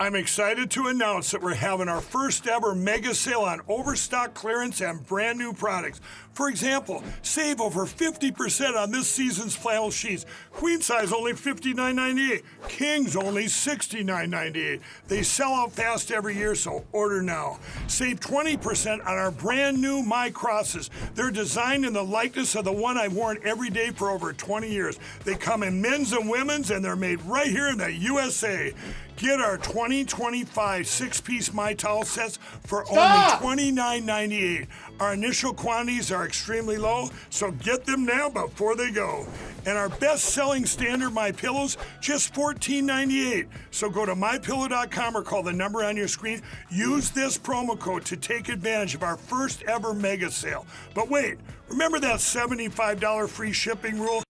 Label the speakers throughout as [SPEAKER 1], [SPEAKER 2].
[SPEAKER 1] I'm excited to announce that we're having our first ever mega sale on overstock clearance and brand new products. For example, save over 50% on this season's flannel sheets. Queen size only $59.98. Kings only $69.98. They sell out fast every year, so order now. Save 20% on our brand new My Crosses. They're designed in the likeness of the one I've worn every day for over 20 years. They come in men's and women's, and they're made right here in the USA. Get our 2025 six-piece My Towel sets for only $29.98. Our initial quantities are extremely low, so get them now before they go. And our best-selling standard My Pillows, just $14.98. So go to mypillow.com or call the number on your screen. Use this promo code to take advantage of our first ever mega sale. But wait, remember that $75 free shipping rule?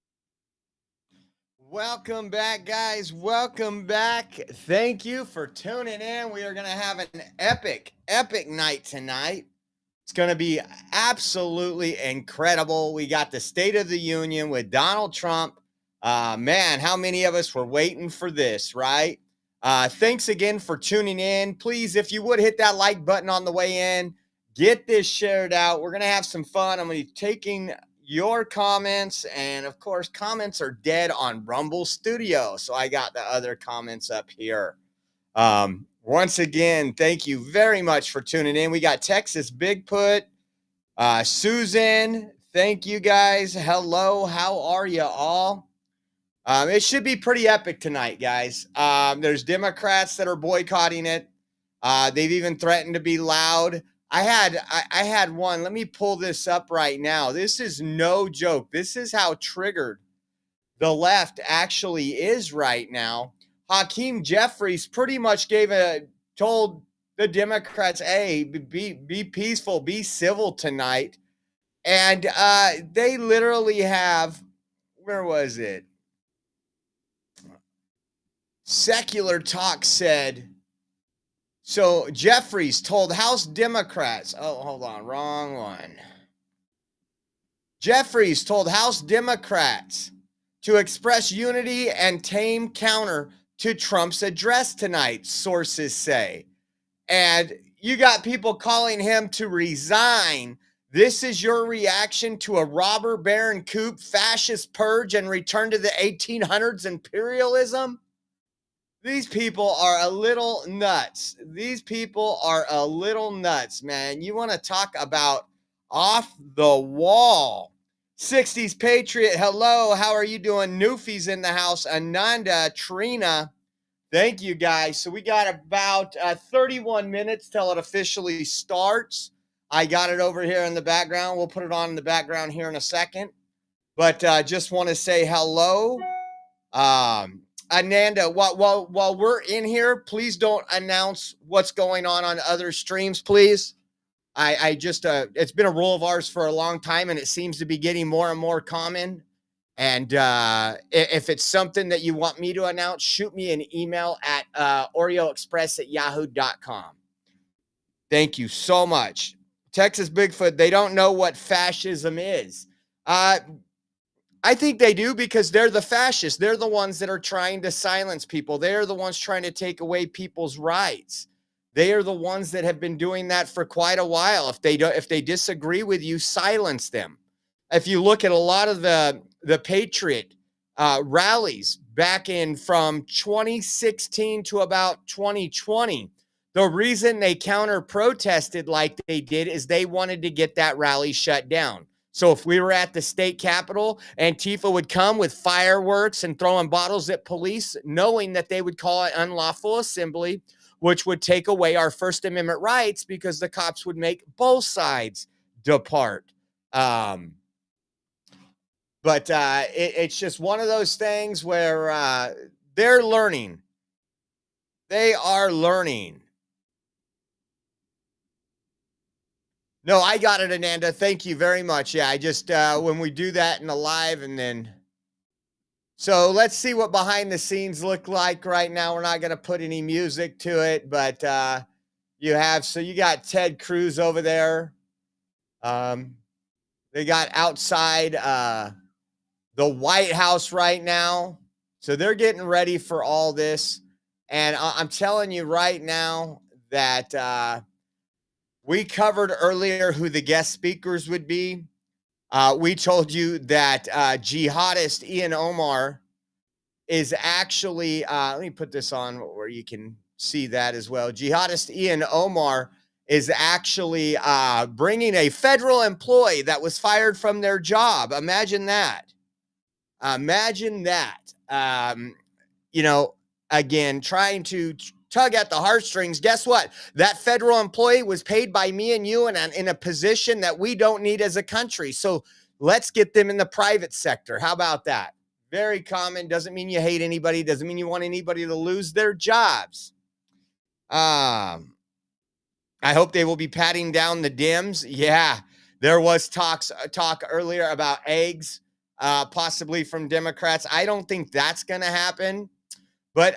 [SPEAKER 2] Welcome back, guys. Welcome back. Thank you for tuning in. We are going to have an epic night tonight. It's going to be absolutely incredible. We got the State of the Union with Donald Trump. Man, how many of us were waiting for this, right? Thanks again for tuning in. Please, if you would hit that like button on the way in, get this shared out. We're going to have some fun. I'm going to be taking your comments, and of course, comments are dead on Rumble Studio, so I got the other comments up here. Once again, thank you very much for tuning in. We got Texas Bigfoot, Susan, thank you guys. Hello, how are you all? It should be pretty epic tonight, guys. There's Democrats that are boycotting it. They've even threatened to be loud. I had one. Let me pull this up right now. This is no joke. This is how triggered the left actually is right now. Hakeem Jeffries pretty much told the Democrats, hey, be peaceful, be civil tonight. And they literally have, where was it? Secular Talk said, so Jeffries told House Democrats, hold on, wrong one. Jeffries told House Democrats to express unity and tame counter to Trump's address tonight, sources say. And you got people calling him to resign. This is your reaction to a robber baron coup, fascist purge, and return to the 1800s imperialism? These people are a little nuts. These people are a little nuts, man. You want to talk about off the wall. 60s Patriot, hello. How are you doing? Newfie's in the house. Ananda, Trina, thank you, guys. So we got about 31 minutes till it officially starts. I got it over here in the background. We'll put it on in the background here in a second. But just want to say hello. Ananda, while we're in here, please don't announce what's going on other streams, please. I just, it's been a rule of ours for a long time, and it seems to be getting more and more common. And if it's something that you want me to announce, shoot me an email at oreoexpress@yahoo.com. Thank you so much. Texas Bigfoot, they don't know what fascism is. I think they do, because they're the fascists. They're the ones that are trying to silence people. They're the ones trying to take away people's rights. They are the ones that have been doing that for quite a while. If they disagree with you, silence them. If you look at a lot of the Patriot rallies back in from 2016 to about 2020, the reason they counter protested like they did is they wanted to get that rally shut down. So if we were at the state capitol, Antifa would come with fireworks and throwing bottles at police, knowing that they would call it unlawful assembly, which would take away our First Amendment rights, because the cops would make both sides depart. But it's just one of those things where they're learning. They are learning. No, I got it, Ananda. Thank you very much. Yeah, I just, when we do that in the live, and then, so let's see what behind the scenes look like right now. We're not going to put any music to it, but you got Ted Cruz over there. They got outside the White House right now. So they're getting ready for all this. And I'm telling you right now that we covered earlier who the guest speakers would be. We told you that jihadist Ian Omar is actually, let me put this on where you can see that as well. Jihadist Ian Omar is actually bringing a federal employee that was fired from their job. Imagine that. Imagine that. You know, again, trying to tug at the heartstrings. Guess what? That federal employee was paid by me and you in a position that we don't need as a country. So let's get them in the private sector. How about that? Very common. Doesn't mean you hate anybody. Doesn't mean you want anybody to lose their jobs. I hope they will be patting down the Dems. Yeah, there was talk earlier about eggs, possibly from Democrats. I don't think that's going to happen. But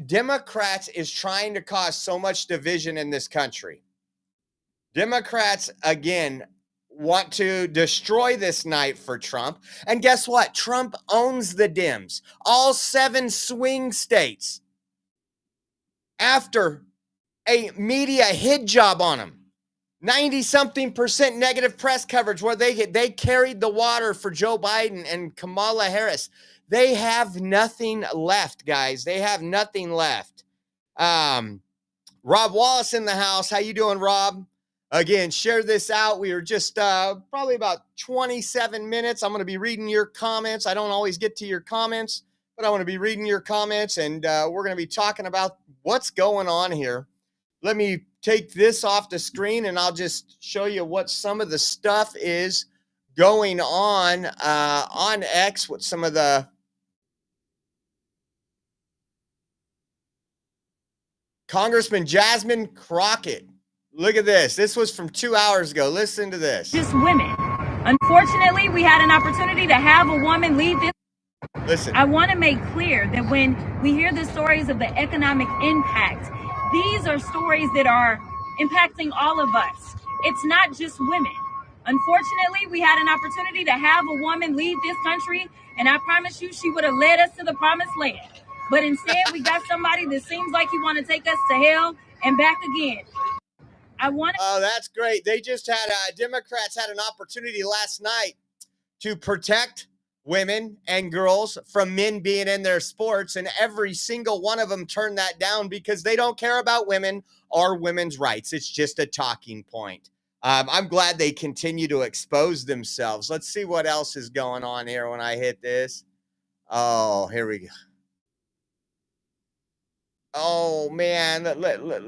[SPEAKER 2] Democrats is trying to cause so much division in this country. Democrats, again, want to destroy this night for Trump. And guess what? Trump owns the Dems. All 7 swing states. After a media hit job on him. 90-something% negative press coverage where they carried the water for Joe Biden and Kamala Harris. They have nothing left, guys. They have nothing left. Rob Wallace in the house. How you doing, Rob? Again, share this out. We are just probably about 27 minutes. I'm going to be reading your comments. I don't always get to your comments, but I want to be reading your comments, and we're going to be talking about what's going on here. Let me take this off the screen, and I'll just show you what some of the stuff is going on X with some of the Congressman Jasmine Crockett. Look at this. This was from 2 hours ago. Listen to this.
[SPEAKER 3] Just women. Unfortunately, we had an opportunity to have a woman lead this.
[SPEAKER 2] Listen.
[SPEAKER 3] I want to make clear that when we hear the stories of the economic impact, these are stories that are impacting all of us. It's not just women. Unfortunately, we had an opportunity to have a woman lead this country, and I promise you she would have led us to the promised land. But instead, we got somebody that seems like he want to take us to hell and back again.
[SPEAKER 2] Oh, that's great. They just had, Democrats had an opportunity last night to protect women and girls from men being in their sports, and every single one of them turned that down because they don't care about women or women's rights. It's just a talking point. I'm glad they continue to expose themselves. Let's see what else is going on here when I hit this. Oh, here we go. Oh man,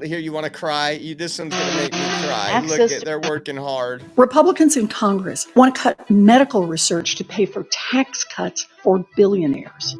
[SPEAKER 2] here you want to cry? This one's gonna make me cry. Look at they're working hard.
[SPEAKER 4] Republicans in Congress want to cut medical research to pay for tax cuts for billionaires.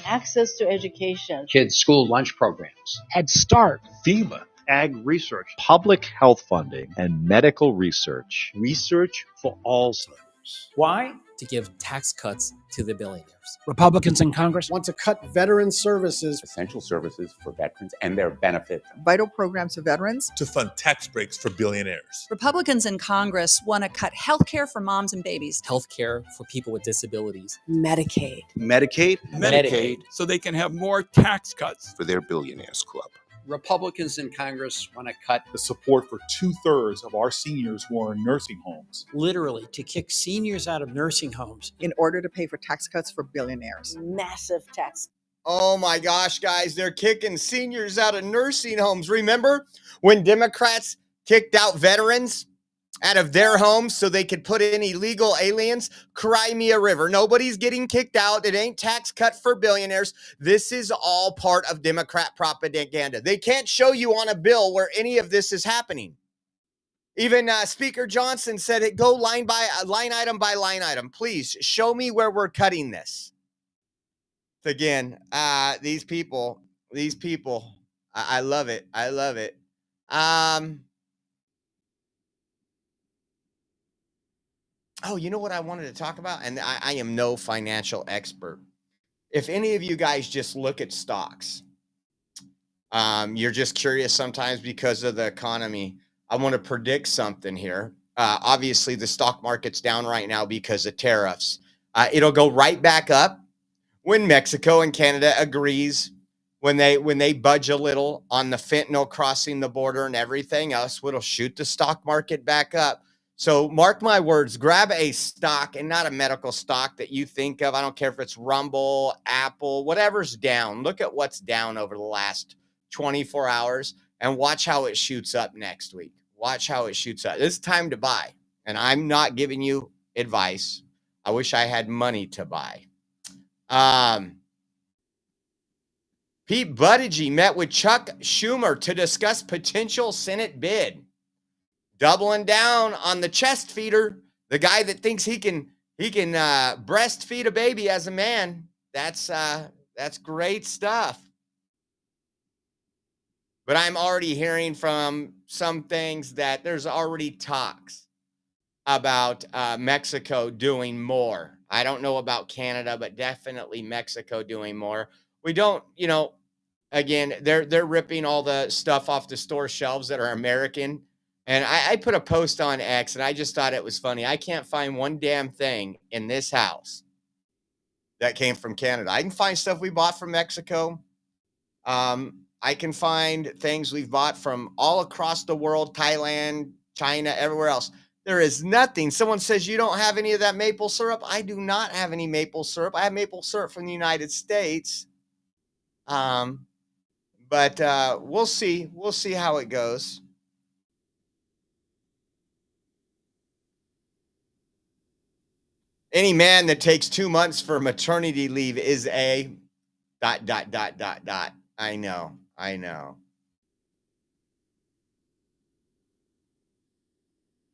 [SPEAKER 5] Access to education.
[SPEAKER 6] Kids' school lunch programs.
[SPEAKER 7] Head Start.
[SPEAKER 8] FEMA. Ag research. Public health funding. And medical research.
[SPEAKER 9] Research for Alzheimer's.
[SPEAKER 7] Why?
[SPEAKER 10] To give tax cuts to the billionaires.
[SPEAKER 7] Republicans in Congress
[SPEAKER 11] want to cut veteran services.
[SPEAKER 12] Essential services for veterans and their benefits.
[SPEAKER 13] Vital programs for veterans.
[SPEAKER 14] To fund tax breaks for billionaires.
[SPEAKER 15] Republicans in Congress want to cut health care for moms and babies.
[SPEAKER 10] Health care for people with disabilities.
[SPEAKER 13] Medicaid.
[SPEAKER 14] Medicaid.
[SPEAKER 16] So they can have more tax cuts.
[SPEAKER 17] For their billionaires club.
[SPEAKER 6] Republicans in Congress want to cut
[SPEAKER 9] the support for 2/3 of our seniors who are in nursing homes.
[SPEAKER 7] Literally, to kick seniors out of nursing homes.
[SPEAKER 13] In order to pay for tax cuts for billionaires.
[SPEAKER 5] Massive tax.
[SPEAKER 2] Oh my gosh, guys, they're kicking seniors out of nursing homes. Remember when Democrats kicked out veterans out of their homes so they could put in illegal aliens? Cry me a river. Nobody's getting kicked out. It ain't tax cut for billionaires. This is all part of Democrat propaganda. They can't show you on a bill where any of this is happening. Even Speaker Johnson said it go line item by line item. Please show me where we're cutting this. Again, these people, I love it. I love it. Oh, you know what I wanted to talk about? And I am no financial expert. If any of you guys just look at stocks, you're just curious sometimes because of the economy. I want to predict something here. Obviously, the stock market's down right now because of tariffs. It'll go right back up when Mexico and Canada agrees when they budge a little on the fentanyl crossing the border and everything else, it'll shoot the stock market back up. So mark my words, grab a stock, and not a medical stock that you think of. I don't care if it's Rumble, Apple, whatever's down. Look at what's down over the last 24 hours and watch how it shoots up next week. Watch how it shoots up. It's time to buy. And I'm not giving you advice. I wish I had money to buy. Pete Buttigieg met with Chuck Schumer to discuss potential Senate bid. Doubling down on the chest feeder, the guy that thinks he can breastfeed a baby as a man. That's great stuff. But I'm already hearing from some things that there's already talks about Mexico doing more. I don't know about Canada, but definitely Mexico doing more. We don't, again, they're ripping all the stuff off the store shelves that are American. And I put a post on X, and I just thought it was funny. I can't find one damn thing in this house that came from Canada. I can find stuff we bought from Mexico. I can find things we've bought from all across the world, Thailand, China, everywhere else. There is nothing. Someone says, you don't have any of that maple syrup. I do not have any maple syrup. I have maple syrup from the United States. But we'll see. We'll see how it goes. Any man that takes 2 months for maternity leave is a ... I know.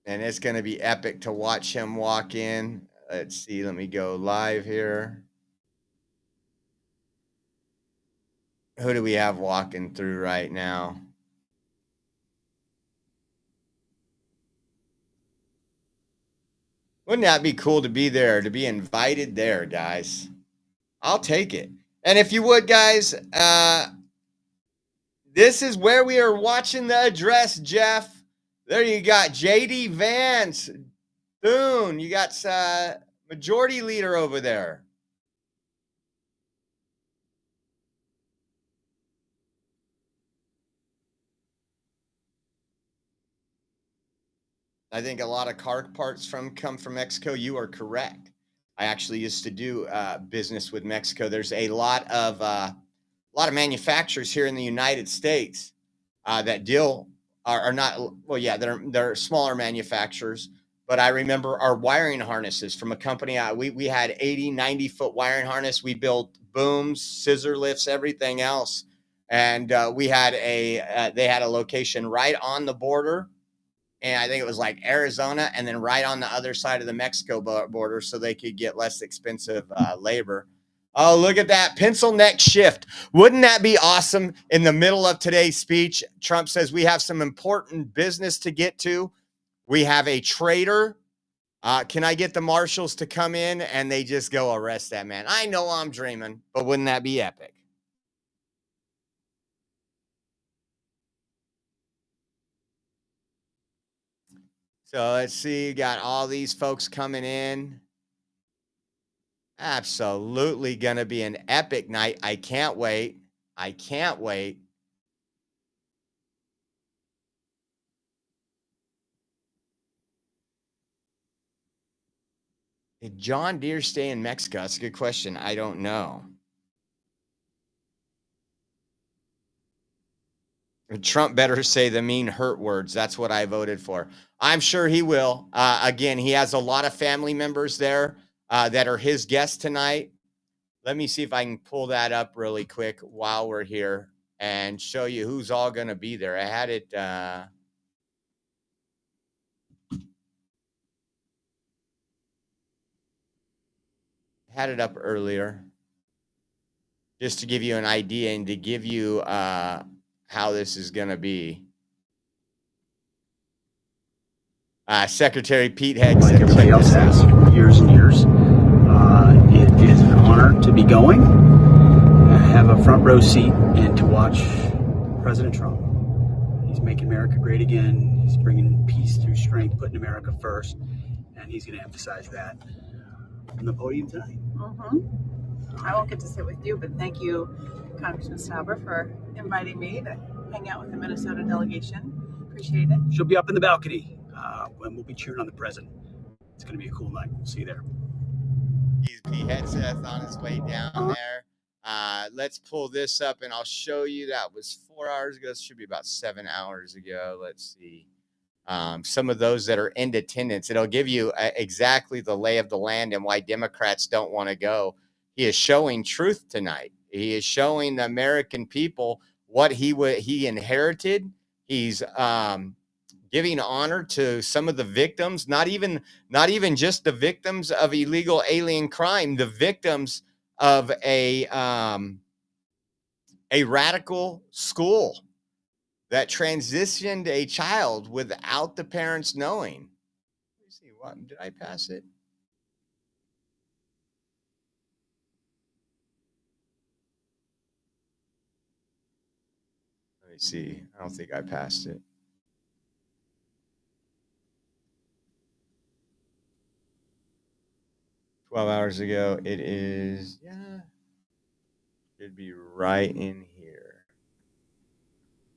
[SPEAKER 2] And it's going to be epic to watch him walk in. Let's see. Let me go live here. Who do we have walking through right now? Wouldn't that be cool to be there, to be invited there, guys? I'll take it. And if you would, guys, this is where we are watching the address, Jeff. There you got JD Vance, Thune. You got Majority Leader over there. I think a lot of car parts come from Mexico. You are correct. I actually used to do business with Mexico. There's a lot of manufacturers here in the United States that deal are not. Well, yeah, they're smaller manufacturers. But I remember our wiring harnesses from a company. We had 80, 90-foot wiring harness. We built booms, scissor lifts, everything else. And they had a location right on the border. And I think it was like Arizona, and then right on the other side of the Mexico border, so they could get less expensive labor. Oh, look at that pencil neck shift. Wouldn't that be awesome? In the middle of today's speech, Trump says we have some important business to get to. We have a traitor. Can I get the marshals to come in? And they just go arrest that man. I know I'm dreaming, but wouldn't that be epic? So let's see, you got all these folks coming in. Absolutely going to be an epic night. I can't wait. I can't wait. Did John Deere stay in Mexico? That's a good question. I don't know. Trump better say the mean hurt words. That's what I voted for. I'm sure he will. Again, he has a lot of family members there that are his guests tonight. Let me see if I can pull that up really quick while we're here and show you who's all going to be there. I had it. Had it up earlier just to give you an idea and to give you how this is going to be. Secretary Pete Hegg,
[SPEAKER 17] like everybody else has for years and years. It is an honor to be going. I have a front row seat and to watch President Trump. He's making America great again. He's bringing peace through strength, putting America first, and he's going to emphasize that on the podium tonight.
[SPEAKER 18] I won't get to sit with you, but thank you Congressman Stauber, for inviting me to hang out with the Minnesota delegation. Appreciate it.
[SPEAKER 17] She'll be up in the balcony when we'll be cheering on the president. It's going to be a cool night. We'll see you there.
[SPEAKER 2] He's Pete Hegseth on his way down there. Let's pull this up and I'll show you. That was 4 hours ago. This should be about 7 hours ago. Let's see. Some of those that are in attendance. It'll give you exactly the lay of the land and why Democrats don't want to go. He is showing truth tonight. He is showing the American people what he inherited. He's giving honor to some of the victims, not even just the victims of illegal alien crime, the victims of a radical school that transitioned a child without the parents knowing. Let me see, what did I pass it? Let me see. I don't think I passed it. $12 ago. It is, should be right in here.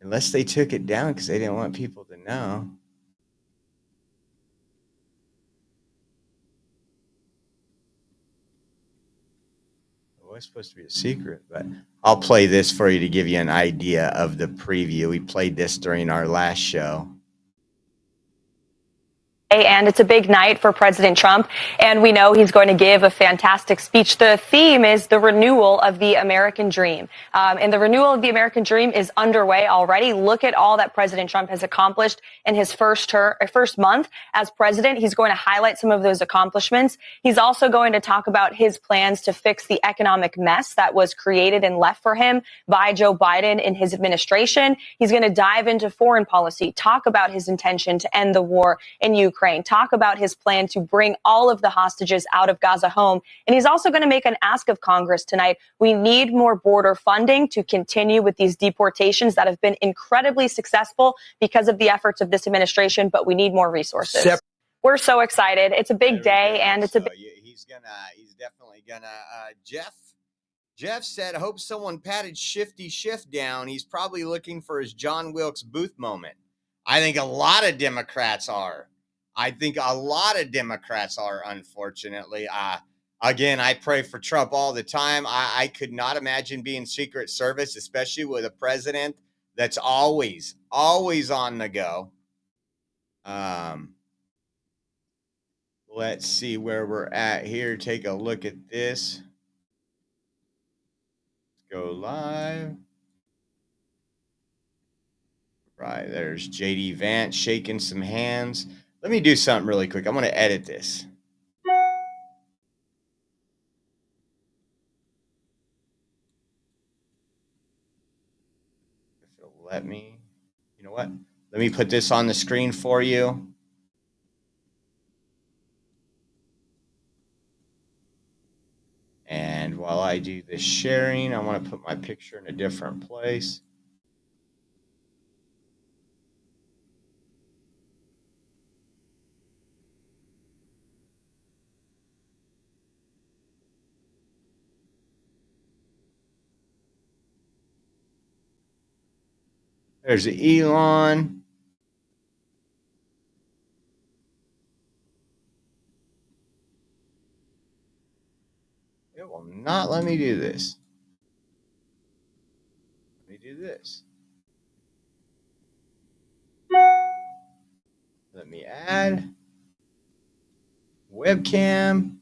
[SPEAKER 2] Unless they took it down because they didn't want people to know. It was supposed to be a secret, but I'll play this for you to give you an idea of the preview. We played this during our last show.
[SPEAKER 19] And it's a big night for President Trump, and we know he's going to give a fantastic speech. The theme is the renewal of the American dream. And the renewal of the American dream is underway already. Look at all that President Trump has accomplished in his first month as president. He's going to highlight some of those accomplishments. He's also going to talk about his plans to fix the economic mess that was created and left for him by Joe Biden in his administration. He's going to dive into foreign policy, talk about his intention to end the war in Ukraine, talk about his plan to bring all of the hostages out of Gaza home. And he's also going to make an ask of Congress tonight. We need more border funding to continue with these deportations that have been incredibly successful because of the efforts of this administration, but we need more resources. We're so excited. It's a big day, and it's a big...
[SPEAKER 2] He's definitely gonna, Jeff said, I hope someone patted Shifty Schiff down. He's probably looking for his John Wilkes Booth moment. I think a lot of Democrats are. Unfortunately. Again, I pray for Trump all the time. I could not imagine being Secret Service, especially with a president that's always on the go. Let's see where we're at here. Take a look at this. Let's go live. Right, there's JD Vance shaking some hands. Let me do something really quick. I'm going to edit this. If it'll let me. You know what? Let me put this on the screen for you. And while I do this sharing, I want to put my picture in a different place. There's Elon. It will not let me do this. Let me do this. Let me add webcam.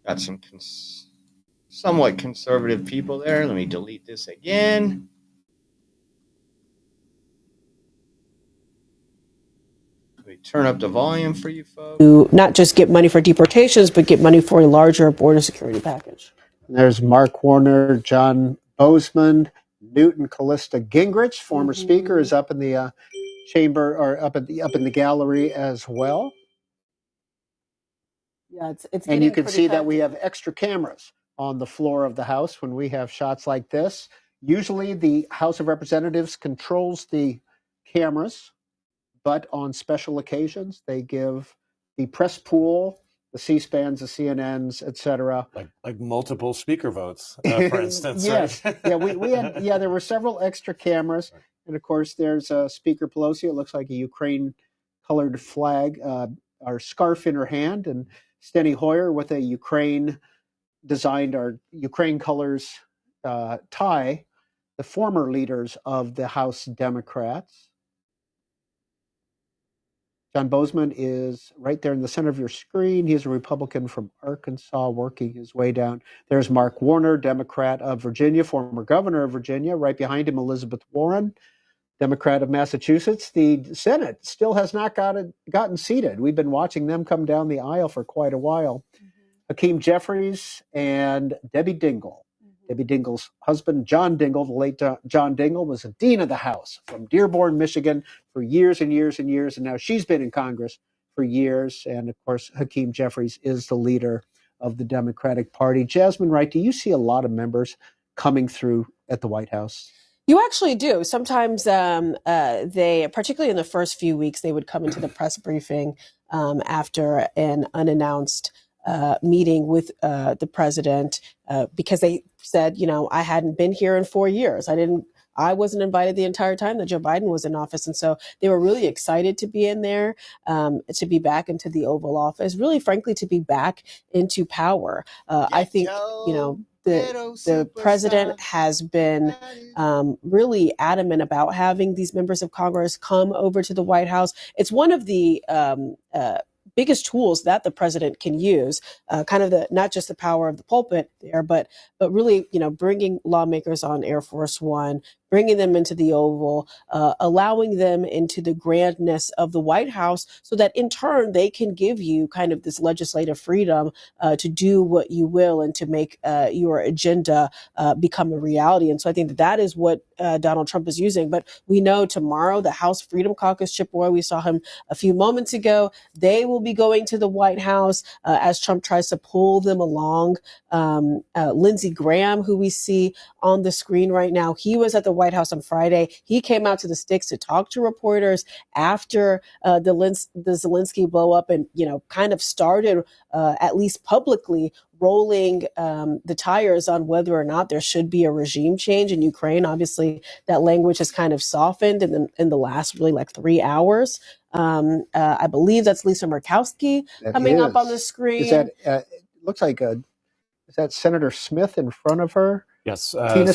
[SPEAKER 2] Got some somewhat conservative people there. Let me delete this again. Let me turn up the volume for you folks.
[SPEAKER 20] To not just get money for deportations, but get money for a larger border security package.
[SPEAKER 11] There's Mark Warner, John Bozeman, Newton Callista Gingrich, former speaker, is up in the chamber or up in the gallery as well.
[SPEAKER 20] Yeah, it's
[SPEAKER 11] And you can
[SPEAKER 20] pretty
[SPEAKER 11] see that
[SPEAKER 20] hectic.
[SPEAKER 11] we have extra cameras on the floor of the House when we have shots like this. Usually the House of Representatives controls the cameras, but on special occasions, they give the press pool, the C-SPANs, the CNNs, etc.
[SPEAKER 21] Like multiple speaker votes, for instance.
[SPEAKER 11] Yes,
[SPEAKER 21] right?
[SPEAKER 11] we had there were several extra cameras, and of course there's Speaker Pelosi. It looks like a Ukraine-colored flag, or scarf in her hand, and Steny Hoyer with a Ukraine-designed or Ukraine colors tie. The former leaders of the House Democrats. John Bozeman is right there in the center of your screen. He's a Republican from Arkansas working his way down. There's Mark Warner, Democrat of Virginia, former governor of Virginia. Right behind him, Elizabeth Warren, Democrat of Massachusetts. The Senate still has not gotten seated. We've been watching them come down the aisle for quite a while. Hakeem Jeffries and Debbie Dingell. Debbie Dingell's husband, John Dingell, the late John Dingell, was a dean of the House from Dearborn, Michigan for years and years and years. And now she's been in Congress for years. And of course, Hakeem Jeffries is the leader of the Democratic Party. Jasmine Wright, do you see a lot of members coming through at the White House?
[SPEAKER 20] You actually do. Sometimes they, particularly in the first few weeks, they would come into the press briefing after an unannounced meeting with the president because they said, I hadn't been here in 4 years. I wasn't invited the entire time that Joe Biden was in office. And so they were really excited to be in there, to be back into the Oval Office, really, frankly, to be back into power. I think, the president has been really adamant about having these members of Congress come over to the White House. It's one of the biggest tools that the president can use, kind of not just the power of the pulpit there, but really, bringing lawmakers on Air Force One, bringing them into the Oval, allowing them into the grandness of the White House so that in turn they can give you kind of this legislative freedom to do what you will and to make your agenda become a reality. And so I think that is what Donald Trump is using. But we know tomorrow the House Freedom Caucus, Chip Roy, we saw him a few moments ago, they will be going to the White House as Trump tries to pull them along. Lindsey Graham, who we see on the screen right now, he was at the White House on Friday. He came out to the sticks to talk to reporters after the Zelensky blow up and, kind of started, at least publicly, rolling the tires on whether or not there should be a regime change in Ukraine. Obviously, that language has kind of softened in the last really 3 hours. I believe that's Lisa Murkowski coming up on the screen.
[SPEAKER 11] Is that looks like is that Senator Smith in front of her?
[SPEAKER 22] Yes,
[SPEAKER 11] Tina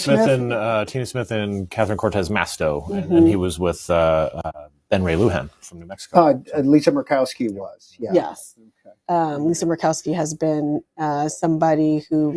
[SPEAKER 22] Tina Smith and Catherine Cortez Masto, and he was with Ben Ray Lujan from New Mexico.
[SPEAKER 11] Lisa Murkowski was, yeah.
[SPEAKER 20] Yes. Okay. Lisa Murkowski has been somebody who,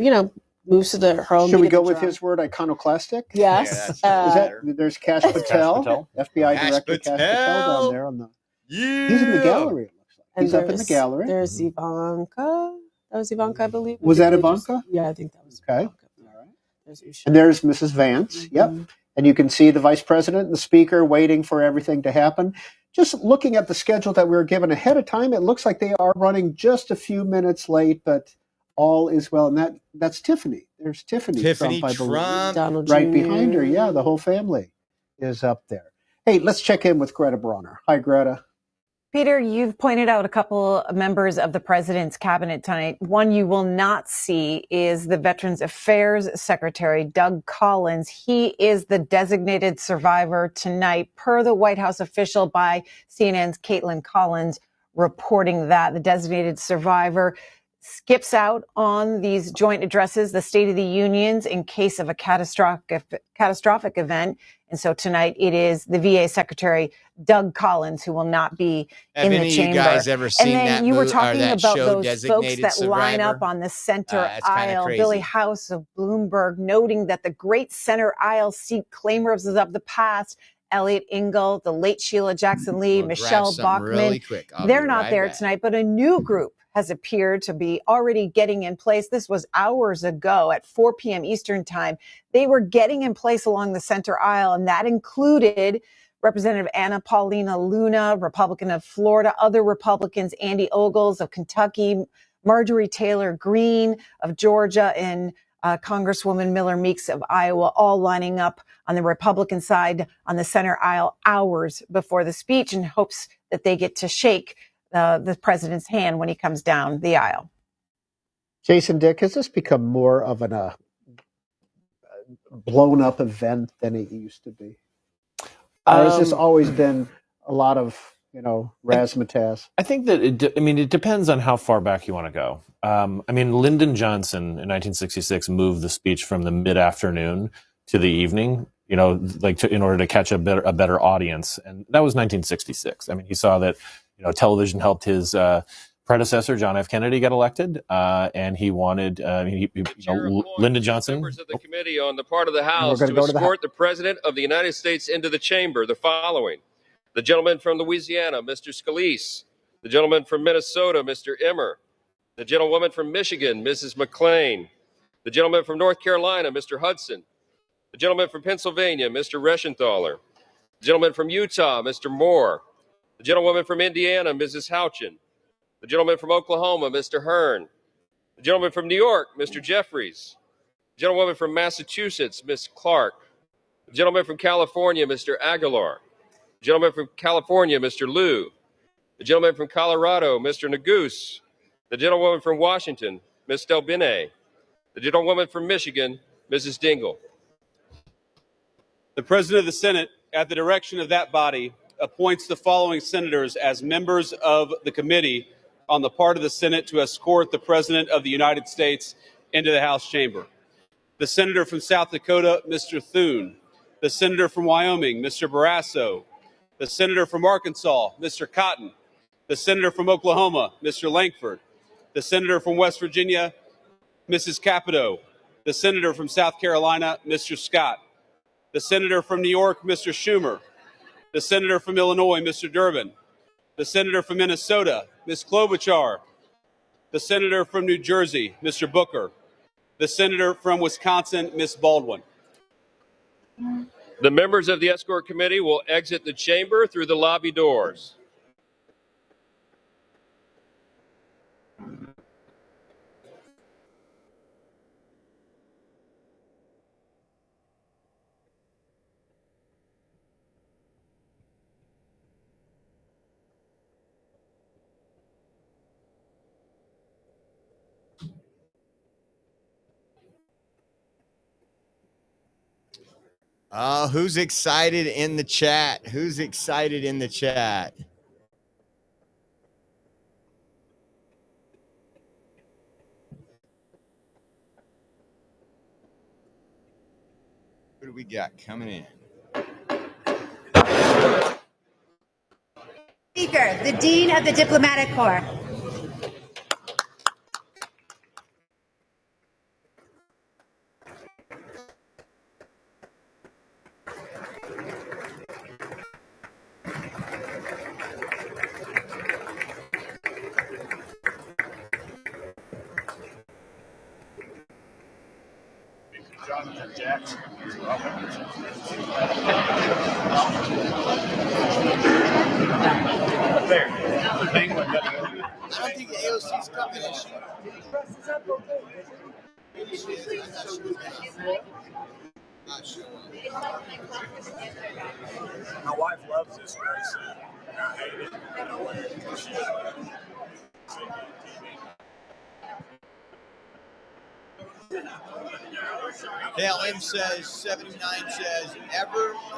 [SPEAKER 20] moves to her own.
[SPEAKER 11] Should we go with his word, iconoclastic?
[SPEAKER 20] Yes.
[SPEAKER 11] There's Kash Patel, FBI Director Kash Patel down there on the. He's in the gallery. It looks like he's up in the gallery.
[SPEAKER 20] There's Ivanka. That was Ivanka, I believe.
[SPEAKER 11] Was that Ivanka?
[SPEAKER 20] Yeah, I think that was
[SPEAKER 11] okay.
[SPEAKER 20] Ivanka. All right.
[SPEAKER 11] And there's Mrs. Vance. Yep. And you can see the vice president and the speaker waiting for everything to happen. Just looking at the schedule that we were given ahead of time, it looks like they are running just a few minutes late, but all is well. And that's Tiffany. There's Tiffany Trump, I believe.
[SPEAKER 20] Donald
[SPEAKER 11] right
[SPEAKER 20] Jr.
[SPEAKER 11] behind her. Yeah, the whole family is up there. Hey, let's check in with Greta Bronner. Hi, Greta.
[SPEAKER 23] Peter, you've pointed out a couple of members of the president's cabinet tonight. One you will not see is the Veterans Affairs Secretary, Doug Collins. He is the designated survivor tonight, per the White House official by CNN's Caitlin Collins reporting that the designated survivor skips out on these joint addresses, the State of the Unions, in case of a catastrophic event. And so tonight it is the VA Secretary Doug Collins who will not be in the chamber.
[SPEAKER 2] Have any of you guys ever seen
[SPEAKER 23] and then
[SPEAKER 2] that
[SPEAKER 23] you were
[SPEAKER 2] movie or
[SPEAKER 23] talking
[SPEAKER 2] that
[SPEAKER 23] about
[SPEAKER 2] show,
[SPEAKER 23] those folks
[SPEAKER 2] Designated
[SPEAKER 23] that line
[SPEAKER 2] Survivor?
[SPEAKER 23] up on the center
[SPEAKER 2] It's kinda
[SPEAKER 23] aisle.
[SPEAKER 2] crazy.
[SPEAKER 23] Billy House of Bloomberg noting that the great center aisle seat claimers of the past, Elliot Engel, the late Sheila Jackson Lee,
[SPEAKER 2] We'll grab
[SPEAKER 23] Michelle
[SPEAKER 2] something
[SPEAKER 23] Bachmann,
[SPEAKER 2] really quick. I'll
[SPEAKER 23] they're
[SPEAKER 2] be
[SPEAKER 23] not
[SPEAKER 2] right
[SPEAKER 23] there
[SPEAKER 2] back.
[SPEAKER 23] tonight, but a new group has appeared to be already getting in place. This was hours ago at 4 p.m. Eastern time. They were getting in place along the center aisle, and that included Representative Anna Paulina Luna, Republican of Florida, other Republicans, Andy Ogles of Kentucky, Marjorie Taylor Greene of Georgia, and Congresswoman Miller Meeks of Iowa, all lining up on the Republican side on the center aisle hours before the speech in hopes that they get to shake the president's hand when he comes down the aisle.
[SPEAKER 11] Jason, Dick, has this become more of a blown up event than it used to be? Or has this always been a lot of, razzmatazz?
[SPEAKER 22] I think that it depends on how far back you want to go. Lyndon Johnson in 1966 moved the speech from the mid-afternoon to the evening, in order to catch a better audience. And that was 1966. He saw that, television helped his predecessor, John F. Kennedy, get elected, and he wanted Lyndon Johnson.
[SPEAKER 1] Members of the committee on the part of the House to escort the President of the United States into the chamber, the following: the gentleman from Louisiana, Mr. Scalise; the gentleman from Minnesota, Mr. Emmer; the gentlewoman from Michigan, Mrs. McClain; the gentleman from North Carolina, Mr. Hudson; the gentleman from Pennsylvania, Mr. Reschenthaler; the gentleman from Utah, Mr. Moore; the gentlewoman from Indiana, Mrs. Houchin; the gentleman from Oklahoma, Mr. Hearn; the gentleman from New York, Mr. Jeffries; the gentlewoman from Massachusetts, Ms. Clark; the gentleman from California, Mr. Aguilar; the gentleman from California, Mr. Liu; the gentleman from Colorado, Mr. Neguse; the gentlewoman from Washington, Ms. Delbene; the gentlewoman from Michigan, Mrs. Dingle.
[SPEAKER 3] The President of the Senate, at the direction of that body, appoints the following senators as members of the committee on the part of the Senate to escort the President of the United States into the House chamber: the Senator from South Dakota, Mr. Thune; the Senator from Wyoming, Mr. Barrasso; the Senator from Arkansas, Mr. Cotton; the Senator from Oklahoma, Mr. Lankford; the Senator from West Virginia, Mrs. Capito; the Senator from South Carolina, Mr. Scott; the Senator from New York, Mr. Schumer; the Senator from Illinois, Mr. Durbin; the Senator from Minnesota, Ms. Klobuchar; the Senator from New Jersey, Mr. Booker; the Senator from Wisconsin, Ms. Baldwin.
[SPEAKER 1] The members of the escort committee will exit the chamber through the lobby doors.
[SPEAKER 2] Who's excited in the chat? Who's excited in the chat? Who do we got coming in?
[SPEAKER 4] Speaker, the Dean of the Diplomatic Corps.
[SPEAKER 9] Jonathan Jackson. There. Penguin.
[SPEAKER 2] I don't think the AOC's coming, is she? Not sure.
[SPEAKER 9] My wife loves this race. I hate it.
[SPEAKER 2] KLM says, 79 says,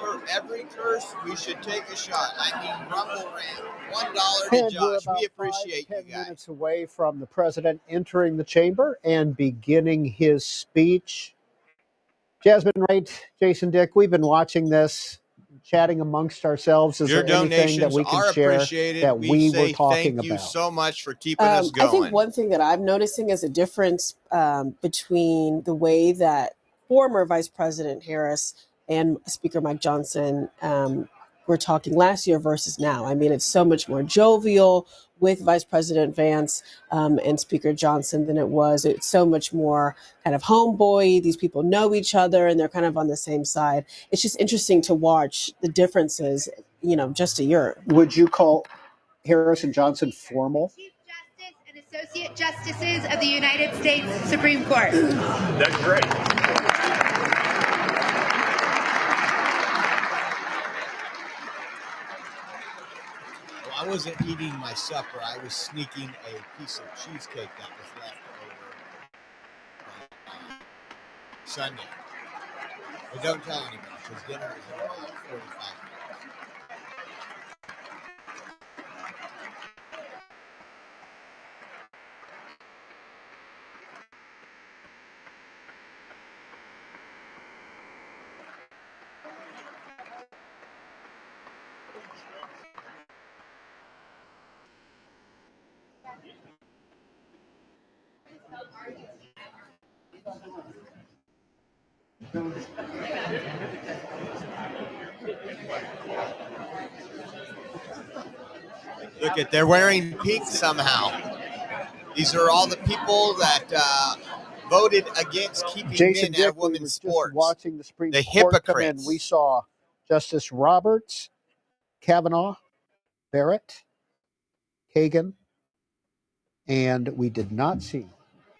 [SPEAKER 2] for every curse, we should take a shot. I mean, Rumble Ram, $1 to
[SPEAKER 11] And we're
[SPEAKER 2] Josh.
[SPEAKER 11] about
[SPEAKER 2] We appreciate
[SPEAKER 11] 10
[SPEAKER 2] you guys.
[SPEAKER 11] minutes away from the president entering the chamber and beginning his speech. Jasmine Wright, Jason Dick, we've been watching this, chatting amongst ourselves. Is
[SPEAKER 2] Your
[SPEAKER 11] there anything that
[SPEAKER 2] donations
[SPEAKER 11] we can
[SPEAKER 2] are
[SPEAKER 11] share
[SPEAKER 2] appreciated.
[SPEAKER 11] that
[SPEAKER 2] We
[SPEAKER 11] were
[SPEAKER 2] say
[SPEAKER 11] talking
[SPEAKER 2] thank you
[SPEAKER 11] about?
[SPEAKER 2] so much for keeping us going.
[SPEAKER 20] I think one thing that I'm noticing is a difference between the way that former Vice President Harris and Speaker Mike Johnson were talking last year versus now. I mean, it's so much more jovial with Vice President Vance and Speaker Johnson than it was. It's so much more kind of homeboy. These people know each other and they're kind of on the same side. It's just interesting to watch the differences, you know, just a year.
[SPEAKER 11] Would you call Harris and Johnson formal?
[SPEAKER 4] Chief Justice and Associate Justices of the United States Supreme Court.
[SPEAKER 14] That's great.
[SPEAKER 2] I wasn't eating my supper. I was sneaking a piece of cheesecake that was left over Sunday. But don't tell anybody because dinner is in about 45 minutes. Look at, they're wearing pink somehow. These are all the people that voted against keeping
[SPEAKER 11] Jason
[SPEAKER 2] men out of
[SPEAKER 11] Dick, we were
[SPEAKER 2] women's
[SPEAKER 11] just
[SPEAKER 2] sports.
[SPEAKER 11] watching the Supreme
[SPEAKER 2] The
[SPEAKER 11] Court come in.
[SPEAKER 2] hypocrites.
[SPEAKER 11] We saw Justice Roberts, Kavanaugh, Barrett, Kagan, and we did not see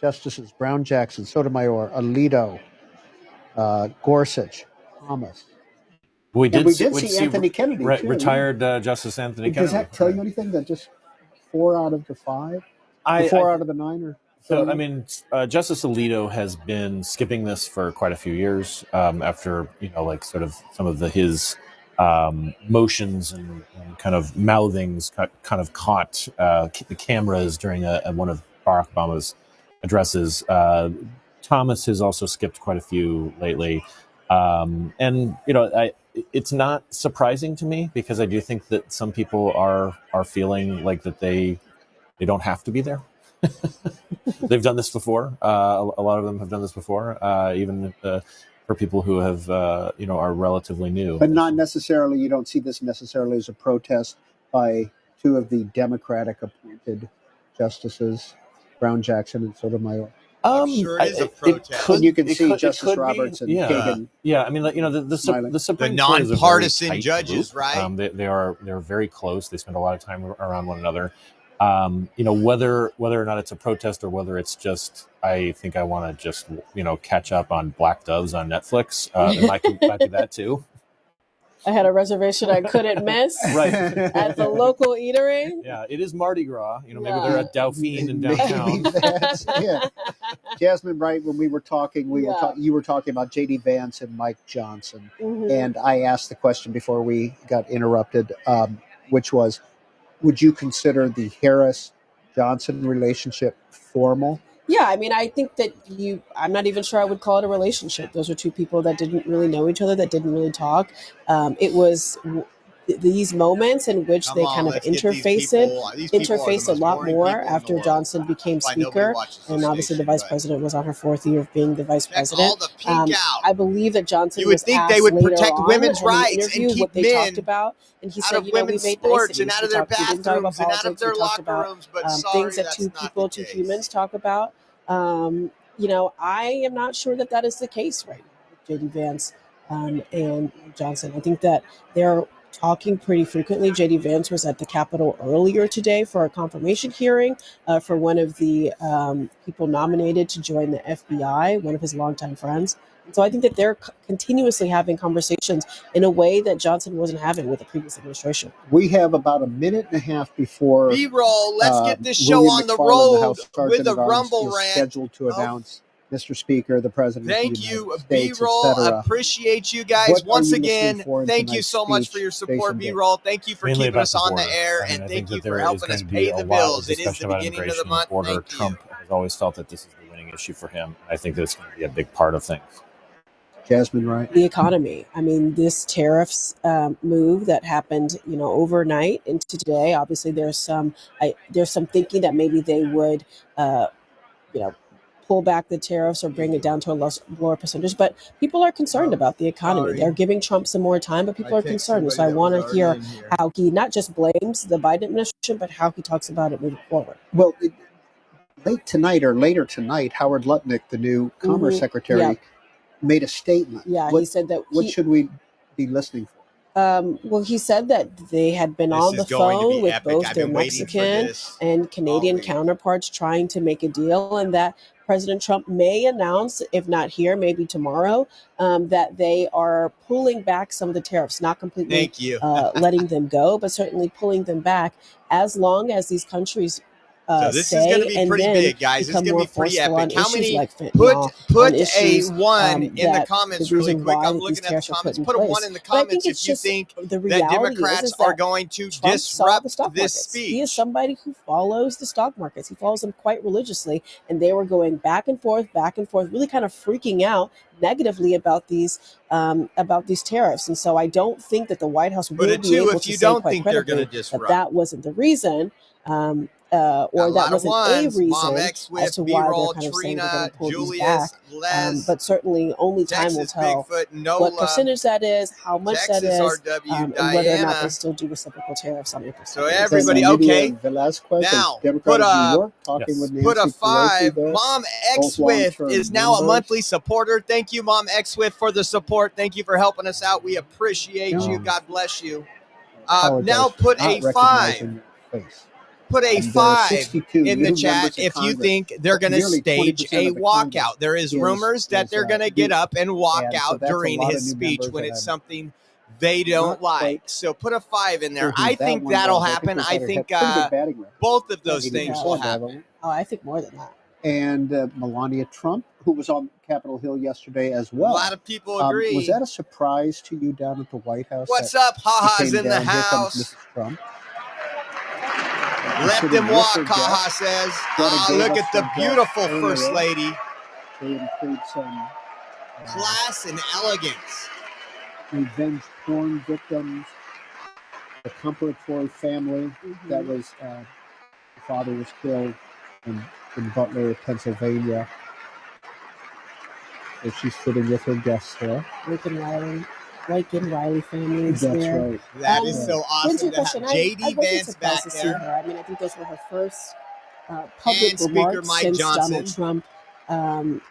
[SPEAKER 11] Justices Brown, Jackson, Sotomayor, Alito, Gorsuch, Thomas.
[SPEAKER 22] We
[SPEAKER 11] And
[SPEAKER 22] did
[SPEAKER 11] we
[SPEAKER 22] see,
[SPEAKER 11] did
[SPEAKER 22] we'd
[SPEAKER 11] see Anthony Kennedy, too.
[SPEAKER 22] retired Justice Anthony Kennedy.
[SPEAKER 11] Does that tell you anything that just 4 out of the 5? Or 4 out of the 9? Or
[SPEAKER 22] So, I mean, Justice Alito has been skipping this for quite a few years after, you know, like sort of some of his motions and kind of mouthings kind of caught the cameras during one of Barack Obama's addresses. Thomas has also skipped quite a few lately. And, you know, it's not surprising to me because I do think that some people are feeling like that they don't have to be there. They've done this before. A lot of them have done this before, even for people who have, you know, are relatively new.
[SPEAKER 11] But not necessarily, you don't see this necessarily as a protest by 2 of the Democratic appointed justices, Brown, Jackson, and Sotomayor.
[SPEAKER 2] Sure it is a protest.
[SPEAKER 11] And you can see Justice Roberts and Kagan.
[SPEAKER 22] Yeah, I mean, you know, the Supreme
[SPEAKER 2] The
[SPEAKER 22] Court is a very
[SPEAKER 2] nonpartisan
[SPEAKER 22] tight
[SPEAKER 2] judges,
[SPEAKER 22] group.
[SPEAKER 2] right?
[SPEAKER 22] They're very close. They spend a lot of time around one another. You know, whether or not it's a protest or whether it's just, I think I want to just, you know, catch up on Black Doves on Netflix. It might be that too.
[SPEAKER 20] I had a reservation I couldn't miss
[SPEAKER 22] Right.
[SPEAKER 20] at the local eatery.
[SPEAKER 22] Yeah, it is Mardi Gras. You know, maybe
[SPEAKER 20] Yeah.
[SPEAKER 22] they're at Dauphine in downtown.
[SPEAKER 11] Maybe that's it. Jasmine Wright, when we were talking, you were talking about J.D. Vance and Mike Johnson.
[SPEAKER 20] Mhm.
[SPEAKER 11] And I asked the question before we got interrupted, which was, would you consider the Harris-Johnson relationship formal?
[SPEAKER 20] Yeah, I mean, I think that I'm not even sure I would call it a relationship. Those are 2 people that didn't really know each other, that didn't really talk. It was these moments in which they kind of interfaced a lot more after Johnson became speaker, and obviously the vice president was on her 4th year of being the vice president. I believe that Johnson
[SPEAKER 2] You would
[SPEAKER 20] was
[SPEAKER 2] think
[SPEAKER 20] asked
[SPEAKER 2] they would
[SPEAKER 20] later
[SPEAKER 2] protect
[SPEAKER 20] on
[SPEAKER 2] women's
[SPEAKER 20] in the
[SPEAKER 2] rights and
[SPEAKER 20] interview
[SPEAKER 2] keep
[SPEAKER 20] what they
[SPEAKER 2] men
[SPEAKER 20] talked about, and he
[SPEAKER 2] out
[SPEAKER 20] said,
[SPEAKER 2] of
[SPEAKER 20] you know, we
[SPEAKER 2] women's
[SPEAKER 20] made
[SPEAKER 2] sports
[SPEAKER 20] niceties.
[SPEAKER 2] and out of
[SPEAKER 20] We
[SPEAKER 2] their
[SPEAKER 20] talked- we didn't talk about
[SPEAKER 2] bathrooms and out of
[SPEAKER 20] politics.
[SPEAKER 2] their
[SPEAKER 20] We talked
[SPEAKER 2] locker
[SPEAKER 20] about
[SPEAKER 2] rooms, but
[SPEAKER 20] things
[SPEAKER 2] sorry,
[SPEAKER 20] that
[SPEAKER 2] that's
[SPEAKER 20] 2
[SPEAKER 2] not
[SPEAKER 20] people,
[SPEAKER 2] the
[SPEAKER 20] 2
[SPEAKER 2] case.
[SPEAKER 20] humans talk about. You know, I am not sure that is the case right now with J.D. Vance and Johnson. I think that they're talking pretty frequently. J.D. Vance was at the Capitol earlier today for a confirmation hearing for one of the people nominated to join the FBI, one of his longtime friends. And so I think that they're continuously having conversations in a way that Johnson wasn't having with the previous administration.
[SPEAKER 11] We have about a minute and a half before
[SPEAKER 2] B-roll. Let's get this show
[SPEAKER 11] William
[SPEAKER 2] on the
[SPEAKER 11] McFarland,
[SPEAKER 2] road
[SPEAKER 11] House
[SPEAKER 2] with
[SPEAKER 11] Sergeant
[SPEAKER 2] a
[SPEAKER 11] at Arms,
[SPEAKER 2] rumble
[SPEAKER 11] is
[SPEAKER 2] rant.
[SPEAKER 11] scheduled to announce Mr. Speaker, the President
[SPEAKER 2] Thank
[SPEAKER 11] of the
[SPEAKER 2] you,
[SPEAKER 11] United States,
[SPEAKER 2] B-roll.
[SPEAKER 11] etc.
[SPEAKER 2] Appreciate you guys
[SPEAKER 11] What are
[SPEAKER 2] once
[SPEAKER 11] you listening
[SPEAKER 2] again.
[SPEAKER 11] for in
[SPEAKER 2] Thank you
[SPEAKER 11] tonight's
[SPEAKER 2] so much for
[SPEAKER 11] speech,
[SPEAKER 2] your support,
[SPEAKER 11] Jason Davis?
[SPEAKER 2] B-roll. Thank you for
[SPEAKER 22] Mainly
[SPEAKER 2] keeping
[SPEAKER 22] about
[SPEAKER 2] us
[SPEAKER 22] the
[SPEAKER 2] on the
[SPEAKER 22] border.
[SPEAKER 2] air,
[SPEAKER 22] I mean,
[SPEAKER 2] and
[SPEAKER 22] I
[SPEAKER 2] thank
[SPEAKER 22] think
[SPEAKER 2] you
[SPEAKER 22] that
[SPEAKER 2] for
[SPEAKER 22] there is
[SPEAKER 2] helping
[SPEAKER 22] going
[SPEAKER 2] us
[SPEAKER 22] to
[SPEAKER 2] pay
[SPEAKER 22] be a
[SPEAKER 2] the
[SPEAKER 22] lot of
[SPEAKER 2] bills. It is
[SPEAKER 22] discussion
[SPEAKER 2] the
[SPEAKER 22] about
[SPEAKER 2] beginning of
[SPEAKER 22] immigration
[SPEAKER 2] the month.
[SPEAKER 22] and border.
[SPEAKER 2] Thank you.
[SPEAKER 22] Trump has always felt that this is the winning issue for him. I think that's going to be a big part of things.
[SPEAKER 11] Jasmine, right?
[SPEAKER 20] The economy. I mean, this tariffs move that happened, overnight into today. Obviously, there's some thinking that maybe they would, you know, pull back the tariffs or bring it down to a lower percentage. But people are concerned about the economy. They're giving Trump some more time, but people are concerned. So I want to hear how he not just blames the Biden administration, but how he talks about it moving forward.
[SPEAKER 11] Well, later tonight, Howard Lutnick, the new Commerce Secretary,
[SPEAKER 20] Yeah.
[SPEAKER 11] made a statement.
[SPEAKER 20] Yeah,
[SPEAKER 11] What,
[SPEAKER 20] he said that
[SPEAKER 11] what should we be listening for?
[SPEAKER 20] well, he said that they had been on the phone with both
[SPEAKER 2] I've
[SPEAKER 20] their
[SPEAKER 2] been waiting for
[SPEAKER 20] Mexican
[SPEAKER 2] this
[SPEAKER 20] and Canadian counterparts trying to make a deal, and that President Trump may announce, if not here, maybe tomorrow, that they are pulling back some of the tariffs, not completely
[SPEAKER 2] Thank you.
[SPEAKER 20] letting them go, but certainly pulling them back as long as these countries
[SPEAKER 2] So this is going to
[SPEAKER 20] say
[SPEAKER 2] be
[SPEAKER 20] and
[SPEAKER 2] pretty
[SPEAKER 20] then
[SPEAKER 2] big, guys. This is
[SPEAKER 20] become
[SPEAKER 2] going
[SPEAKER 20] more
[SPEAKER 2] to be pretty
[SPEAKER 20] forceful on
[SPEAKER 2] epic. How
[SPEAKER 20] issues
[SPEAKER 2] many
[SPEAKER 20] like fentanyl,
[SPEAKER 2] put
[SPEAKER 20] on issues
[SPEAKER 2] a one in the
[SPEAKER 20] that
[SPEAKER 2] comments
[SPEAKER 20] the
[SPEAKER 2] really
[SPEAKER 20] reason
[SPEAKER 2] quick?
[SPEAKER 20] why
[SPEAKER 2] I'm
[SPEAKER 20] that these
[SPEAKER 2] looking at the
[SPEAKER 20] tariffs are put
[SPEAKER 2] comments.
[SPEAKER 20] in
[SPEAKER 2] Put a
[SPEAKER 20] place.
[SPEAKER 2] one in the
[SPEAKER 20] But I think
[SPEAKER 2] comments
[SPEAKER 20] it's
[SPEAKER 2] if you
[SPEAKER 20] just
[SPEAKER 2] think
[SPEAKER 20] the
[SPEAKER 2] that
[SPEAKER 20] reality
[SPEAKER 2] Democrats
[SPEAKER 20] is
[SPEAKER 2] are
[SPEAKER 20] that
[SPEAKER 2] going to
[SPEAKER 20] Trump saw the
[SPEAKER 2] disrupt
[SPEAKER 20] stock
[SPEAKER 2] this
[SPEAKER 20] markets. He is
[SPEAKER 2] speech.
[SPEAKER 20] somebody who follows the stock markets. He follows them quite religiously, and they were going back and forth, really kind of freaking out negatively about these tariffs. And so I don't think that the White House
[SPEAKER 2] Put
[SPEAKER 20] will
[SPEAKER 2] a
[SPEAKER 20] be
[SPEAKER 2] two
[SPEAKER 20] able
[SPEAKER 2] if
[SPEAKER 20] to
[SPEAKER 2] you
[SPEAKER 20] say
[SPEAKER 2] don't
[SPEAKER 20] quite
[SPEAKER 2] think they're going
[SPEAKER 20] credibly
[SPEAKER 2] to
[SPEAKER 20] that
[SPEAKER 2] disrupt.
[SPEAKER 20] that wasn't the reason.
[SPEAKER 2] A
[SPEAKER 20] Or that
[SPEAKER 2] lot of
[SPEAKER 20] wasn't a
[SPEAKER 2] ones. Mom
[SPEAKER 20] reason
[SPEAKER 2] X
[SPEAKER 20] as
[SPEAKER 2] with
[SPEAKER 20] to why they're
[SPEAKER 2] B-roll,
[SPEAKER 20] kind of saying they're going
[SPEAKER 2] Trina,
[SPEAKER 20] to pull these
[SPEAKER 2] Julius,
[SPEAKER 20] back.
[SPEAKER 2] Les,
[SPEAKER 20] But certainly only time will
[SPEAKER 2] Texas
[SPEAKER 20] tell
[SPEAKER 2] Bigfoot,
[SPEAKER 20] what
[SPEAKER 2] Nola,
[SPEAKER 20] percentage that is, how much that
[SPEAKER 2] Texas
[SPEAKER 20] is,
[SPEAKER 2] RW,
[SPEAKER 20] and whether or not they
[SPEAKER 2] Diana.
[SPEAKER 20] still do reciprocal tariffs on April 2nd.
[SPEAKER 2] So everybody,
[SPEAKER 11] Lydia
[SPEAKER 2] okay.
[SPEAKER 11] Velasquez,
[SPEAKER 2] Now,
[SPEAKER 11] a Democrat
[SPEAKER 2] put
[SPEAKER 11] of New
[SPEAKER 2] a
[SPEAKER 11] York, talking with Nancy
[SPEAKER 2] put a
[SPEAKER 11] Pelosi
[SPEAKER 2] 5.
[SPEAKER 11] there.
[SPEAKER 2] Mom X
[SPEAKER 11] Both
[SPEAKER 2] Swift
[SPEAKER 11] long-term
[SPEAKER 2] is now a
[SPEAKER 11] members.
[SPEAKER 2] monthly supporter. Thank you, Mom X Swift, for the support. Thank you for helping us out. We appreciate you. God bless you.
[SPEAKER 11] Apologize
[SPEAKER 2] Now
[SPEAKER 11] for
[SPEAKER 2] put
[SPEAKER 11] not
[SPEAKER 2] a 5.
[SPEAKER 11] recognizing your face.
[SPEAKER 2] Put a
[SPEAKER 11] There are
[SPEAKER 2] 5
[SPEAKER 11] 62
[SPEAKER 2] in the
[SPEAKER 11] new
[SPEAKER 2] chat
[SPEAKER 11] members of
[SPEAKER 2] if you
[SPEAKER 11] Congress.
[SPEAKER 2] think they're going to
[SPEAKER 11] Nearly
[SPEAKER 2] stage
[SPEAKER 11] 20%
[SPEAKER 2] a
[SPEAKER 11] of the Congress
[SPEAKER 2] walkout. There is
[SPEAKER 11] is-
[SPEAKER 2] rumors that
[SPEAKER 11] is,
[SPEAKER 2] they're going to
[SPEAKER 11] new.
[SPEAKER 2] get up and walk
[SPEAKER 11] And so
[SPEAKER 2] out
[SPEAKER 11] that's a
[SPEAKER 2] during
[SPEAKER 11] lot
[SPEAKER 2] his
[SPEAKER 11] of new
[SPEAKER 2] speech
[SPEAKER 11] members,
[SPEAKER 2] when
[SPEAKER 11] and
[SPEAKER 2] it's
[SPEAKER 11] I'm
[SPEAKER 2] something they don't
[SPEAKER 11] not quite
[SPEAKER 2] like. So put a 5 in there.
[SPEAKER 11] sure who
[SPEAKER 2] I
[SPEAKER 11] that
[SPEAKER 2] think
[SPEAKER 11] one
[SPEAKER 2] that'll
[SPEAKER 11] was.
[SPEAKER 2] happen.
[SPEAKER 11] we
[SPEAKER 2] I
[SPEAKER 11] had
[SPEAKER 2] think
[SPEAKER 11] pretty good batting record.
[SPEAKER 2] both of those
[SPEAKER 11] 80%,
[SPEAKER 2] things will
[SPEAKER 11] haven't
[SPEAKER 2] happen.
[SPEAKER 11] we?
[SPEAKER 20] Oh, I think more than that.
[SPEAKER 11] And Melania Trump, who was on Capitol Hill yesterday as well.
[SPEAKER 2] A lot of people agree.
[SPEAKER 11] Was that a surprise to you down at the White House?
[SPEAKER 2] What's
[SPEAKER 11] that
[SPEAKER 2] up? Ha-ha's
[SPEAKER 11] she came
[SPEAKER 2] in the
[SPEAKER 11] down? Here comes
[SPEAKER 2] house.
[SPEAKER 11] Mrs. Trump.
[SPEAKER 2] Let
[SPEAKER 11] Sitting
[SPEAKER 2] them
[SPEAKER 11] with
[SPEAKER 2] walk,
[SPEAKER 11] her
[SPEAKER 2] Ha-ha
[SPEAKER 11] guests.
[SPEAKER 2] says.
[SPEAKER 11] Greta
[SPEAKER 2] Ah,
[SPEAKER 11] gave
[SPEAKER 2] look
[SPEAKER 11] us
[SPEAKER 2] at the
[SPEAKER 11] her
[SPEAKER 2] beautiful
[SPEAKER 11] guests
[SPEAKER 2] First
[SPEAKER 11] earlier.
[SPEAKER 2] Lady.
[SPEAKER 11] They include some
[SPEAKER 2] Class and elegance.
[SPEAKER 11] revenge porn victims, the Comfort family that was the father was killed in Butler, Pennsylvania. So she's sitting with her guests there.
[SPEAKER 20] Lincoln Riley family is
[SPEAKER 11] That's
[SPEAKER 20] there.
[SPEAKER 11] right.
[SPEAKER 2] That is so awesome to have
[SPEAKER 20] question.
[SPEAKER 2] JD
[SPEAKER 20] I wasn't
[SPEAKER 2] Vance
[SPEAKER 20] surprised
[SPEAKER 2] back
[SPEAKER 20] to see
[SPEAKER 2] there.
[SPEAKER 20] her. I mean, I think those were her first public
[SPEAKER 2] And Speaker
[SPEAKER 20] remarks
[SPEAKER 2] Mike
[SPEAKER 20] since
[SPEAKER 2] Johnson.
[SPEAKER 20] Donald Trump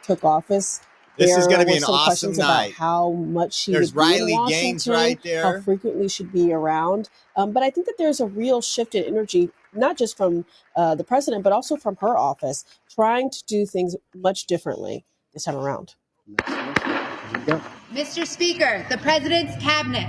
[SPEAKER 20] took office.
[SPEAKER 2] This is
[SPEAKER 20] There
[SPEAKER 2] going to be
[SPEAKER 20] were
[SPEAKER 2] an
[SPEAKER 20] some
[SPEAKER 2] awesome
[SPEAKER 20] questions
[SPEAKER 2] night.
[SPEAKER 20] about how much she
[SPEAKER 2] There's
[SPEAKER 20] would be in
[SPEAKER 2] Riley
[SPEAKER 20] Washington,
[SPEAKER 2] Gaines right
[SPEAKER 20] how
[SPEAKER 2] there.
[SPEAKER 20] frequently she'd be around. But I think that there's a real shift in energy, not just from the president, but also from her office, trying to do things much differently this time around.
[SPEAKER 4] Mr. Speaker, the President's Cabinet.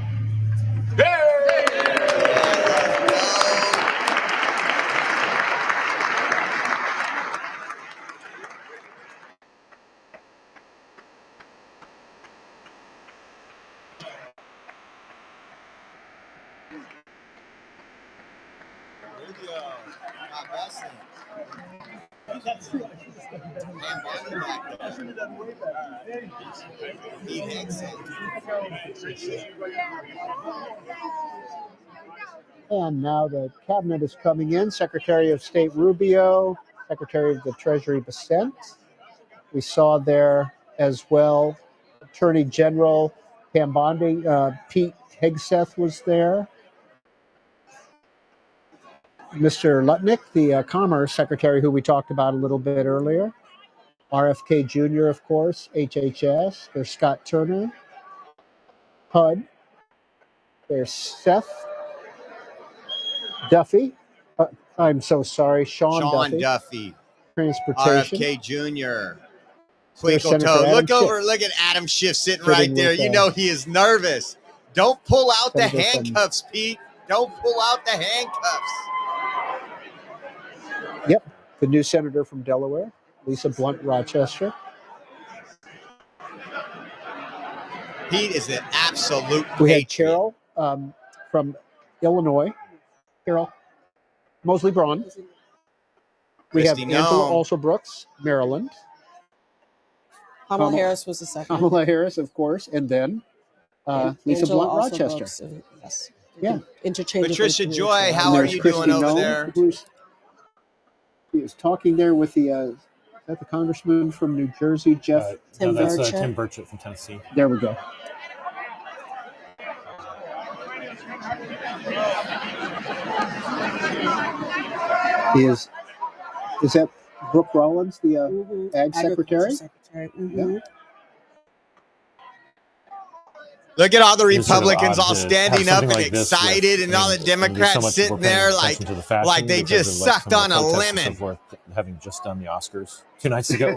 [SPEAKER 11] And now the cabinet is coming in. Secretary of State Rubio, Secretary of the Treasury Bissett. We saw there as well Attorney General Pam Bondi. Pete Hegseth was there. Mr. Lutnick, the Commerce Secretary, who we talked about a little bit earlier. RFK Jr., of course, HHS. There's Scott Turner, HUD. There's Seth Duffy. I'm so sorry, Sean
[SPEAKER 2] Duffy.
[SPEAKER 11] Transportation.
[SPEAKER 2] RFK Jr.
[SPEAKER 11] There's
[SPEAKER 2] Twinkle
[SPEAKER 11] Senator
[SPEAKER 2] toe.
[SPEAKER 11] Adam
[SPEAKER 2] Look over.
[SPEAKER 11] Schiff.
[SPEAKER 2] Look at Adam Schiff sitting
[SPEAKER 11] Sitting
[SPEAKER 2] right there.
[SPEAKER 11] with,
[SPEAKER 2] You know he is nervous. Don't pull out the
[SPEAKER 11] Senator from-
[SPEAKER 2] handcuffs, Pete. Don't pull out the handcuffs.
[SPEAKER 11] Yep, the new senator from Delaware. Lisa Blunt Rochester.
[SPEAKER 2] Pete is an absolute
[SPEAKER 11] We had
[SPEAKER 2] patriot.
[SPEAKER 11] Carol from Illinois. Carol Mosley Braun. We have
[SPEAKER 2] Christy
[SPEAKER 11] Angela
[SPEAKER 2] Nome.
[SPEAKER 11] Also Brooks, Maryland.
[SPEAKER 20] Kamala Harris was the second.
[SPEAKER 11] Kamala Harris, of course, and then Lisa
[SPEAKER 20] Angela
[SPEAKER 11] Blunt
[SPEAKER 20] also
[SPEAKER 11] Rochester.
[SPEAKER 20] Brooks, yes.
[SPEAKER 11] Yeah.
[SPEAKER 20] Interchangeably.
[SPEAKER 2] Patricia
[SPEAKER 20] through each
[SPEAKER 2] Joy,
[SPEAKER 20] other.
[SPEAKER 2] how
[SPEAKER 11] And
[SPEAKER 2] are
[SPEAKER 11] there's
[SPEAKER 2] you
[SPEAKER 11] Christy
[SPEAKER 2] doing over
[SPEAKER 11] Nome,
[SPEAKER 2] there?
[SPEAKER 11] He was talking there with the is that the congressman from New Jersey, Jeff?
[SPEAKER 20] Tim
[SPEAKER 22] no, that's
[SPEAKER 20] Burchett.
[SPEAKER 22] Tim Burchett from Tennessee.
[SPEAKER 11] There we go. Is that Brooke Rollins, the Ag Secretary?
[SPEAKER 20] Agriculture Secretary. Mhm.
[SPEAKER 11] Yeah.
[SPEAKER 2] Look at all the
[SPEAKER 22] It's sort of
[SPEAKER 2] Republicans
[SPEAKER 22] odd
[SPEAKER 2] all
[SPEAKER 22] to have
[SPEAKER 2] standing up
[SPEAKER 22] something
[SPEAKER 2] and
[SPEAKER 22] like this
[SPEAKER 2] excited,
[SPEAKER 22] with-
[SPEAKER 2] and all the
[SPEAKER 22] there's so
[SPEAKER 2] Democrats
[SPEAKER 22] much
[SPEAKER 2] sitting
[SPEAKER 22] we're paying
[SPEAKER 2] there
[SPEAKER 22] attention to the fashion
[SPEAKER 2] like they
[SPEAKER 22] because
[SPEAKER 2] just
[SPEAKER 22] of, like,
[SPEAKER 2] sucked
[SPEAKER 22] some
[SPEAKER 2] on
[SPEAKER 22] of
[SPEAKER 2] a
[SPEAKER 22] the protests and
[SPEAKER 2] lemon.
[SPEAKER 22] so forth, having just done the Oscars 2 nights ago.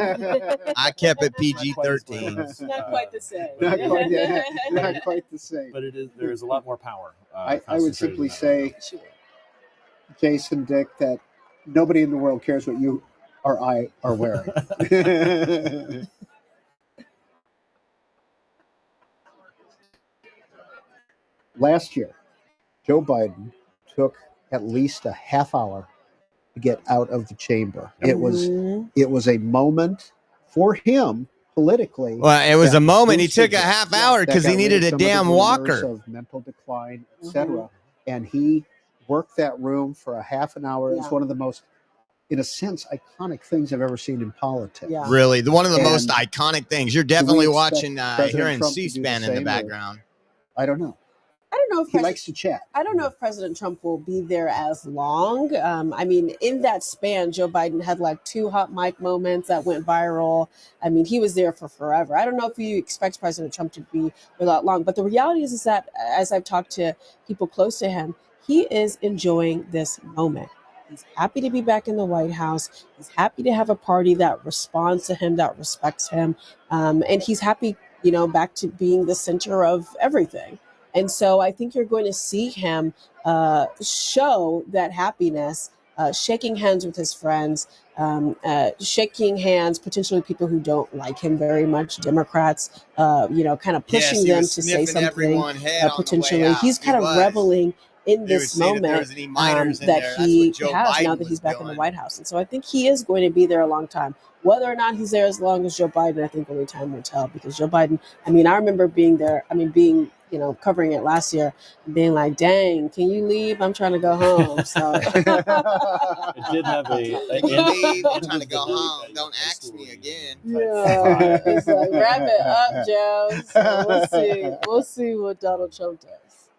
[SPEAKER 2] I kept it PG-13.
[SPEAKER 20] Not quite the same.
[SPEAKER 11] Not quite the same.
[SPEAKER 22] But it is. There is a lot more power.
[SPEAKER 11] I would
[SPEAKER 22] concentrated
[SPEAKER 11] simply
[SPEAKER 22] in that
[SPEAKER 11] say, Jason, Dick, that nobody in the world cares what you or I are wearing. Last year, Joe Biden took at least a half hour to get out of the chamber. It was a moment for him politically.
[SPEAKER 2] Well, it was
[SPEAKER 11] that
[SPEAKER 2] a moment. He
[SPEAKER 11] boosted
[SPEAKER 2] took a
[SPEAKER 11] him.
[SPEAKER 2] half hour
[SPEAKER 11] That
[SPEAKER 2] because he
[SPEAKER 11] got rid
[SPEAKER 2] needed
[SPEAKER 11] of
[SPEAKER 2] a
[SPEAKER 11] some of the
[SPEAKER 2] damn
[SPEAKER 11] rumors
[SPEAKER 2] walker.
[SPEAKER 11] of mental decline, etc. And he worked that room for a half an hour. It was one of the most, in a sense, iconic things I've ever seen in politics.
[SPEAKER 20] Yeah.
[SPEAKER 2] Really, one of the
[SPEAKER 11] And
[SPEAKER 2] most iconic things. You're
[SPEAKER 11] do we
[SPEAKER 2] definitely
[SPEAKER 11] expect
[SPEAKER 2] watching,
[SPEAKER 11] President
[SPEAKER 2] hearing
[SPEAKER 11] Trump to do the
[SPEAKER 2] C-SPAN in the
[SPEAKER 11] same, or-
[SPEAKER 2] background.
[SPEAKER 11] I don't know.
[SPEAKER 20] I don't know if
[SPEAKER 11] He likes to chat.
[SPEAKER 20] I don't know if President Trump will be there as long. I mean, in that span, Joe Biden had like 2 hot mic moments that went viral. I mean, he was there for forever. I don't know if you expect President Trump to be for that long, but the reality is that as I've talked to people close to him, he is enjoying this moment. He's happy to be back in the White House. He's happy to have a party that responds to him, that respects him. And he's happy, back to being the center of everything. And so I think you're going to see him show that happiness, shaking hands with his friends, shaking hands, potentially with people who don't like him very much, Democrats, kind of pushing
[SPEAKER 2] Yes, he
[SPEAKER 20] them
[SPEAKER 2] was
[SPEAKER 20] to say
[SPEAKER 2] sniffing
[SPEAKER 20] something
[SPEAKER 2] everyone head on the way
[SPEAKER 20] potentially.
[SPEAKER 2] out.
[SPEAKER 20] He's kind
[SPEAKER 2] He
[SPEAKER 20] of
[SPEAKER 2] was.
[SPEAKER 20] reveling in
[SPEAKER 2] They were
[SPEAKER 20] this
[SPEAKER 2] seeing if there
[SPEAKER 20] moment
[SPEAKER 2] was any minors in
[SPEAKER 20] that
[SPEAKER 2] there. That's
[SPEAKER 20] he
[SPEAKER 2] what Joe
[SPEAKER 20] has now
[SPEAKER 2] Biden
[SPEAKER 20] that he's
[SPEAKER 2] was
[SPEAKER 20] back in the
[SPEAKER 2] doing.
[SPEAKER 20] White House. And so I think he is going to be there a long time. Whether or not he's there as long as Joe Biden, I think only time will tell, because Joe Biden, I remember being there, covering it last year and being like, dang, can you leave? I'm trying to go home. So
[SPEAKER 22] It did have a.
[SPEAKER 2] Can you leave? I'm trying to go home. Don't ask me again.
[SPEAKER 20] yeah, it's like, wrap it up, Joe. So we'll see what Donald Trump does.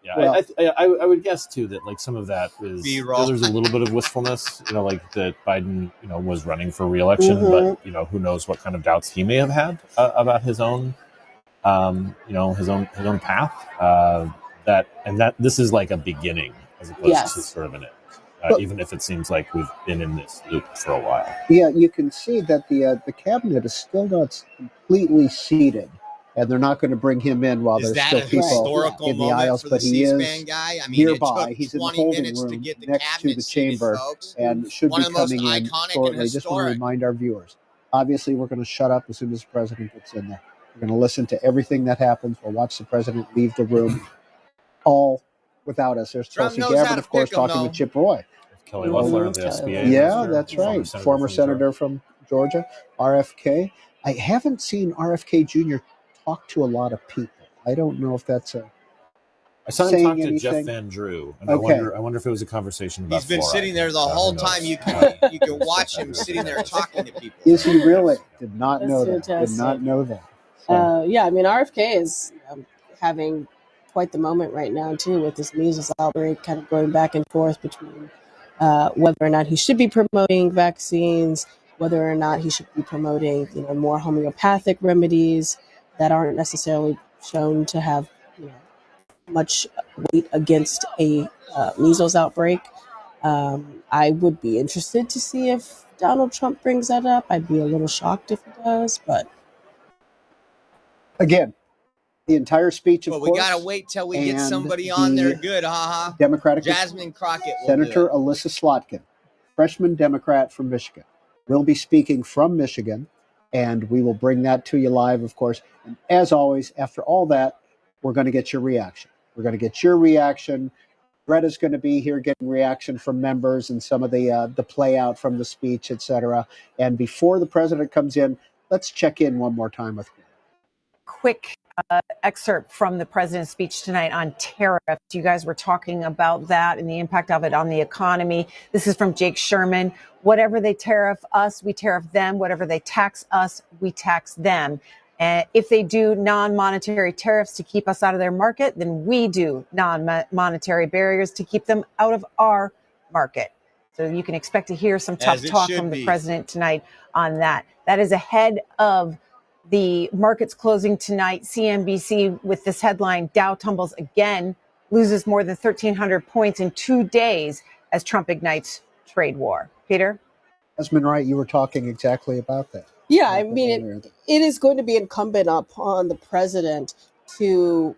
[SPEAKER 22] Yeah,
[SPEAKER 11] Well-
[SPEAKER 22] I would guess too that like some of that is
[SPEAKER 2] B-roll.
[SPEAKER 22] there's a little bit of wistfulness, like that Biden, was running for re-election, but who knows what kind of doubts he may have had about his own, his own path. That this is like a beginning as opposed
[SPEAKER 20] Yes.
[SPEAKER 22] to sort of an end,
[SPEAKER 11] But-
[SPEAKER 22] even if it seems like we've been in this loop for a while.
[SPEAKER 11] Yeah, you can see that the cabinet is still not completely seated, and they're not going to bring him in while
[SPEAKER 2] Is
[SPEAKER 11] there's
[SPEAKER 2] that
[SPEAKER 11] still
[SPEAKER 2] a
[SPEAKER 11] people
[SPEAKER 2] historical
[SPEAKER 11] in the
[SPEAKER 2] moment
[SPEAKER 11] aisles.
[SPEAKER 2] for the
[SPEAKER 11] But he is
[SPEAKER 2] C-SPAN guy? I mean,
[SPEAKER 11] nearby.
[SPEAKER 2] it took
[SPEAKER 11] He's in the
[SPEAKER 2] 20
[SPEAKER 11] holding
[SPEAKER 2] minutes to
[SPEAKER 11] room
[SPEAKER 2] get the
[SPEAKER 11] next to
[SPEAKER 2] cabinet
[SPEAKER 11] the
[SPEAKER 2] seated,
[SPEAKER 11] chamber,
[SPEAKER 2] folks.
[SPEAKER 11] and should
[SPEAKER 2] One
[SPEAKER 11] be
[SPEAKER 2] of the most
[SPEAKER 11] coming in
[SPEAKER 2] iconic and
[SPEAKER 11] shortly. Just want to
[SPEAKER 2] historic.
[SPEAKER 11] remind our viewers. Obviously, we're going to shut up as soon as the president gets in there. We're going to listen to everything that happens. We'll watch the president leave the room, all without us. There's
[SPEAKER 2] Trump
[SPEAKER 11] Tulsi
[SPEAKER 2] knows how
[SPEAKER 11] Gabbard,
[SPEAKER 2] to
[SPEAKER 11] of course,
[SPEAKER 2] pick 'em,
[SPEAKER 11] talking
[SPEAKER 2] though.
[SPEAKER 11] with Chip Roy.
[SPEAKER 22] Kelly Loeffler of the
[SPEAKER 20] Kelly
[SPEAKER 22] SBA.
[SPEAKER 20] Loeffler.
[SPEAKER 11] Yeah,
[SPEAKER 22] Former
[SPEAKER 11] that's right.
[SPEAKER 22] senator
[SPEAKER 11] Former
[SPEAKER 22] from Georgia.
[SPEAKER 11] senator from Georgia, RFK. I haven't seen RFK Jr. talk to a lot of people. I don't know if that's a.
[SPEAKER 22] I saw him
[SPEAKER 11] saying
[SPEAKER 22] talk to Jeff
[SPEAKER 11] anything?
[SPEAKER 22] Van Drew, and
[SPEAKER 11] Okay.
[SPEAKER 22] I wonder if it was a conversation about.
[SPEAKER 2] He's been
[SPEAKER 22] fluoride.
[SPEAKER 2] sitting there the
[SPEAKER 22] Who
[SPEAKER 2] whole
[SPEAKER 22] knows?
[SPEAKER 2] time. You can watch him sitting there talking to people.
[SPEAKER 11] Is he really? Did not
[SPEAKER 20] That's
[SPEAKER 11] know that. Did
[SPEAKER 20] fantastic.
[SPEAKER 11] not know that. So,
[SPEAKER 20] RFK is having quite the moment right now too, with this measles outbreak, kind of going back and forth between whether or not he should be promoting vaccines, whether or not he should be promoting more homeopathic remedies that aren't necessarily shown to have much weight against a measles outbreak. I would be interested to see if Donald Trump brings that up. I'd be a little shocked if he does, but
[SPEAKER 11] again, the entire speech, of
[SPEAKER 2] But
[SPEAKER 11] course.
[SPEAKER 2] we gotta wait till we get
[SPEAKER 11] and
[SPEAKER 2] somebody on there
[SPEAKER 11] the
[SPEAKER 2] good, haha.
[SPEAKER 11] Democratic
[SPEAKER 2] Jasmine Crockett will
[SPEAKER 11] Senator
[SPEAKER 2] do it.
[SPEAKER 11] Alyssa Slotkin, freshman Democrat from Michigan. will be speaking from Michigan, and we will bring that to you live, of course. And as always, after all that, we're going to get your reaction. We're going to get your reaction. Greta's going to be here getting reaction from members and some of the play out from the speech, et cetera. And before the president comes in, let's check in one more time with Greta.
[SPEAKER 23] Quick excerpt from the president's speech tonight on tariffs. You guys were talking about that and the impact of it on the economy. This is from Jake Sherman. Whatever they tariff us, we tariff them. Whatever they tax us, we tax them. And if they do non-monetary tariffs to keep us out of their market, then we do non-monetary barriers to keep them out of our market. So you can expect to hear some tough talk from the president tonight on that. That is ahead of the markets closing tonight. CNBC with this headline: Dow tumbles again, loses more than 1,300 points in 2 days as Trump ignites trade war. Peter?
[SPEAKER 11] Desmond Wright, you were talking exactly about that.
[SPEAKER 20] Yeah, I mean, it is going to be incumbent upon the president to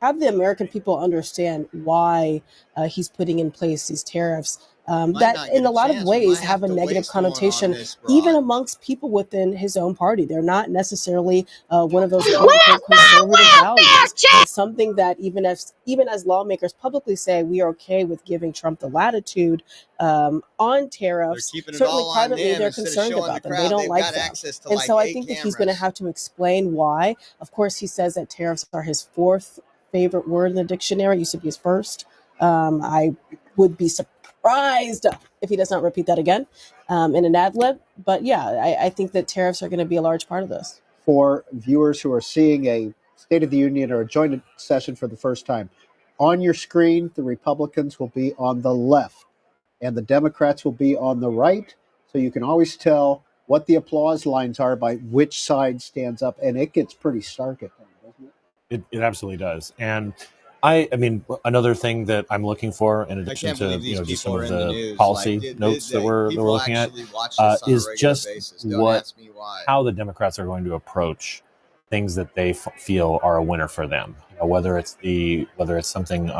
[SPEAKER 20] have the American people understand why he's putting in place these tariffs that in a lot of ways have a negative connotation, even amongst people within his own party. They're not necessarily one of those conservative values. It's something that even as lawmakers publicly say we are okay with giving Trump the latitude on tariffs, certainly privately they're concerned about them. They don't like them. And so I think that he's going to have to explain why. Of course, he says that tariffs are his fourth favorite word in the dictionary. It used to be his first. I would be surprised if he does not repeat that again in an ad lib. But yeah, I think that tariffs are going to be a large part of this.
[SPEAKER 11] For viewers who are seeing a State of the Union or a joint session for the first time, on your screen, the Republicans will be on the left and the Democrats will be on the right. So you can always tell what the applause lines are by which side stands up. And it gets pretty stark at times, doesn't it?
[SPEAKER 22] It absolutely does. And I mean, another thing that I'm looking for, in addition to just some of the policy notes that we're looking at, is just how the Democrats are going to approach things that they feel are a winner for them. Whether it's something,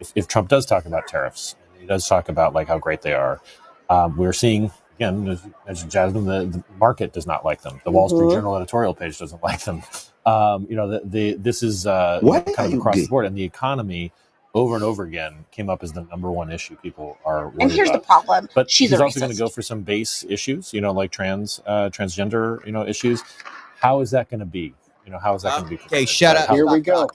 [SPEAKER 22] if Trump does talk about tariffs, he does talk about like how great they are. We're seeing, again, as Jasmine, the market does not like them. The Wall Street Journal editorial page doesn't like them. This is kind of across the board, and the economy over and over again came up as the number one issue people are worried
[SPEAKER 8] And here's
[SPEAKER 22] about.
[SPEAKER 8] the problem.
[SPEAKER 22] But
[SPEAKER 8] She's
[SPEAKER 22] he's
[SPEAKER 8] a
[SPEAKER 22] also going to
[SPEAKER 8] racist.
[SPEAKER 22] go for some base issues, like transgender, issues. How is that going to be? How is that going to be?
[SPEAKER 2] Okay, shut up.
[SPEAKER 11] Here we go.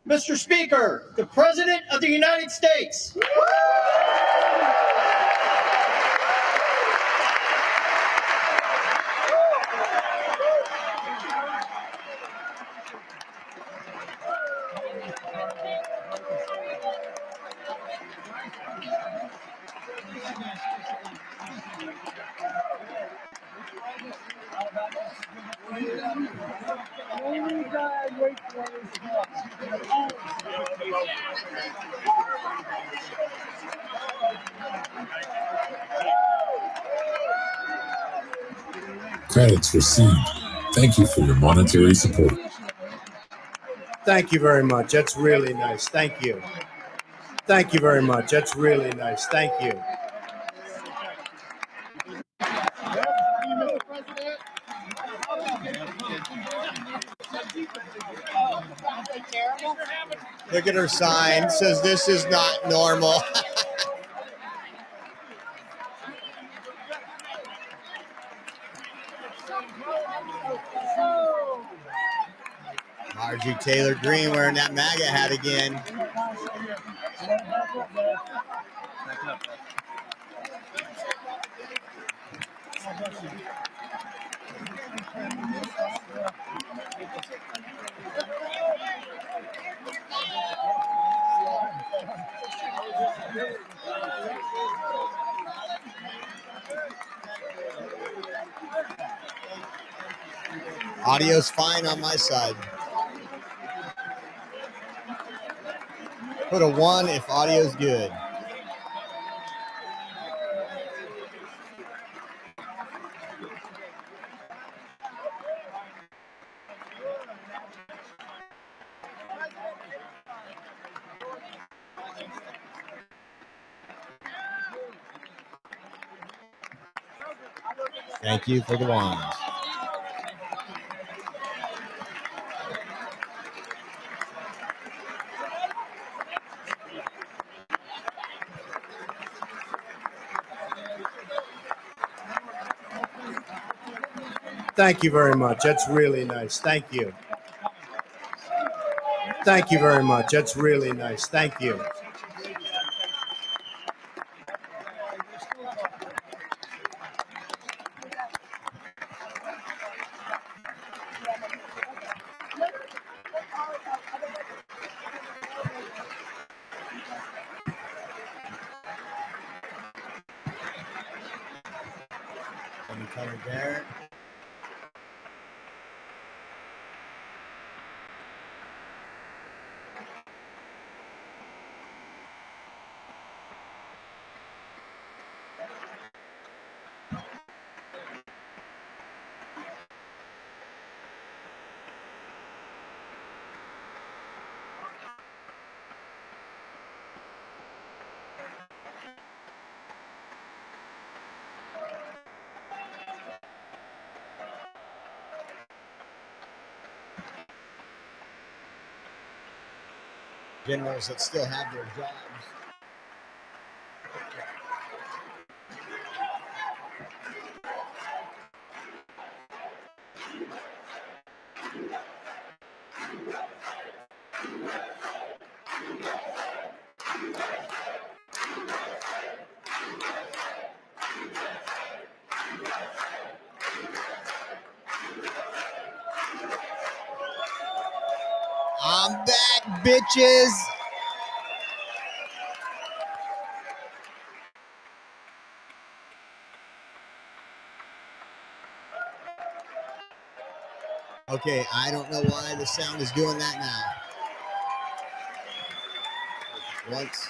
[SPEAKER 12] Mr. Speaker, the President of the United States.
[SPEAKER 15] Credits received. Thank you for your monetary support.
[SPEAKER 12] Thank you very much. That's really nice. Thank you. Thank you very much. That's really nice. Thank you.
[SPEAKER 2] Look at her sign. It says this is not normal. Marjorie Taylor Greene wearing that MAGA hat again. Audio's fine on my side. Put a 1 if audio's good. Thank you for the wands.
[SPEAKER 12] Thank you very much. That's really nice. Thank you. Thank you very much. That's really nice. Thank you.
[SPEAKER 2] Let me cover there. Generals that still have their jobs. I'm back, bitches. Okay, I don't know why the sound is doing that now. Once.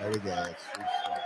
[SPEAKER 2] There we go. Let's restart.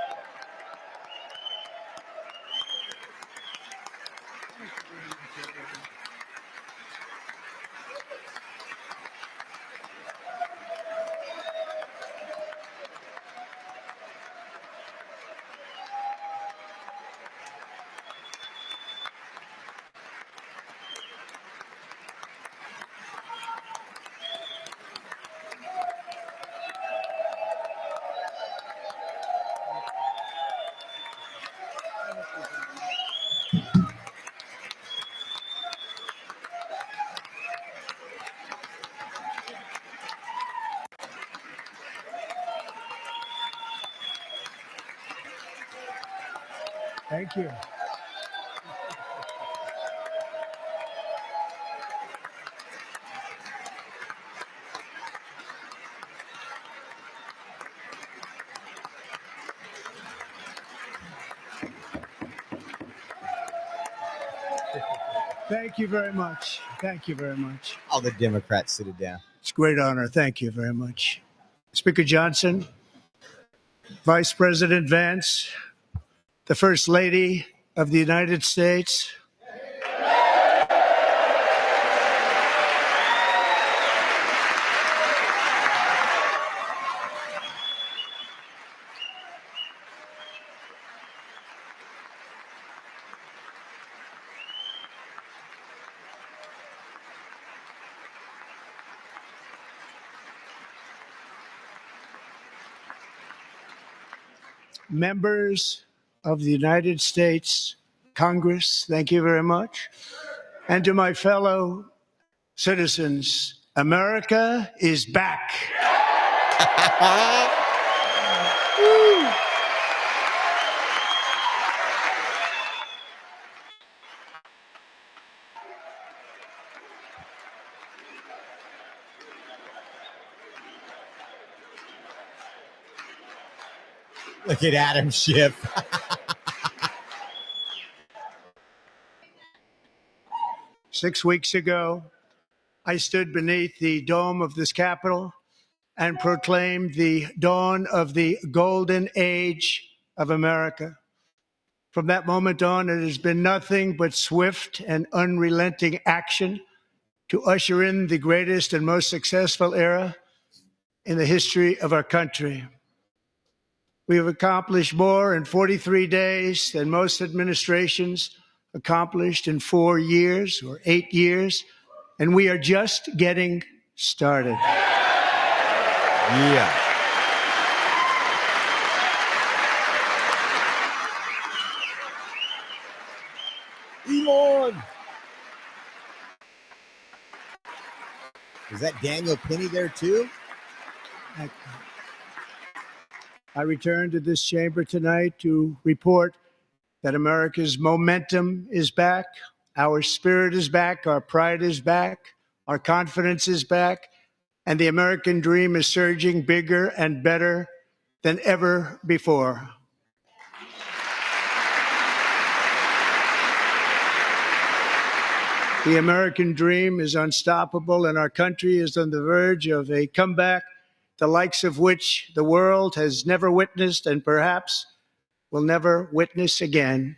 [SPEAKER 12] Thank you. Thank you very much. Thank you very much.
[SPEAKER 2] All the Democrats sit it down.
[SPEAKER 12] It's a great honor. Thank you very much. Speaker Johnson, Vice President Vance, the First Lady of the United States, members of the United States Congress, thank you very much. And to my fellow citizens, America is back.
[SPEAKER 2] Look at Adam Schiff.
[SPEAKER 12] Six weeks ago, I stood beneath the dome of this Capitol and proclaimed the dawn of the golden age of America. From that moment on, it has been nothing but swift and unrelenting action to usher in the greatest and most successful era in the history of our country. We have accomplished more in 43 days than most administrations accomplished in 4 years or 8 years, and we are just getting started.
[SPEAKER 2] Yeah.
[SPEAKER 8] Elon! Is that Daniel Penny there too?
[SPEAKER 12] I return to this chamber tonight to report that America's momentum is back, our spirit is back, our pride is back, our confidence is back, and the American dream is surging bigger and better than ever before. The American dream is unstoppable, and our country is on the verge of a comeback, the likes of which the world has never witnessed and perhaps will never witness again.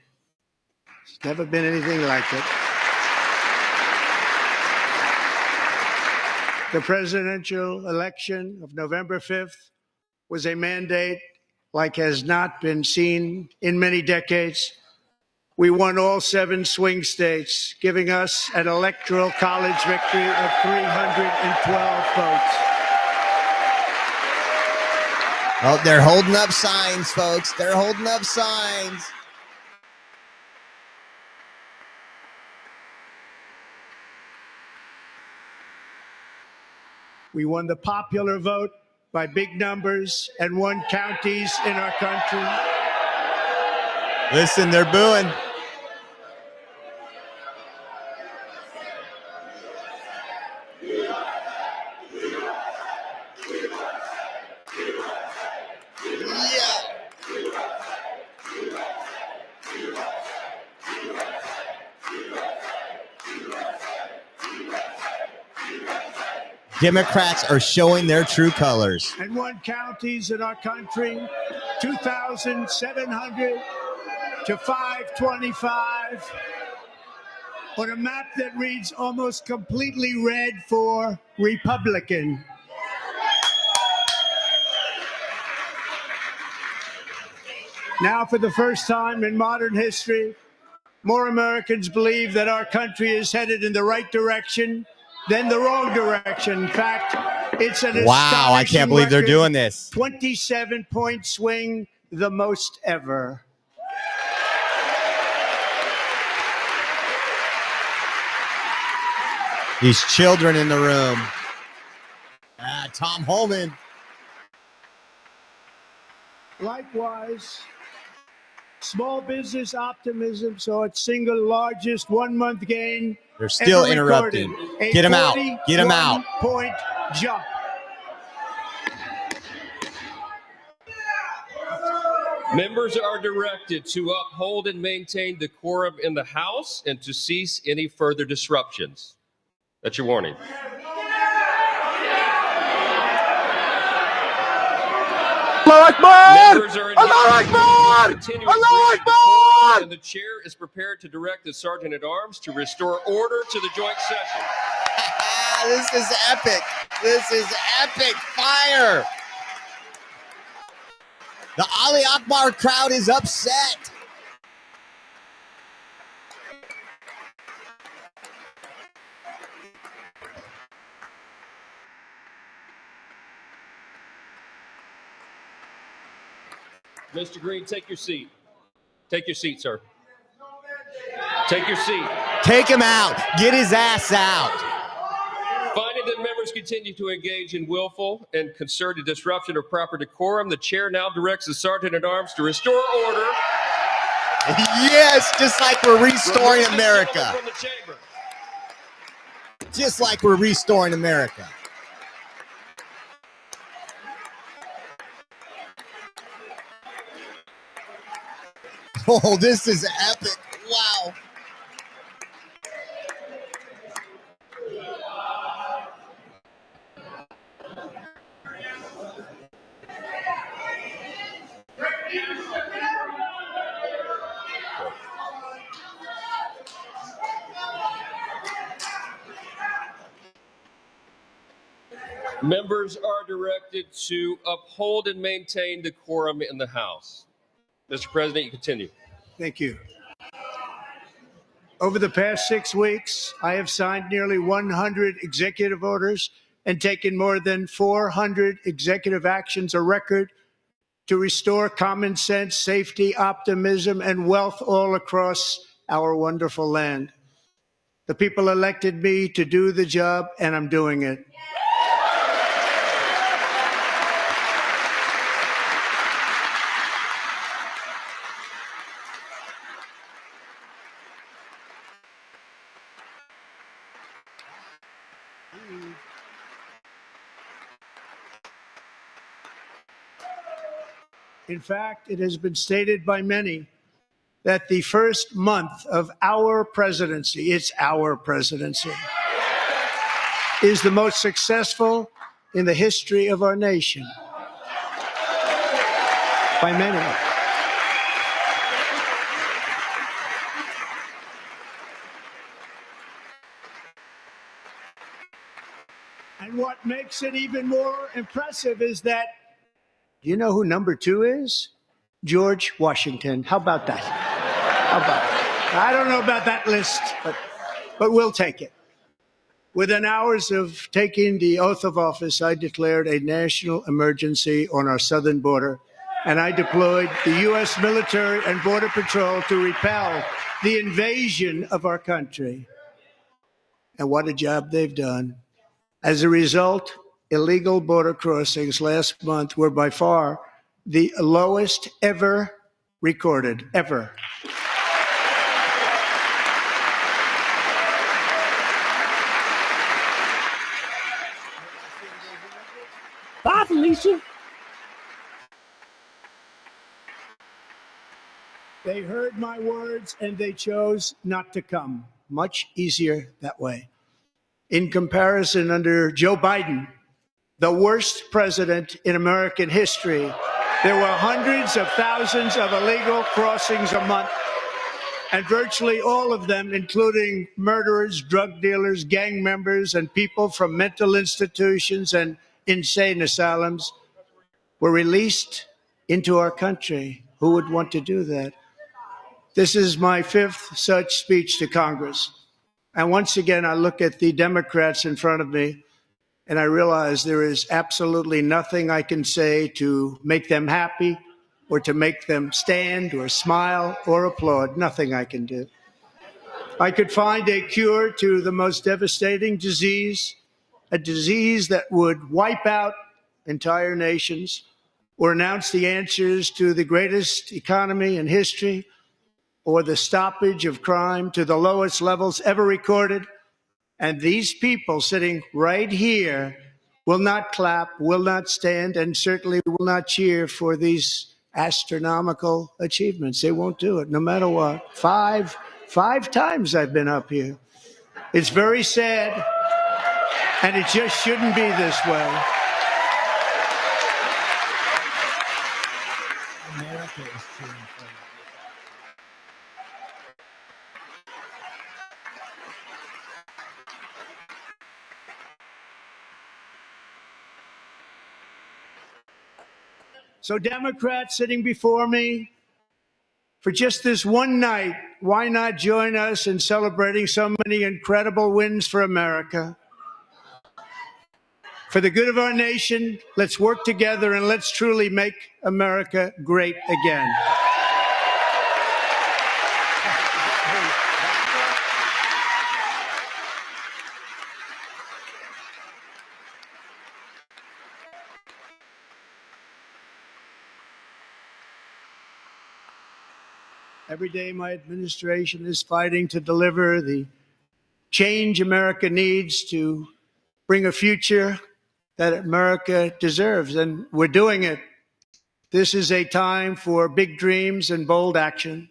[SPEAKER 12] There's never been anything like it. The presidential election of November 5th was a mandate like has not been seen in many decades. We won all 7 swing states, giving us an electoral college victory of 312 votes.
[SPEAKER 8] Oh, they're holding up signs, folks. They're holding up signs.
[SPEAKER 12] We won the popular vote by big numbers and won counties in our country.
[SPEAKER 2] Listen, they're booing.
[SPEAKER 8] Democrats are showing their true colors.
[SPEAKER 12] And won counties in our country, 2,700 to 525, on a map that reads almost completely red for Republican. Now, for the first time in modern history, more Americans believe that our country is headed in the right direction than the wrong direction. In fact, it's an
[SPEAKER 2] Wow, I can't believe they're doing this.
[SPEAKER 12] 27-point swing, the most ever.
[SPEAKER 2] These children in the room.
[SPEAKER 8] Tom Holman.
[SPEAKER 12] Likewise, small business optimism saw its single largest one-month gain.
[SPEAKER 2] They're still
[SPEAKER 12] ever
[SPEAKER 2] interrupting.
[SPEAKER 12] recorded,
[SPEAKER 2] Get him out. Get him out.
[SPEAKER 12] 41-point jump.
[SPEAKER 1] Members are directed to uphold and maintain decorum in the House and to cease any further disruptions. That's your warning.
[SPEAKER 8] Allah Akbar!
[SPEAKER 1] Members are
[SPEAKER 8] Allah Akbar! Allah Akbar!
[SPEAKER 1] And the chair is prepared to direct the Sergeant at Arms to restore order to the joint session.
[SPEAKER 2] This is epic. This is epic fire.
[SPEAKER 8] The Ali Akbar crowd is upset.
[SPEAKER 1] Mr. Green, take your seat. Take your seat, sir. Take your seat.
[SPEAKER 2] Take him out. Get his ass out.
[SPEAKER 1] Finding that members continue to engage in willful and concerted disruption of proper decorum, the chair now directs the Sergeant at Arms to restore order.
[SPEAKER 2] Yes, just like we're restoring America.
[SPEAKER 1] From the chamber.
[SPEAKER 8] Just like we're restoring America. Oh, this is epic. Wow.
[SPEAKER 1] Members are directed to uphold and maintain decorum in the House. Mr. President, you continue.
[SPEAKER 12] Thank you. Over the past 6 weeks, I have signed nearly 100 executive orders and taken more than 400 executive actions, a record, to restore common sense, safety, optimism, and wealth all across our wonderful land. The people elected me to do the job, and I'm doing it. In fact, it has been stated by many that the first month of our presidency, it's our presidency, is the most successful in the history of our nation. By many. And what makes it even more impressive is that, do you know who number 2 is? George Washington. How about that? How about that? I don't know about that list, but we'll take it. Within hours of taking the oath of office, I declared a national emergency on our southern border, and I deployed the U.S. military and Border Patrol to repel the invasion of our country. And what a job they've done. As a result, illegal border crossings last month were by far the lowest ever recorded, ever.
[SPEAKER 7] Bye, Felicia.
[SPEAKER 12] They heard my words and they chose not to come. Much easier that way. In comparison, under Joe Biden, the worst president in American history, there were hundreds of thousands of illegal crossings a month, and virtually all of them, including murderers, drug dealers, gang members, and people from mental institutions and insane asylums, were released into our country. Who would want to do that? This is my 5th such speech to Congress. And once again, I look at the Democrats in front of me, and I realize there is absolutely nothing I can say to make them happy or to make them stand or smile or applaud. Nothing I can do. I could find a cure to the most devastating disease, a disease that would wipe out entire nations, or announce the answers to the greatest economy in history, or the stoppage of crime to the lowest levels ever recorded. And these people sitting right here will not clap, will not stand, and certainly will not cheer for these astronomical achievements. They won't do it, no matter what. Five times I've been up here. It's very sad, and it just shouldn't be this way.
[SPEAKER 7] America is cheering for you.
[SPEAKER 12] So Democrats sitting before me, for just this one night, why not join us in celebrating so many incredible wins for America? For the good of our nation, let's work together and let's truly make America great again. Every day, my administration is fighting to deliver the change America needs to bring a future that America deserves, and we're doing it. This is a time for big dreams and bold action.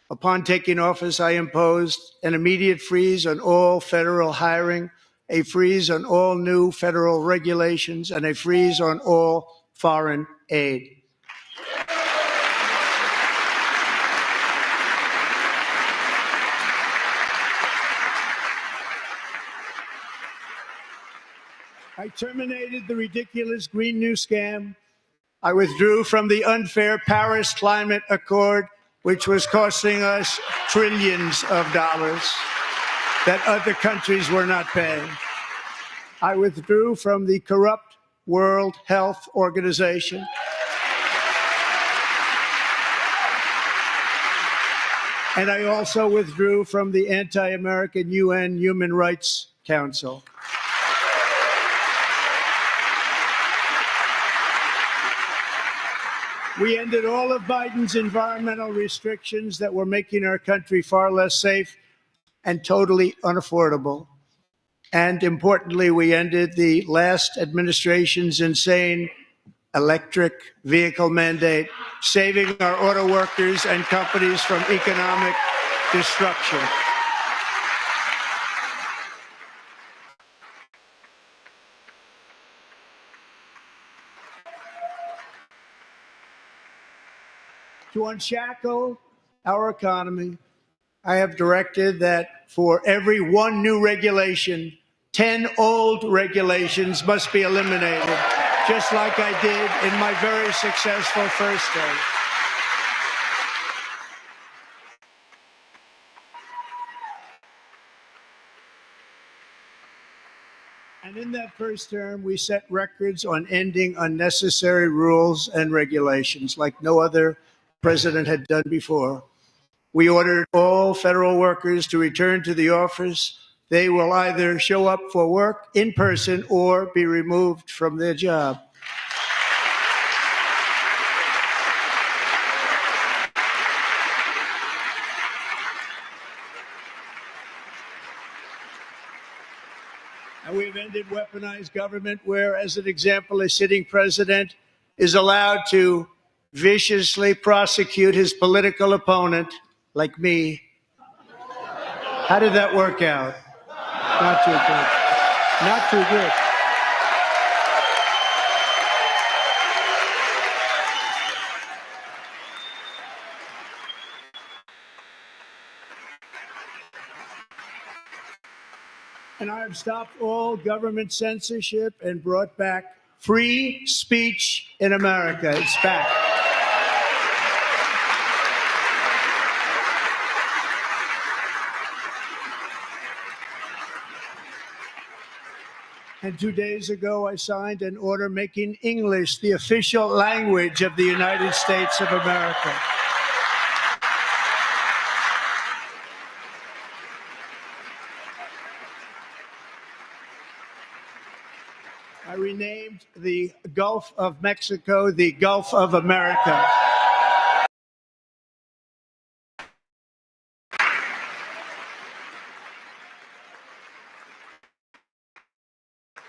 [SPEAKER 12] Upon taking office, I imposed an immediate freeze on all federal hiring, a freeze on all new federal regulations, and a freeze on all foreign aid. I terminated the ridiculous Green New Scam. I withdrew from the unfair Paris Climate Accord, which was costing us trillions of dollars that other countries were not paying. I withdrew from the corrupt World Health Organization. And I also withdrew from the anti-American UN Human Rights Council. We ended all of Biden's environmental restrictions that were making our country far less safe and totally unaffordable. And importantly, we ended the last administration's insane electric vehicle mandate, saving our auto workers and companies from economic destruction. To unshackle our economy, I have directed that for every one new regulation, 10 old regulations must be eliminated, just like I did in my very successful first term. And in that first term, we set records on ending unnecessary rules and regulations like no other president had done before. We ordered all federal workers to return to the office. They will either show up for work in person or be removed from their job. And we've ended weaponized government where, as an example, a sitting president is allowed to viciously prosecute his political opponent, like me. How did that work out? Not too good. Not too good. And I have stopped all government censorship and brought back free speech in America. It's back. And 2 days ago, I signed an order making English the official language of the United States of America. I renamed the Gulf of Mexico the Gulf of America.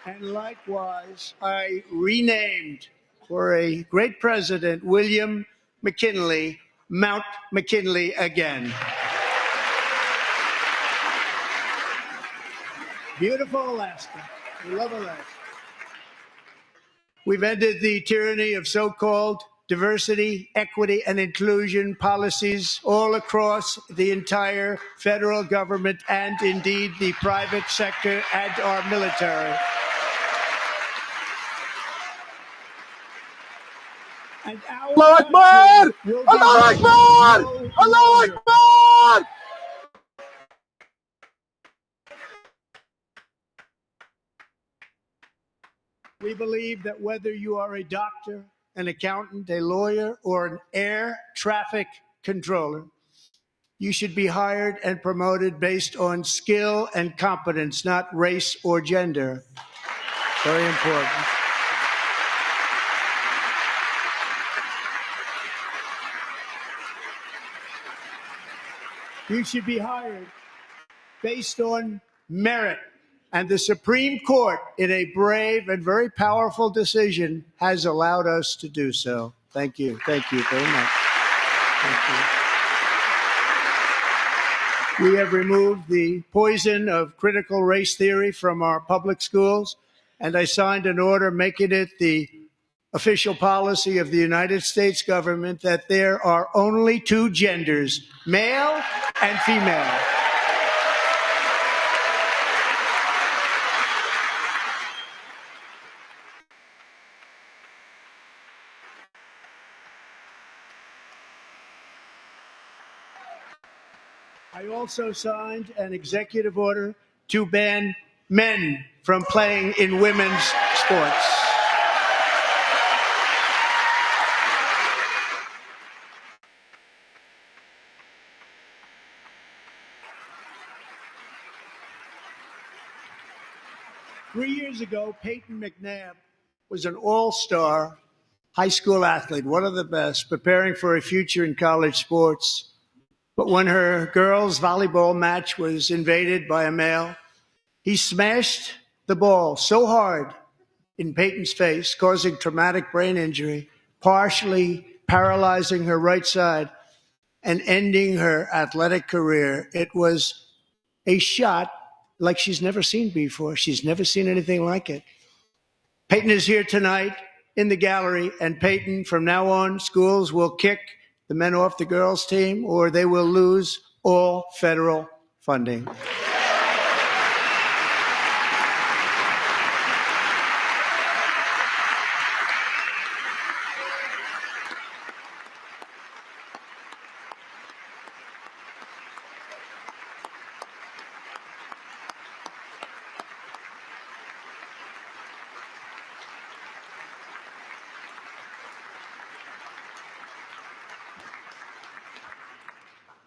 [SPEAKER 12] And likewise, I renamed for a great president, William McKinley, Mount McKinley again. Beautiful Alaska. We love Alaska. We've ended the tyranny of so-called diversity, equity, and inclusion policies all across the entire federal government and indeed the private sector and our military. And
[SPEAKER 14] Allah Akbar! Allah Akbar! Allah Akbar!
[SPEAKER 12] We believe that whether you are a doctor, an accountant, a lawyer, or an air traffic controller, you should be hired and promoted based on skill and competence, not race or gender. Very important. You should be hired based on merit. And the Supreme Court, in a brave and very powerful decision, has allowed us to do so. Thank you. Thank you very much. Thank you. We have removed the poison of critical race theory from our public schools, and I signed an order making it the official policy of the United States government that there are only two genders, male and female. I also signed an executive order to ban men from playing in women's sports. Three years ago, Peyton McNabb was an all-star high school athlete, one of the best, preparing for a future in college sports. But when her girls' volleyball match was invaded by a male, he smashed the ball so hard in Peyton's face, causing traumatic brain injury, partially paralyzing her right side and ending her athletic career. It was a shot like she's never seen before. She's never seen anything like it. Peyton is here tonight in the gallery, and Peyton, from now on, schools will kick the men off the girls' team, or they will lose all federal funding.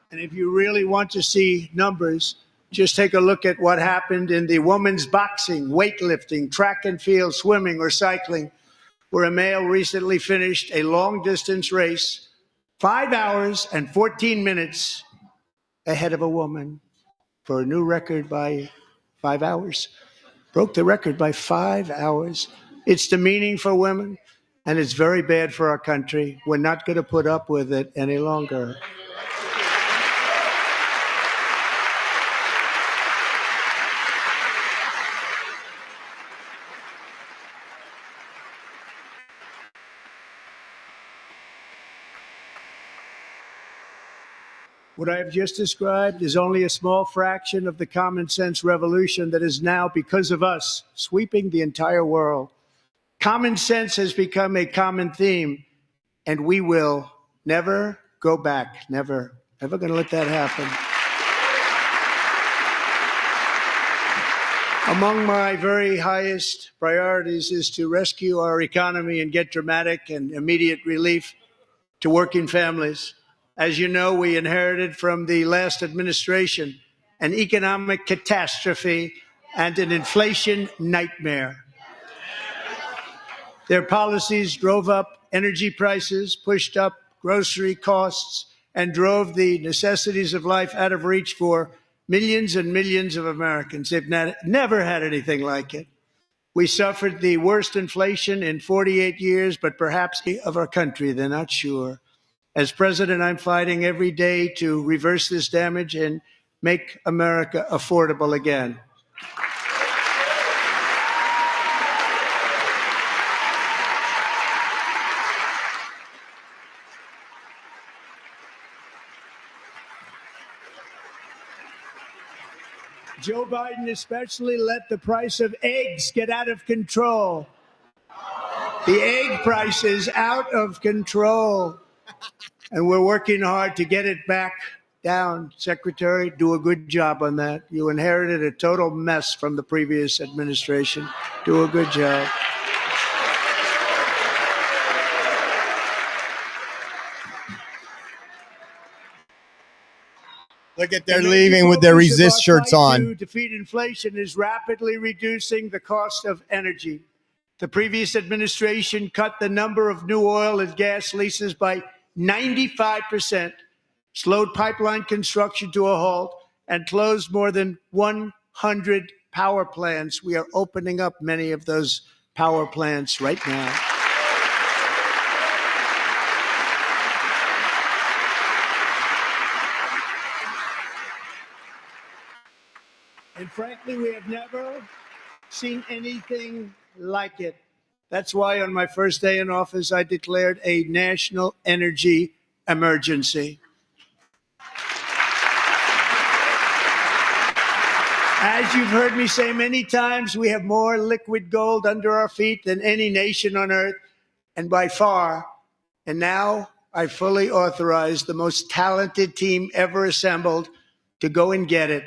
[SPEAKER 12] And if you really want to see numbers, just take a look at what happened in the women's boxing, weightlifting, track and field, swimming, or cycling, where a male recently finished a long-distance race 5 hours and 14 minutes ahead of a woman for a new record by 5 hours. Broke the record by 5 hours. It's demeaning for women, and it's very bad for our country. We're not going to put up with it any longer. What I have just described is only a small fraction of the common sense revolution that is now, because of us, sweeping the entire world. Common sense has become a common theme, and we will never go back. Never. Never going to let that happen. Among my very highest priorities is to rescue our economy and get dramatic and immediate relief to working families. As you know, we inherited from the last administration an economic catastrophe and an inflation nightmare. Their policies drove up energy prices, pushed up grocery costs, and drove the necessities of life out of reach for millions and millions of Americans. They've never had anything like it. We suffered the worst inflation in 48 years, but perhaps of our country, they're not sure. As president, I'm fighting every day to reverse this damage and make America affordable again. Joe Biden especially let the price of eggs get out of control. The egg price is out of control. And we're working hard to get it back down. Secretary, do a good job on that. You inherited a total mess from the previous administration. Do a good job.
[SPEAKER 8] Look at they're leaving with their resist shirts on.
[SPEAKER 12] To defeat inflation is rapidly reducing the cost of energy. The previous administration cut the number of new oil and gas leases by 95%, slowed pipeline construction to a halt, and closed more than 100 power plants. We are opening up many of those power plants right now. And frankly, we have never seen anything like it. That's why on my first day in office, I declared a national energy emergency. As you've heard me say many times, we have more liquid gold under our feet than any nation on earth, and by far. And now I fully authorize the most talented team ever assembled to go and get it.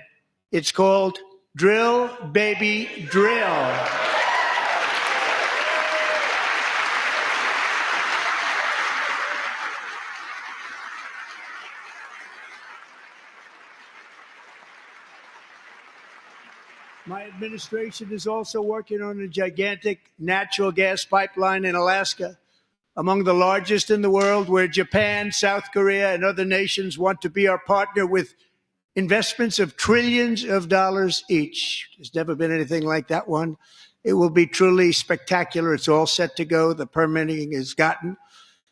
[SPEAKER 12] It's called Drill, Baby, Drill. My administration is also working on a gigantic natural gas pipeline in Alaska, among the largest in the world, where Japan, South Korea, and other nations want to be our partner with investments of trillions of dollars each. There's never been anything like that one. It will be truly spectacular. It's all set to go. The permitting is gotten.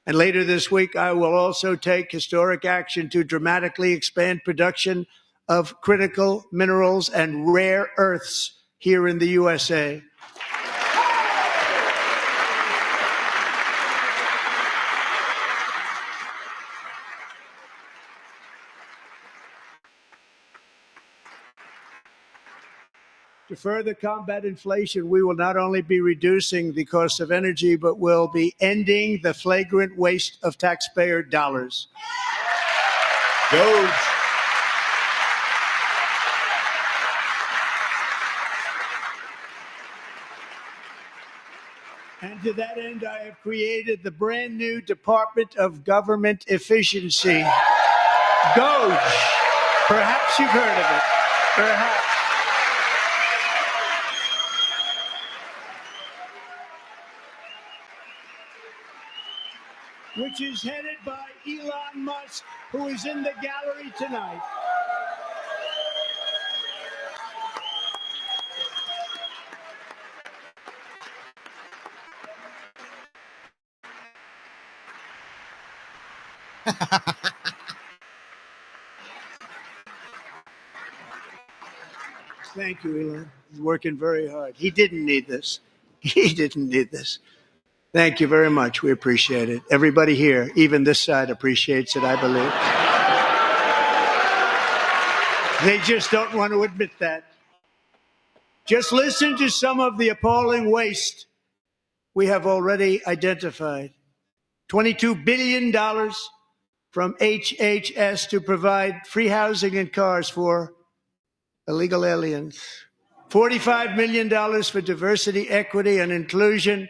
[SPEAKER 12] And later this week, I will also take historic action to dramatically expand production of critical minerals and rare earths here in the USA. To further combat inflation, we will not only be reducing the cost of energy, but will be ending the flagrant waste of taxpayer dollars.
[SPEAKER 2] Doge.
[SPEAKER 12] And to that end, I have created the brand new Department of Government Efficiency, DOGE. Perhaps you've heard of it. Perhaps. Which is headed by Elon Musk, who is in the gallery tonight. Thank you, Elon. He's working very hard. He didn't need this. He didn't need this. Thank you very much. We appreciate it. Everybody here, even this side, appreciates it, I believe. They just don't want to admit that. Just listen to some of the appalling waste we have already identified. $22 billion from HHS to provide free housing and cars for illegal aliens. $45 million for diversity, equity, and inclusion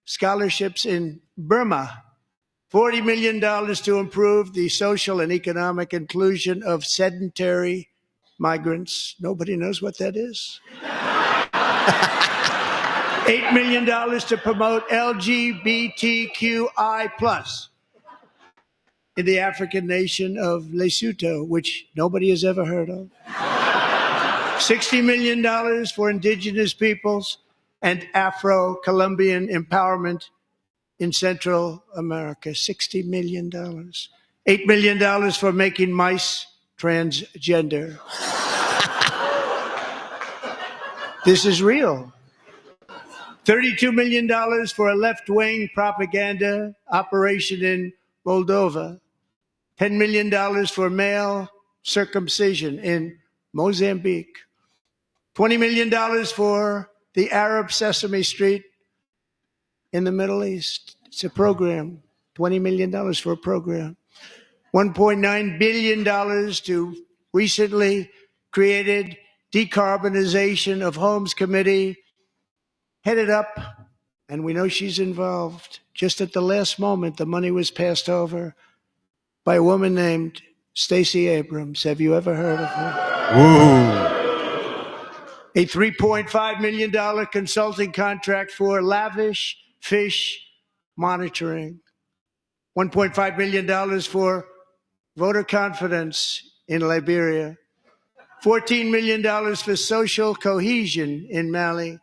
[SPEAKER 12] scholarships in Burma. $40 million to improve the social and economic inclusion of sedentary migrants. Nobody knows what that is. $8 million to promote LGBTQI+ in the African nation of Lesotho, which nobody has ever heard of. $60 million for indigenous peoples and Afro-Colombian empowerment in Central America. $60 million. $8 million for making mice transgender. This is real. $32 million for a left-wing propaganda operation in Moldova. $10 million for male circumcision in Mozambique. $20 million for the Arab Sesame Street in the Middle East. It's a program. $20 million for a program. $1.9 billion to recently created Decarbonization of Homes Committee, headed up, and we know she's involved. Just at the last moment, the money was passed over by a woman named Stacey Abrams. Have you ever heard of her?
[SPEAKER 2] Ooh.
[SPEAKER 12] A $3.5 million consulting contract for lavish fish monitoring. $1.5 million for voter confidence in Liberia. $14 million for social cohesion in Mali.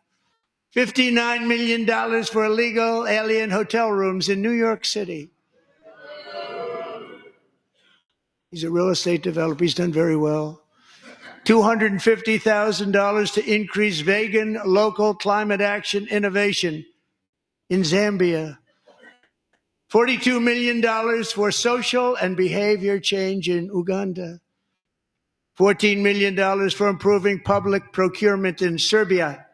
[SPEAKER 12] $59 million for illegal alien hotel rooms in New York City. He's a real estate developer. He's done very well. $250,000 to increase vegan local climate action innovation in Zambia. $42 million for social and behavior change in Uganda. $14 million for improving public procurement in Serbia.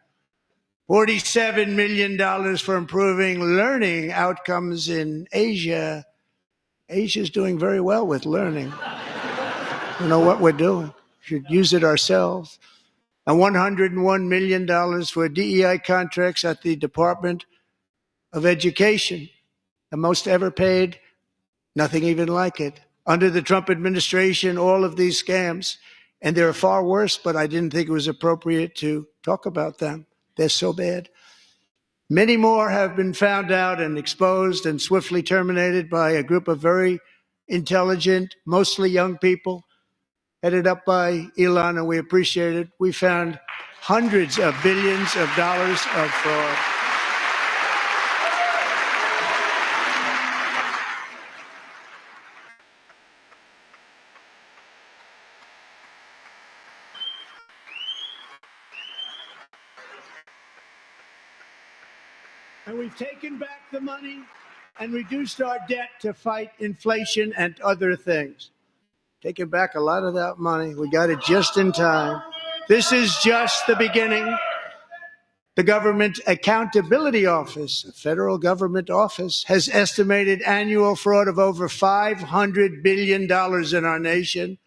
[SPEAKER 12] $47 million for improving learning outcomes in Asia. Asia's doing very well with learning. You know what we're doing. should use it ourselves. And $101 million for DEI contracts at the Department of Education, the most ever paid, nothing even like it. Under the Trump administration, all of these scams, and they're far worse, but I didn't think it was appropriate to talk about them. They're so bad. Many more have been found out and exposed and swiftly terminated by a group of very intelligent, mostly young people, headed up by Elon, and we appreciate it. We found hundreds of billions of dollars of fraud. And we've taken back the money and reduced our debt to fight inflation and other things. Taking back a lot of that money. We got it just in time. This is just the beginning. The Government Accountability Office, a federal government office, has estimated annual fraud of over $500 billion in our nation,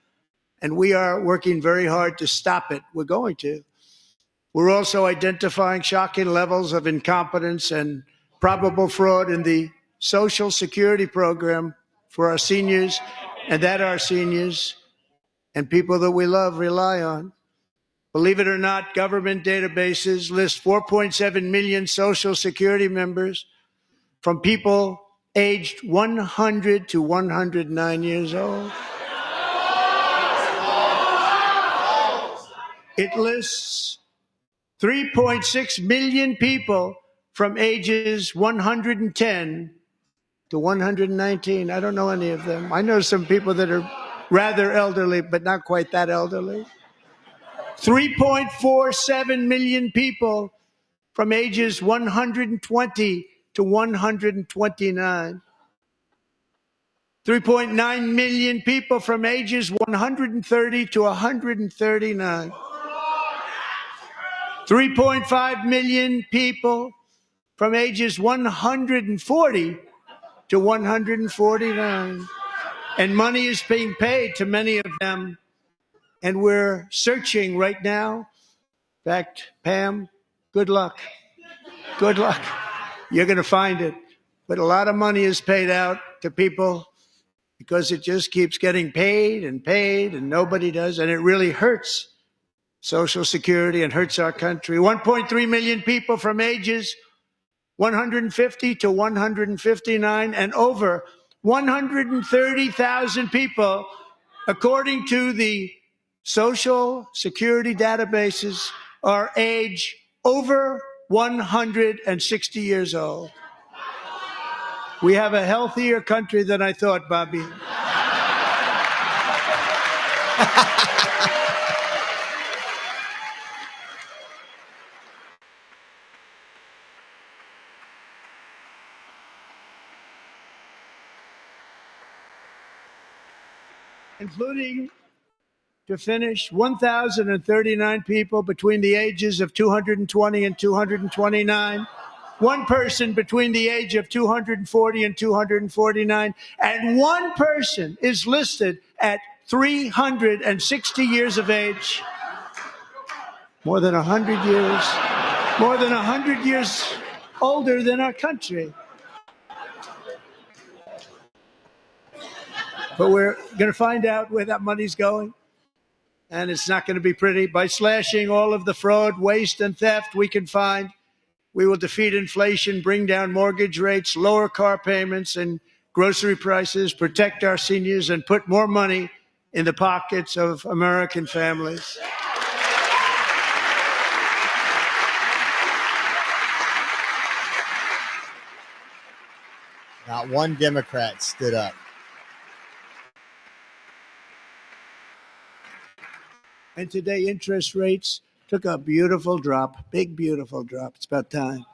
[SPEAKER 12] and we are working very hard to stop it. We're going to. We're also identifying shocking levels of incompetence and probable fraud in the Social Security program for our seniors, and that our seniors and people that we love rely on. Believe it or not, government databases list 4.7 million Social Security members from people aged 100 to 109 years old. It lists 3.6 million people from ages 110 to 119. I don't know any of them. I know some people that are rather elderly, but not quite that elderly. 3.47 million people from ages 120 to 129. 3.9 million people from ages 130 to 139. 3.5 million people from ages 140 to 149. And money is being paid to many of them. And we're searching right now. In fact, Pam, good luck. Good luck. You're going to find it. But a lot of money is paid out to people because it just keeps getting paid, and nobody does. And it really hurts Social Security and hurts our country. 1.3 million people from ages 150 to 159, and over 130,000 people, according to the Social Security databases, are age over 160 years old. We have a healthier country than I thought, Bobby. Including, to finish, 1,039 people between the ages of 220 and 229, one person between the age of 240 and 249, and one person is listed at 360 years of age. More than 100 years older than our country. But we're going to find out where that money's going. And it's not going to be pretty. By slashing all of the fraud, waste, and theft we can find, we will defeat inflation, bring down mortgage rates, lower car payments and grocery prices, protect our seniors, and put more money in the pockets of American families.
[SPEAKER 8] Not one Democrat stood up.
[SPEAKER 12] And today, interest rates took a beautiful drop, big, beautiful drop. It's about time.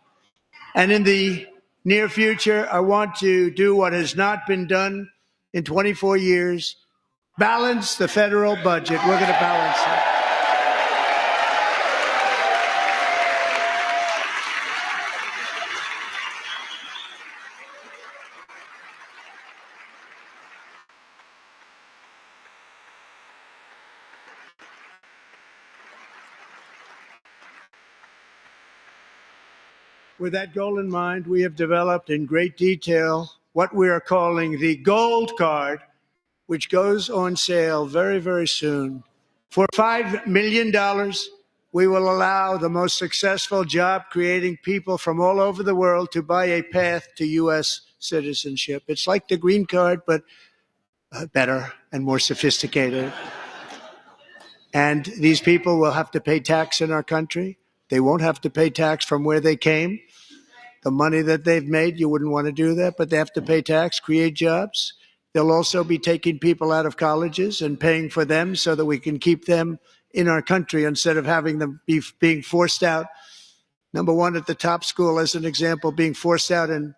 [SPEAKER 12] And in the near future, I want to do what has not been done in 24 years, balance the federal budget. We're going to balance it. With that goal in mind, we have developed in great detail what we are calling the Gold Card, which goes on sale very, very soon. For $5 million, we will allow the most successful job-creating people from all over the world to buy a path to U.S. citizenship. It's like the green card, but better and more sophisticated. And these people will have to pay tax in our country. They won't have to pay tax from where they came. The money that they've made, you wouldn't want to do that, but they have to pay tax, create jobs. They'll also be taking people out of colleges and paying for them so that we can keep them in our country instead of having them being forced out. Number one, at the top school, as an example, being forced out and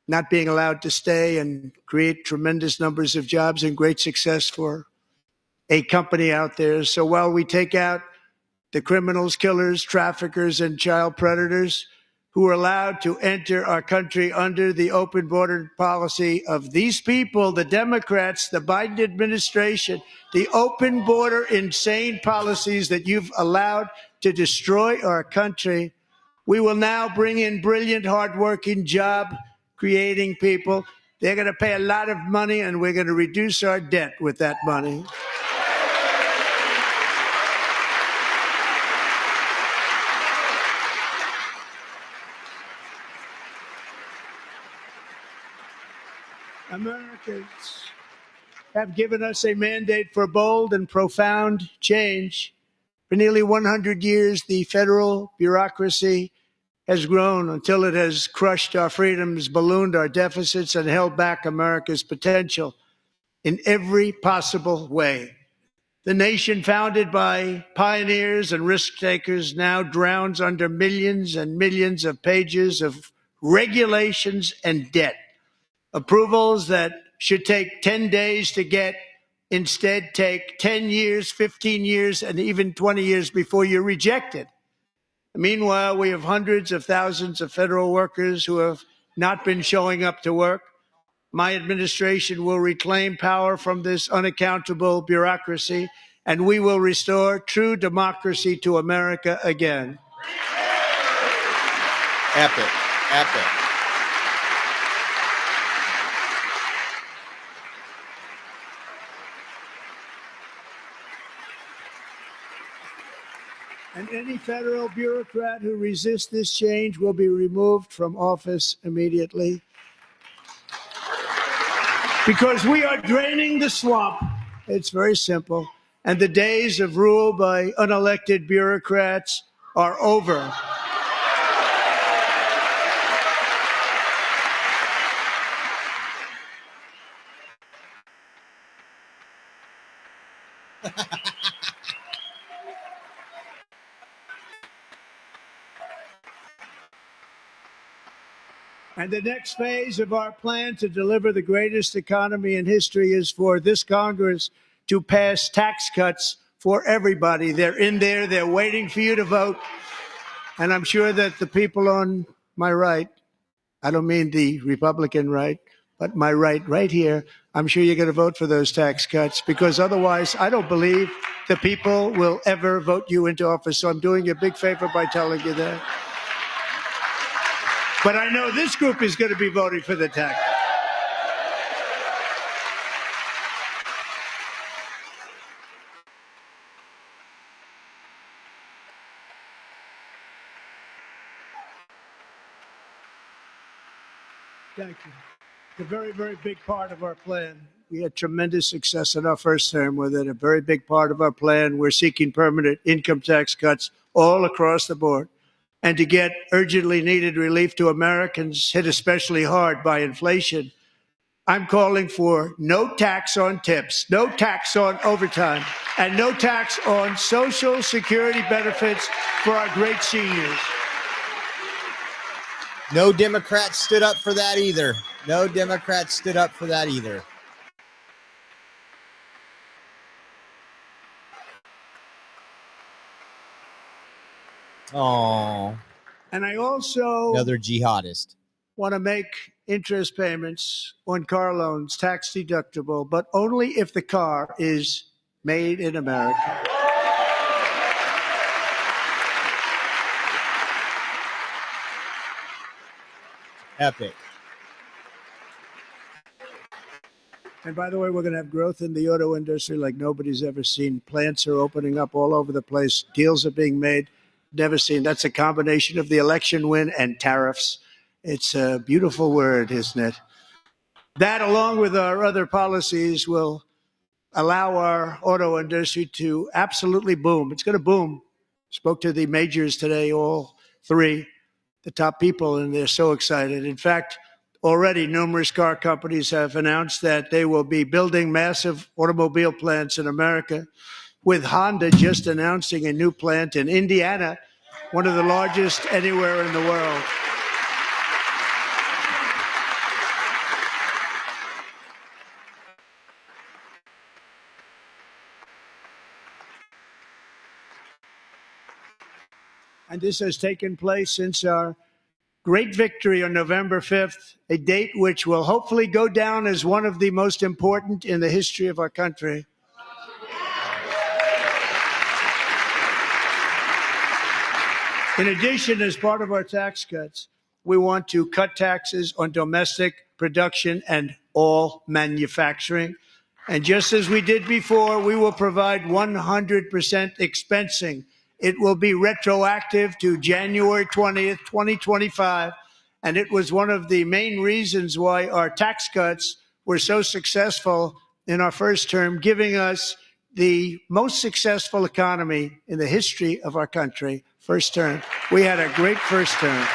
[SPEAKER 12] not being allowed to stay and create tremendous numbers of jobs and great success for a company out there. So while we take out the criminals, killers, traffickers, and child predators who are allowed to enter our country under the open border policy of these people, the Democrats, the Biden administration, the open border insane policies that you've allowed to destroy our country, we will now bring in brilliant, hardworking, job-creating people. They're going to pay a lot of money, and we're going to reduce our debt with that money. Americans have given us a mandate for bold and profound change. For nearly 100 years, the federal bureaucracy has grown until it has crushed our freedoms, ballooned our deficits, and held back America's potential in every possible way. The nation founded by pioneers and risk takers now drowns under millions and millions of pages of regulations and debt. Approvals that should take 10 days to get instead take 10 years, 15 years, and even 20 years before you're rejected. Meanwhile, we have hundreds of thousands of federal workers who have not been showing up to work. My administration will reclaim power from this unaccountable bureaucracy, and we will restore true democracy to America again.
[SPEAKER 2] Epic. Epic.
[SPEAKER 12] And any federal bureaucrat who resists this change will be removed from office immediately. Because we are draining the swamp. It's very simple. And the days of rule by unelected bureaucrats are over. And the next phase of our plan to deliver the greatest economy in history is for this Congress to pass tax cuts for everybody. They're in there. They're waiting for you to vote. And I'm sure that the people on my right, I don't mean the Republican right, but my right here, I'm sure you're going to vote for those tax cuts, because otherwise I don't believe the people will ever vote you into office. So I'm doing you a big favor by telling you that. But I know this group is going to be voting for the tax. Thank you. It's a very, very big part of our plan. We had tremendous success in our first term with it. A very big part of our plan. We're seeking permanent income tax cuts all across the board. And to get urgently needed relief to Americans hit especially hard by inflation, I'm calling for no tax on tips, no tax on overtime, and no tax on Social Security benefits for our great seniors.
[SPEAKER 8] No Democrats stood up for that either. No Democrats stood up for that either. Oh.
[SPEAKER 12] And I also
[SPEAKER 8] Another jihadist.
[SPEAKER 12] want to make interest payments on car loans tax deductible, but only if the car is made in America.
[SPEAKER 8] Epic.
[SPEAKER 12] And by the way, we're going to have growth in the auto industry like nobody's ever seen. Plants are opening up all over the place. Deals are being made. Never seen. That's a combination of the election win and tariffs. It's a beautiful word, isn't it? That, along with our other policies, will allow our auto industry to absolutely boom. It's going to boom. Spoke to the majors today, all three, the top people, and they're so excited. In fact, already numerous car companies have announced that they will be building massive automobile plants in America, with Honda just announcing a new plant in Indiana, one of the largest anywhere in the world. And this has taken place since our great victory on November 5th, a date which will hopefully go down as one of the most important in the history of our country. In addition, as part of our tax cuts, we want to cut taxes on domestic production and all manufacturing. And just as we did before, we will provide 100% expensing. It will be retroactive to January 20th, 2025. And it was one of the main reasons why our tax cuts were so successful in our first term, giving us the most successful economy in the history of our country. First term. We had a great first term.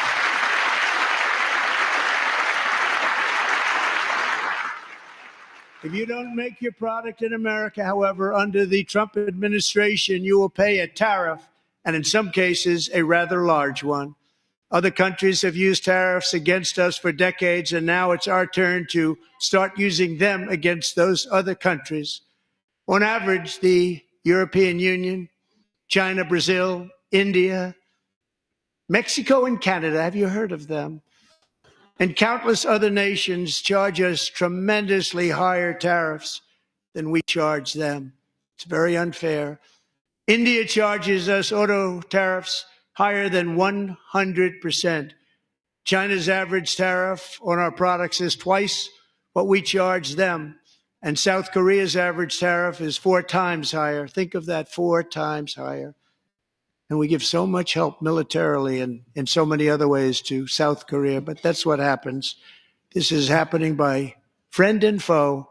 [SPEAKER 12] If you don't make your product in America, however, under the Trump administration, you will pay a tariff, and in some cases, a rather large one. Other countries have used tariffs against us for decades, and now it's our turn to start using them against those other countries. On average, the European Union, China, Brazil, India, Mexico, and Canada, have you heard of them? And countless other nations charge us tremendously higher tariffs than we charge them. It's very unfair. India charges us auto tariffs higher than 100%. China's average tariff on our products is twice what we charge them. And South Korea's average tariff is 4 times higher. Think of that, 4 times higher. And we give so much help militarily and in so many other ways to South Korea, but that's what happens. This is happening by friend and foe.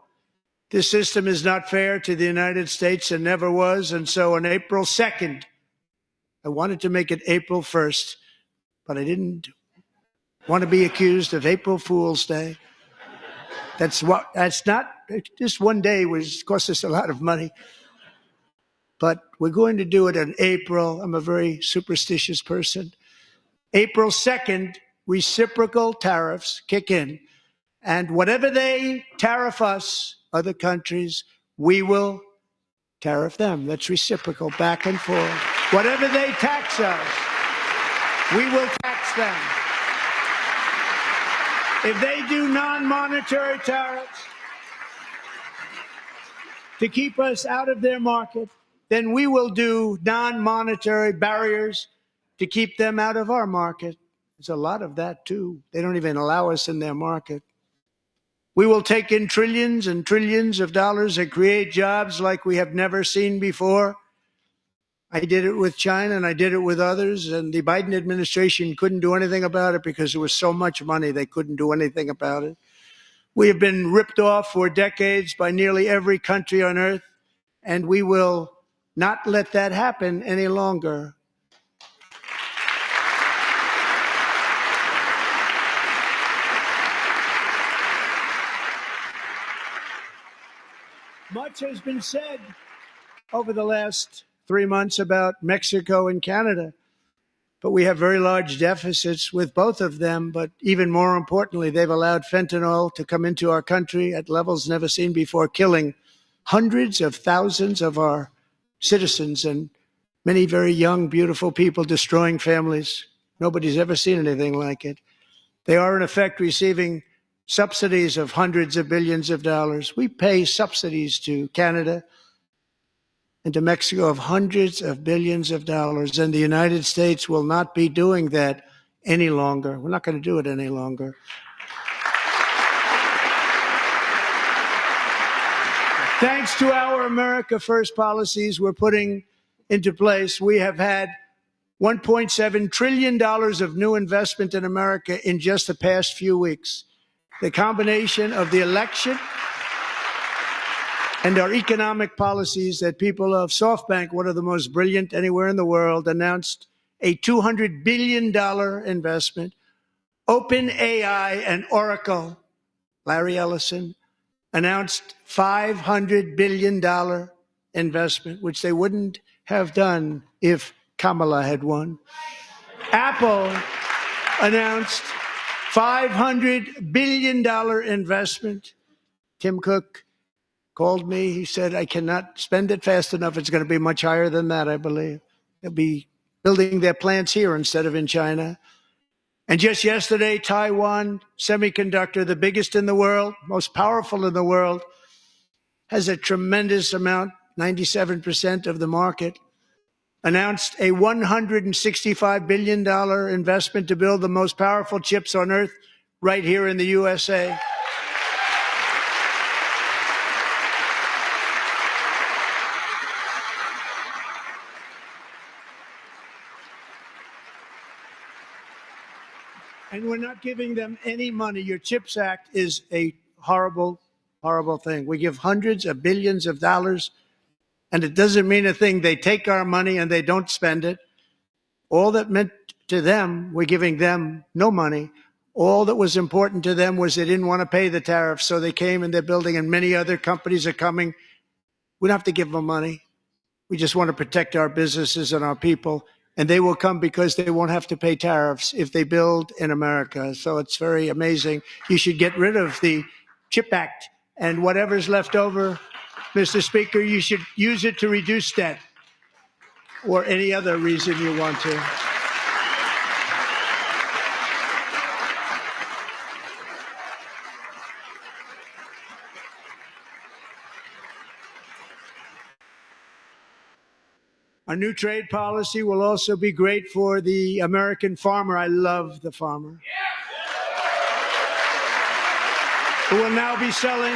[SPEAKER 12] This system is not fair to the United States and never was. And so on April 2nd, I wanted to make it April 1st, but I didn't want to be accused of April Fool's Day. That's not, just one day was cost us a lot of money. But we're going to do it in April. I'm a very superstitious person. April 2nd, reciprocal tariffs kick in. And whatever they tariff us, other countries, we will tariff them. That's reciprocal, back and forth. Whatever they tax us, we will tax them. If they do non-monetary tariffs to keep us out of their market, then we will do non-monetary barriers to keep them out of our market. There's a lot of that, too. They don't even allow us in their market. We will take in trillions and trillions of dollars and create jobs like we have never seen before. I did it with China and I did it with others, and the Biden administration couldn't do anything about it because there was so much money they couldn't do anything about it. We have been ripped off for decades by nearly every country on earth, and we will not let that happen any longer. Much has been said over the last 3 months about Mexico and Canada, but we have very large deficits with both of them. But even more importantly, they've allowed fentanyl to come into our country at levels never seen before, killing hundreds of thousands of our citizens and many very young, beautiful people, destroying families. Nobody's ever seen anything like it. They are, in effect, receiving subsidies of hundreds of billions of dollars. We pay subsidies to Canada and to Mexico of hundreds of billions of dollars, and the United States will not be doing that any longer. We're not going to do it any longer. Thanks to our America First policies we're putting into place, we have had $1.7 trillion of new investment in America in just the past few weeks. The combination of the election and our economic policies that people of SoftBank, one of the most brilliant anywhere in the world, announced a $200 billion investment. OpenAI and Oracle, Larry Ellison, announced $500 billion investment, which they wouldn't have done if Kamala had won. Apple announced $500 billion investment. Tim Cook called me. He said, I cannot spend it fast enough. It's going to be much higher than that, I believe. They'll be building their plants here instead of in China. And just yesterday, Taiwan Semiconductor, the biggest in the world, most powerful in the world, has a tremendous amount, 97% of the market, announced a $165 billion investment to build the most powerful chips on earth right here in the USA. And we're not giving them any money. Your CHIPS Act is a horrible, horrible thing. We give hundreds of billions of dollars, and it doesn't mean a thing. They take our money and they don't spend it. All that meant to them, we're giving them no money. All that was important to them was they didn't want to pay the tariffs, so they came and they're building, and many other companies are coming. We don't have to give them money. We just want to protect our businesses and our people. And they will come because they won't have to pay tariffs if they build in America. So it's very amazing. You should get rid of the CHIP Act, and whatever's left over, Mr. Speaker, you should use it to reduce debt or any other reason you want to. Our new trade policy will also be great for the American farmer. I love the farmer. Who will now be selling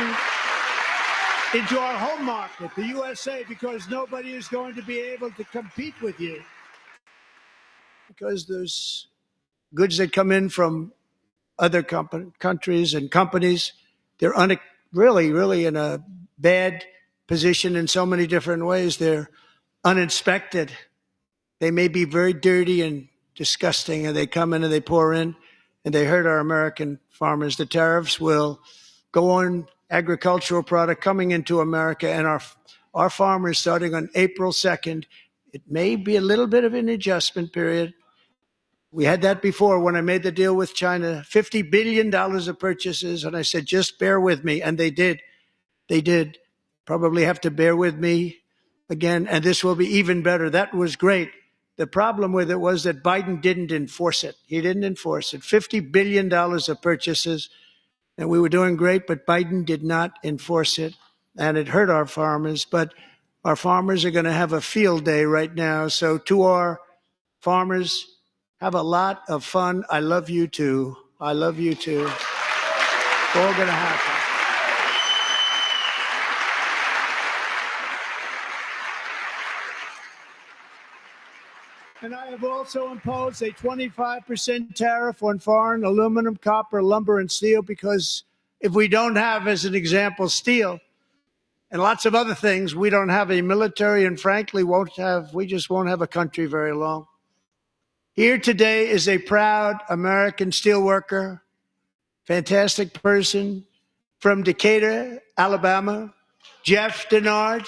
[SPEAKER 12] into our home market, the USA, because nobody is going to be able to compete with you. Because there's goods that come in from other countries and companies. They're really in a bad position in so many different ways. They're uninspected. They may be very dirty and disgusting, and they come in and they pour in and they hurt our American farmers. The tariffs will go on agricultural product coming into America, and our farmers, starting on April 2nd, it may be a little bit of an adjustment period. We had that before when I made the deal with China, $50 billion of purchases, and I said, just bear with me, and they did. They did. Probably have to bear with me again, and this will be even better. That was great. The problem with it was that Biden didn't enforce it. He didn't enforce it. $50 billion of purchases, and we were doing great, but Biden did not enforce it, and it hurt our farmers. But our farmers are going to have a field day right now. So to our farmers, have a lot of fun. I love you too. I love you too. It's all going to happen. And I have also imposed a 25% tariff on foreign aluminum, copper, lumber, and steel, because if we don't have, as an example, steel and lots of other things, we don't have a military, and frankly, we just won't have a country very long. Here today is a proud American steelworker, fantastic person from Decatur, Alabama, Jeff Denard.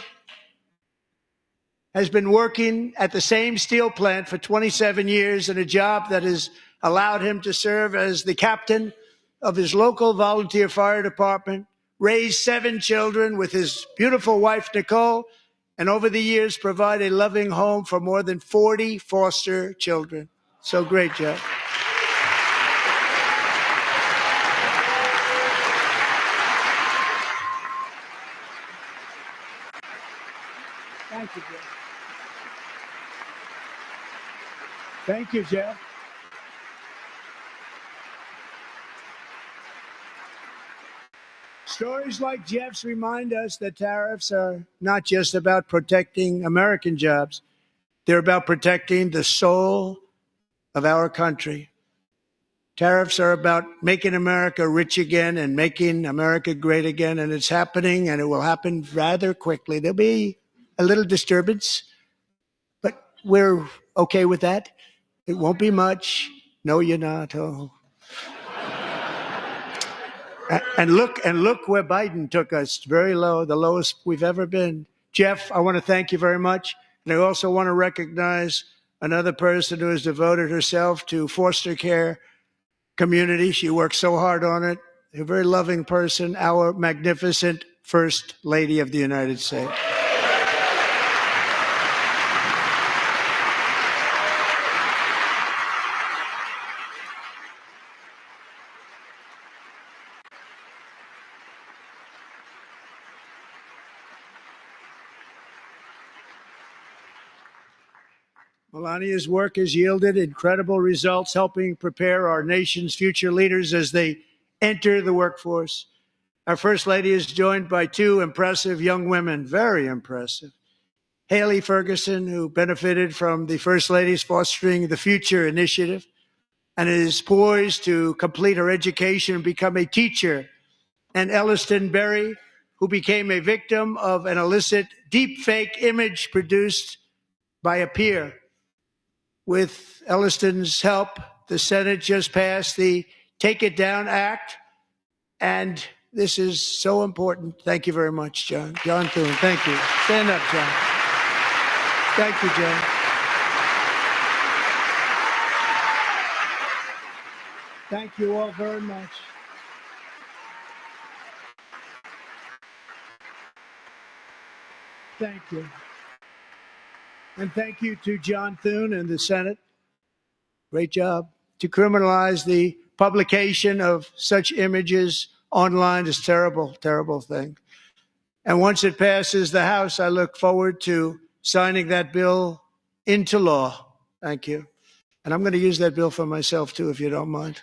[SPEAKER 12] Has been working at the same steel plant for 27 years in a job that has allowed him to serve as the captain of his local volunteer fire department, raise 7 children with his beautiful wife, Nicole, and over the years provide a loving home for more than 40 foster children. So great, Jeff. Thank you, Jeff. Thank you, Jeff. Stories like Jeff's remind us that tariffs are not just about protecting American jobs. They're about protecting the soul of our country. Tariffs are about making America rich again and making America great again, and it's happening, and it will happen rather quickly. There'll be a little disturbance, but we're okay with that. It won't be much. No, you're not. Oh. And look where Biden took us, very low, the lowest we've ever been. Jeff, I want to thank you very much. And I also want to recognize another person who has devoted herself to foster care community. She works so hard on it. A very loving person, our magnificent First Lady of the United States. Melania's work has yielded incredible results, helping prepare our nation's future leaders as they enter the workforce. Our First Lady is joined by two impressive young women, very impressive. Haley Ferguson, who benefited from the First Lady's Fostering the Future initiative and is poised to complete her education and become a teacher. And Elliston Berry, who became a victim of an illicit deepfake image produced by a peer. With Elliston's help, the Senate just passed the Take It Down Act, and this is so important. Thank you very much, John. John Thune, thank you. Stand up, John. Thank you, John. Thank you all very much. Thank you. And thank you to John Thune and the Senate. Great job. To criminalize the publication of such images online is terrible, terrible thing. And once it passes the House, I look forward to signing that bill into law. Thank you. And I'm going to use that bill for myself, too, if you don't mind.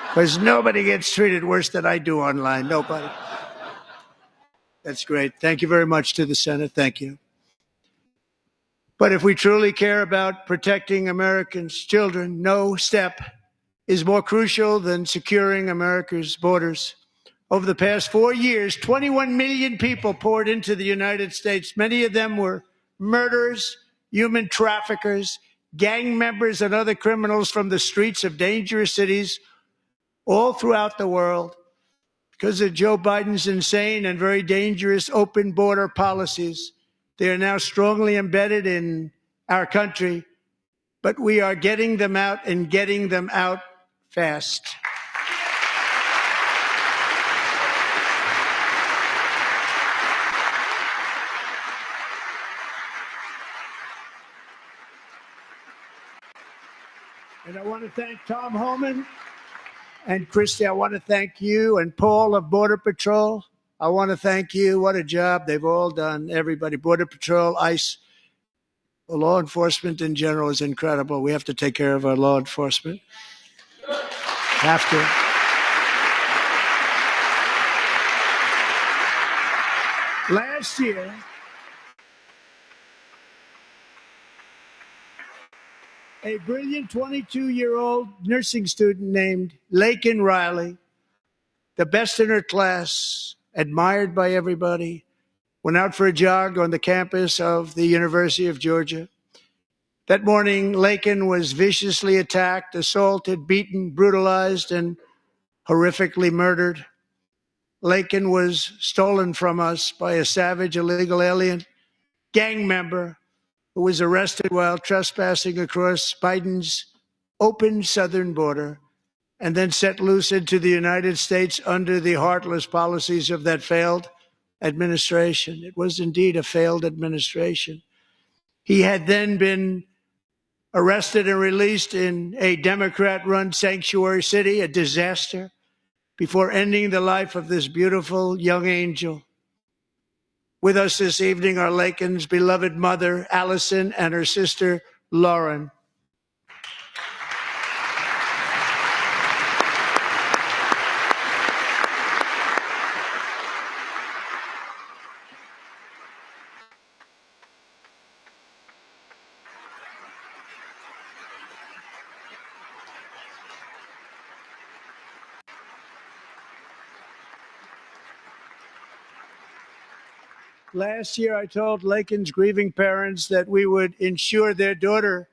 [SPEAKER 12] Because nobody gets treated worse than I do online. Nobody. That's great. Thank you very much to the Senate. Thank you. But if we truly care about protecting Americans' children, no step is more crucial than securing America's borders. Over the past 4 years, 21 million people poured into the United States. Many of them were murderers, human traffickers, gang members, and other criminals from the streets of dangerous cities all throughout the world. Because of Joe Biden's insane and very dangerous open border policies, they are now strongly embedded in our country, but we are getting them out and getting them out fast. And I want to thank Tom Homan and Christy. I want to thank you and Paul of Border Patrol. I want to thank you. What a job they've all done. Everybody, Border Patrol, ICE, law enforcement in general is incredible. We have to take care of our law enforcement. Have to. Last year, a brilliant 22-year-old nursing student named Laken Riley, the best in her class, admired by everybody, went out for a jog on the campus of the University of Georgia. That morning, Laken was viciously attacked, assaulted, beaten, brutalized, and horrifically murdered. Laken was stolen from us by a savage illegal alien gang member who was arrested while trespassing across Biden's open southern border and then set loose into the United States under the heartless policies of that failed administration. It was indeed a failed administration. He had then been arrested and released in a Democrat-run sanctuary city, a disaster, before ending the life of this beautiful young angel. With us this evening are Laken's beloved mother, Allison, and her sister, Lauren. Last year, I told Laken's grieving parents that we would ensure their daughter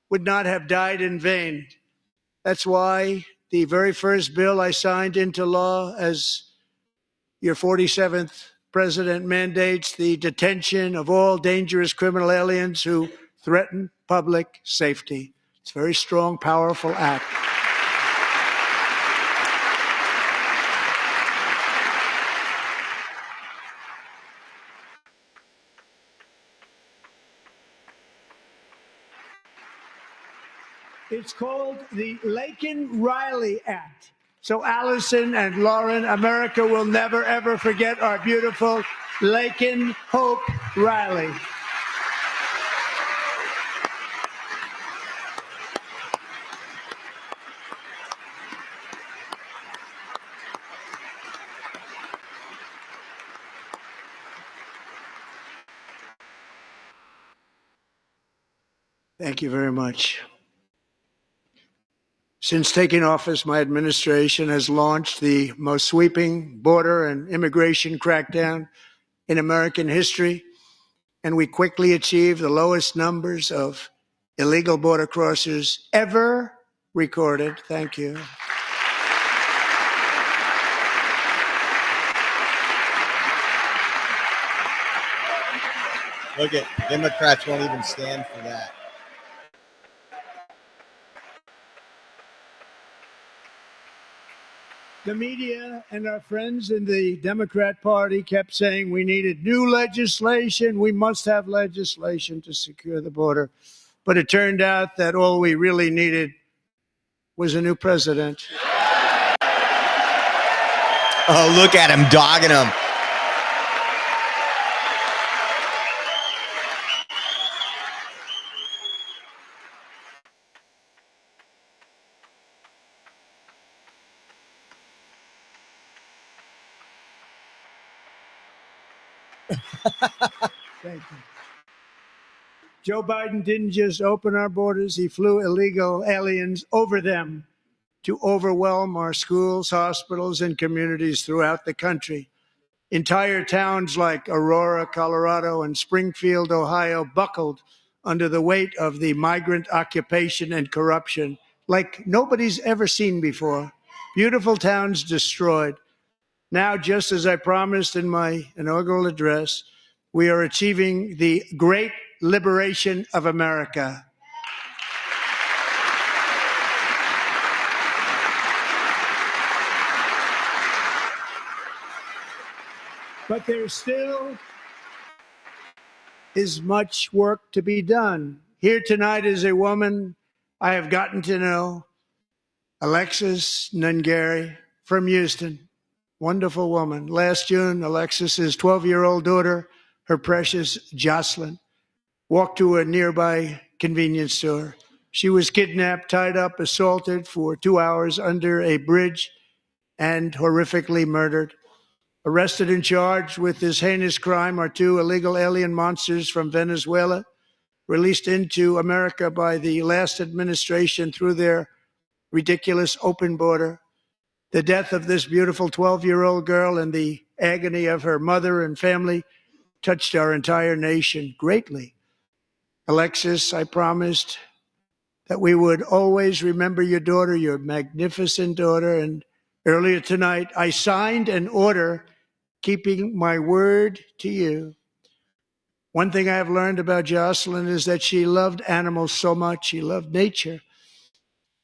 [SPEAKER 12] would not have died in vain. That's why the very first bill I signed into law as your 47th president mandates the detention of all dangerous criminal aliens who threaten public safety. It's a very strong, powerful act. It's called the Laken-Riley Act. So Allison and Lauren, America will never, ever forget our beautiful Laken Hope Riley. Thank you very much. Since taking office, my administration has launched the most sweeping border and immigration crackdown in American history, and we quickly achieved the lowest numbers of illegal border crossers ever recorded. Thank you.
[SPEAKER 8] Look at Democrats won't even stand for that.
[SPEAKER 12] The media and our friends in the Democrat Party kept saying we needed new legislation. We must have legislation to secure the border. But it turned out that all we really needed was a new president.
[SPEAKER 8] Oh, look at him dogging him.
[SPEAKER 12] Thank you. Joe Biden didn't just open our borders, he flew illegal aliens over them to overwhelm our schools, hospitals, and communities throughout the country. Entire towns like Aurora, Colorado, and Springfield, Ohio, buckled under the weight of the migrant occupation and corruption like nobody's ever seen before. Beautiful towns destroyed. Now, just as I promised in my inaugural address, we are achieving the great liberation of America. But there still is much work to be done. Here tonight is a woman I have gotten to know, Alexis Nungari from Houston. Wonderful woman. Last June, Alexis's 12-year-old daughter, her precious Jocelyn, walked to a nearby convenience store. She was kidnapped, tied up, assaulted for 2 hours under a bridge, and horrifically murdered. Arrested and charged with this heinous crime are 2 illegal alien monsters from Venezuela, released into America by the last administration through their ridiculous open border. The death of this beautiful 12-year-old girl and the agony of her mother and family touched our entire nation greatly. Alexis, I promised that we would always remember your daughter, your magnificent daughter, and earlier tonight I signed an order keeping my word to you. One thing I have learned about Jocelyn is that she loved animals so much. She loved nature.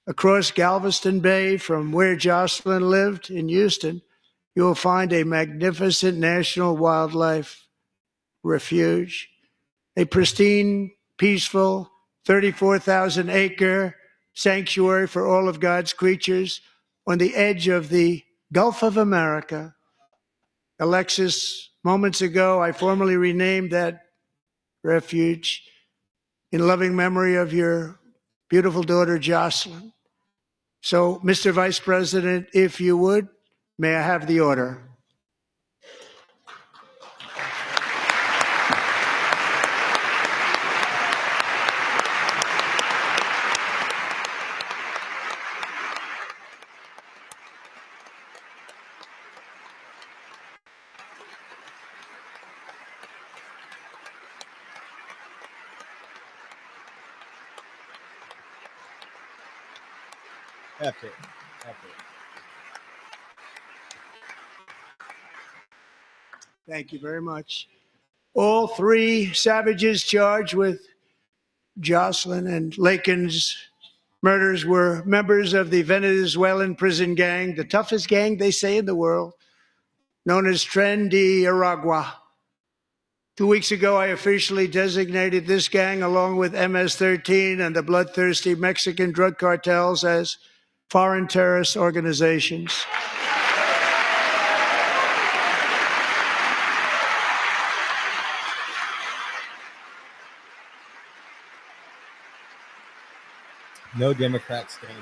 [SPEAKER 12] Across Galveston Bay, from where Jocelyn lived in Houston, you will find a magnificent national wildlife refuge, a pristine, peaceful, 34,000-acre sanctuary for all of God's creatures on the edge of the Gulf of America. Alexis, moments ago, I formally renamed that refuge in loving memory of your beautiful daughter, Jocelyn. So, Mr. Vice President, if you would, may I have the order?
[SPEAKER 8] Epic.
[SPEAKER 12] Thank you very much. All three savages charged with Jocelyn and Lakin's murders were members of the Venezuelan prison gang, the toughest gang, they say, in the world, known as Tren de Aragua. 2 weeks ago, I officially designated this gang, along with MS-13 and the bloodthirsty Mexican drug cartels, as foreign terrorist organizations.
[SPEAKER 8] No Democrats standing.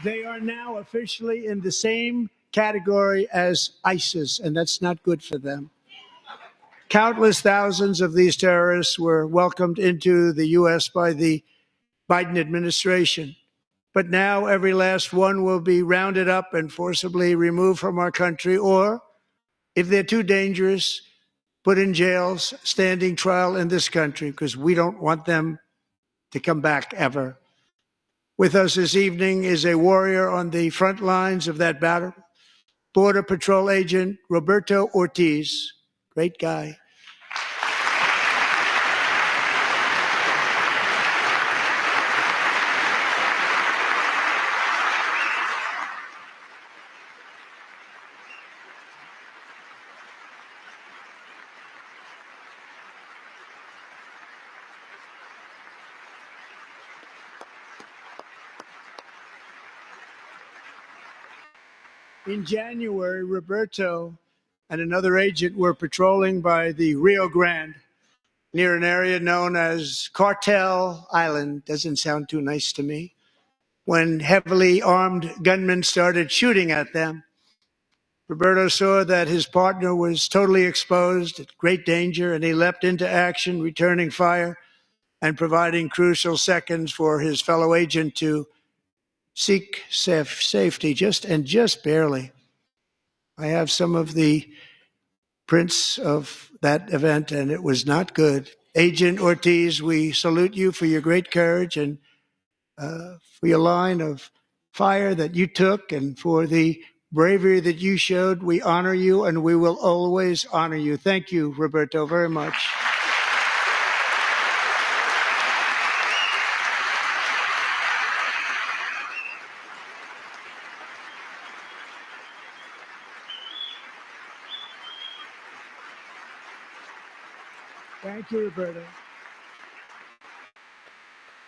[SPEAKER 12] They are now officially in the same category as ISIS, and that's not good for them. Countless thousands of these terrorists were welcomed into the U.S. by the Biden administration. But now every last one will be rounded up and forcibly removed from our country, or, if they're too dangerous, put in jails, standing trial in this country, because we don't want them to come back ever. With us this evening is a warrior on the front lines of that battle, Border Patrol Agent Roberto Ortiz. Great guy. In January, Roberto and another agent were patrolling by the Rio Grande near an area known as Cartel Island. Doesn't sound too nice to me. When heavily armed gunmen started shooting at them, Roberto saw that his partner was totally exposed, at great danger, and he leapt into action, returning fire and providing crucial seconds for his fellow agent to seek safety, just barely. I have some of the prints of that event, and it was not good. Agent Ortiz, we salute you for your great courage and for your line of fire that you took, and for the bravery that you showed. We honor you, and we will always honor you. Thank you, Roberto, very much. Thank you, Roberto.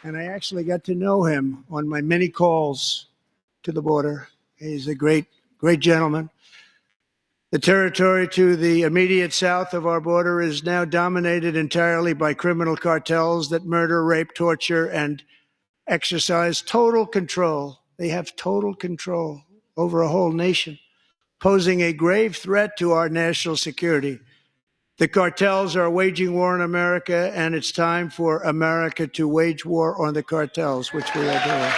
[SPEAKER 12] And I actually got to know him on my many calls to the border. He's a great gentleman. The territory to the immediate south of our border is now dominated entirely by criminal cartels that murder, rape, torture, and exercise total control. They have total control over a whole nation, posing a grave threat to our national security. The cartels are waging war on America, and it's time for America to wage war on the cartels, which we are doing.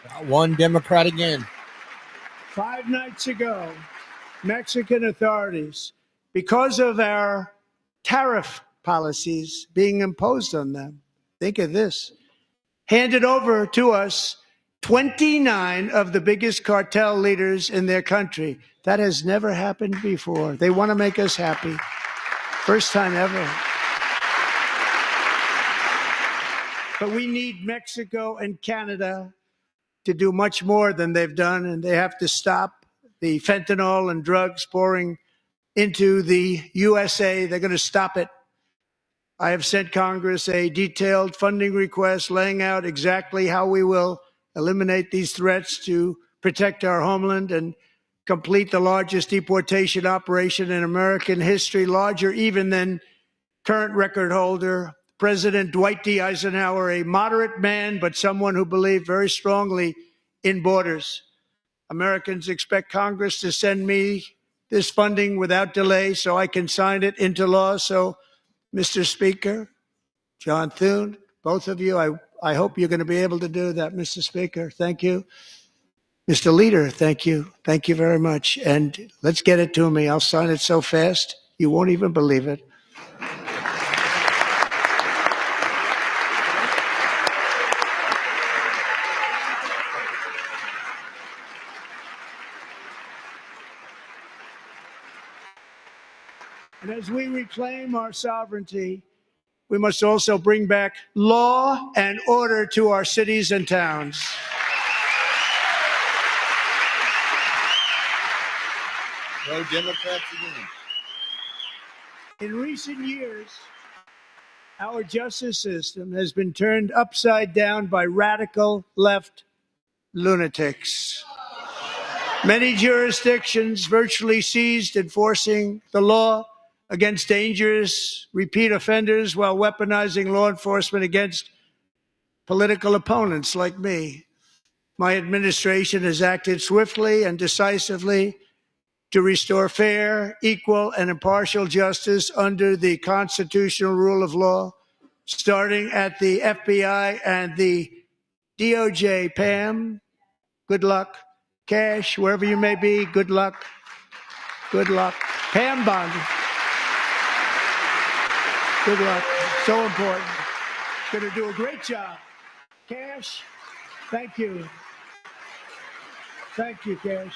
[SPEAKER 8] Got one Democrat again.
[SPEAKER 12] 5 nights ago, Mexican authorities, because of our tariff policies being imposed on them, think of this, handed over to us 29 of the biggest cartel leaders in their country. That has never happened before. They want to make us happy. First time ever. But we need Mexico and Canada to do much more than they've done, and they have to stop the fentanyl and drugs pouring into the USA. They're going to stop it. I have sent Congress a detailed funding request laying out exactly how we will eliminate these threats to protect our homeland and complete the largest deportation operation in American history, larger even than current record holder President Dwight D. Eisenhower, a moderate man, but someone who believed very strongly in borders. Americans expect Congress to send me this funding without delay so I can sign it into law. So, Mr. Speaker, John Thune, both of you, I hope you're going to be able to do that, Mr. Speaker. Thank you. Mr. Leader, thank you. Thank you very much. And let's get it to me. I'll sign it so fast, you won't even believe it. And as we reclaim our sovereignty, we must also bring back law and order to our cities and towns.
[SPEAKER 8] No Democrats again.
[SPEAKER 12] In recent years, our justice system has been turned upside down by radical left lunatics. Many jurisdictions virtually ceased enforcing the law against dangerous repeat offenders while weaponizing law enforcement against political opponents like me. My administration has acted swiftly and decisively to restore fair, equal, and impartial justice under the constitutional rule of law, starting at the FBI and the DOJ. Pam, good luck. Cash, wherever you may be, good luck. Good luck. Pam Bondi, good luck. So important. Going to do a great job. Cash, thank you. Thank you, Cash.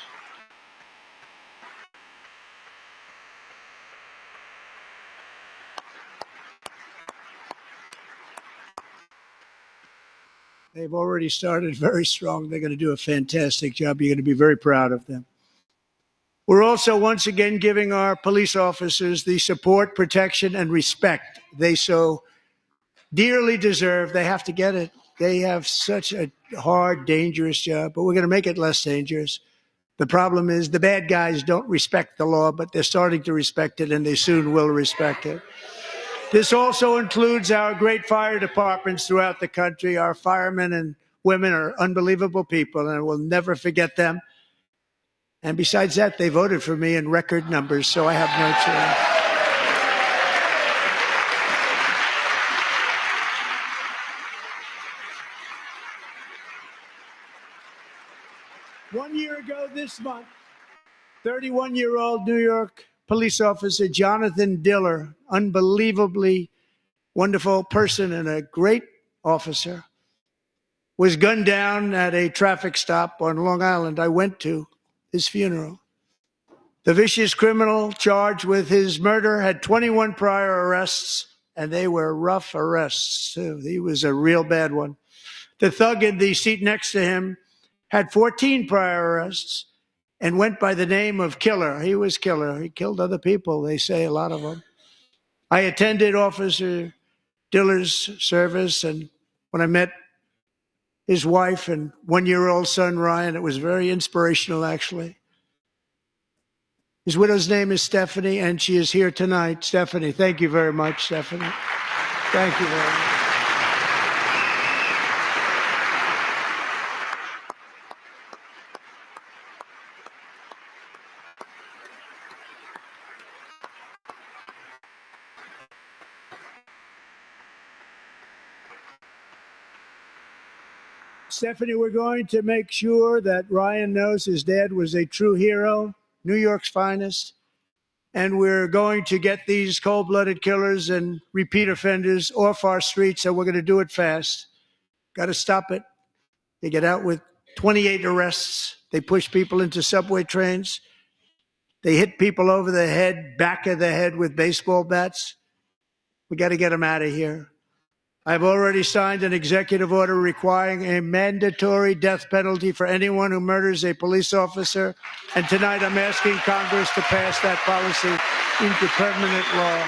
[SPEAKER 12] They've already started very strong. They're going to do a fantastic job. You're going to be very proud of them. We're also once again giving our police officers the support, protection, and respect they so dearly deserve. They have to get it. They have such a hard, dangerous job, but we're going to make it less dangerous. The problem is the bad guys don't respect the law, but they're starting to respect it, and they soon will respect it. This also includes our great fire departments throughout the country. Our firemen and women are unbelievable people, and we'll never forget them. And besides that, they voted for me in record numbers, so I have no choice. 1 year ago this month, 31-year-old New York police officer Jonathan Diller, unbelievably wonderful person and a great officer, was gunned down at a traffic stop on Long Island. I went to his funeral. The vicious criminal charged with his murder had 21 prior arrests, and they were rough arrests, too. He was a real bad one. The thug in the seat next to him had 14 prior arrests and went by the name of Killer. He was Killer. He killed other people, they say, a lot of them. I attended Officer Diller's service, and when I met his wife and one-year-old son, Ryan, it was very inspirational, actually. His widow's name is Stephanie, and she is here tonight. Stephanie, thank you very much, Stephanie. Thank you very much. Stephanie, we're going to make sure that Ryan knows his dad was a true hero, New York's finest, and we're going to get these cold-blooded killers and repeat offenders off our streets, and we're going to do it fast. Got to stop it. They get out with 28 arrests. They push people into subway trains. They hit people over the head, back of the head with baseball bats. We got to get them out of here. I've already signed an executive order requiring a mandatory death penalty for anyone who murders a police officer. And tonight I'm asking Congress to pass that policy into permanent law.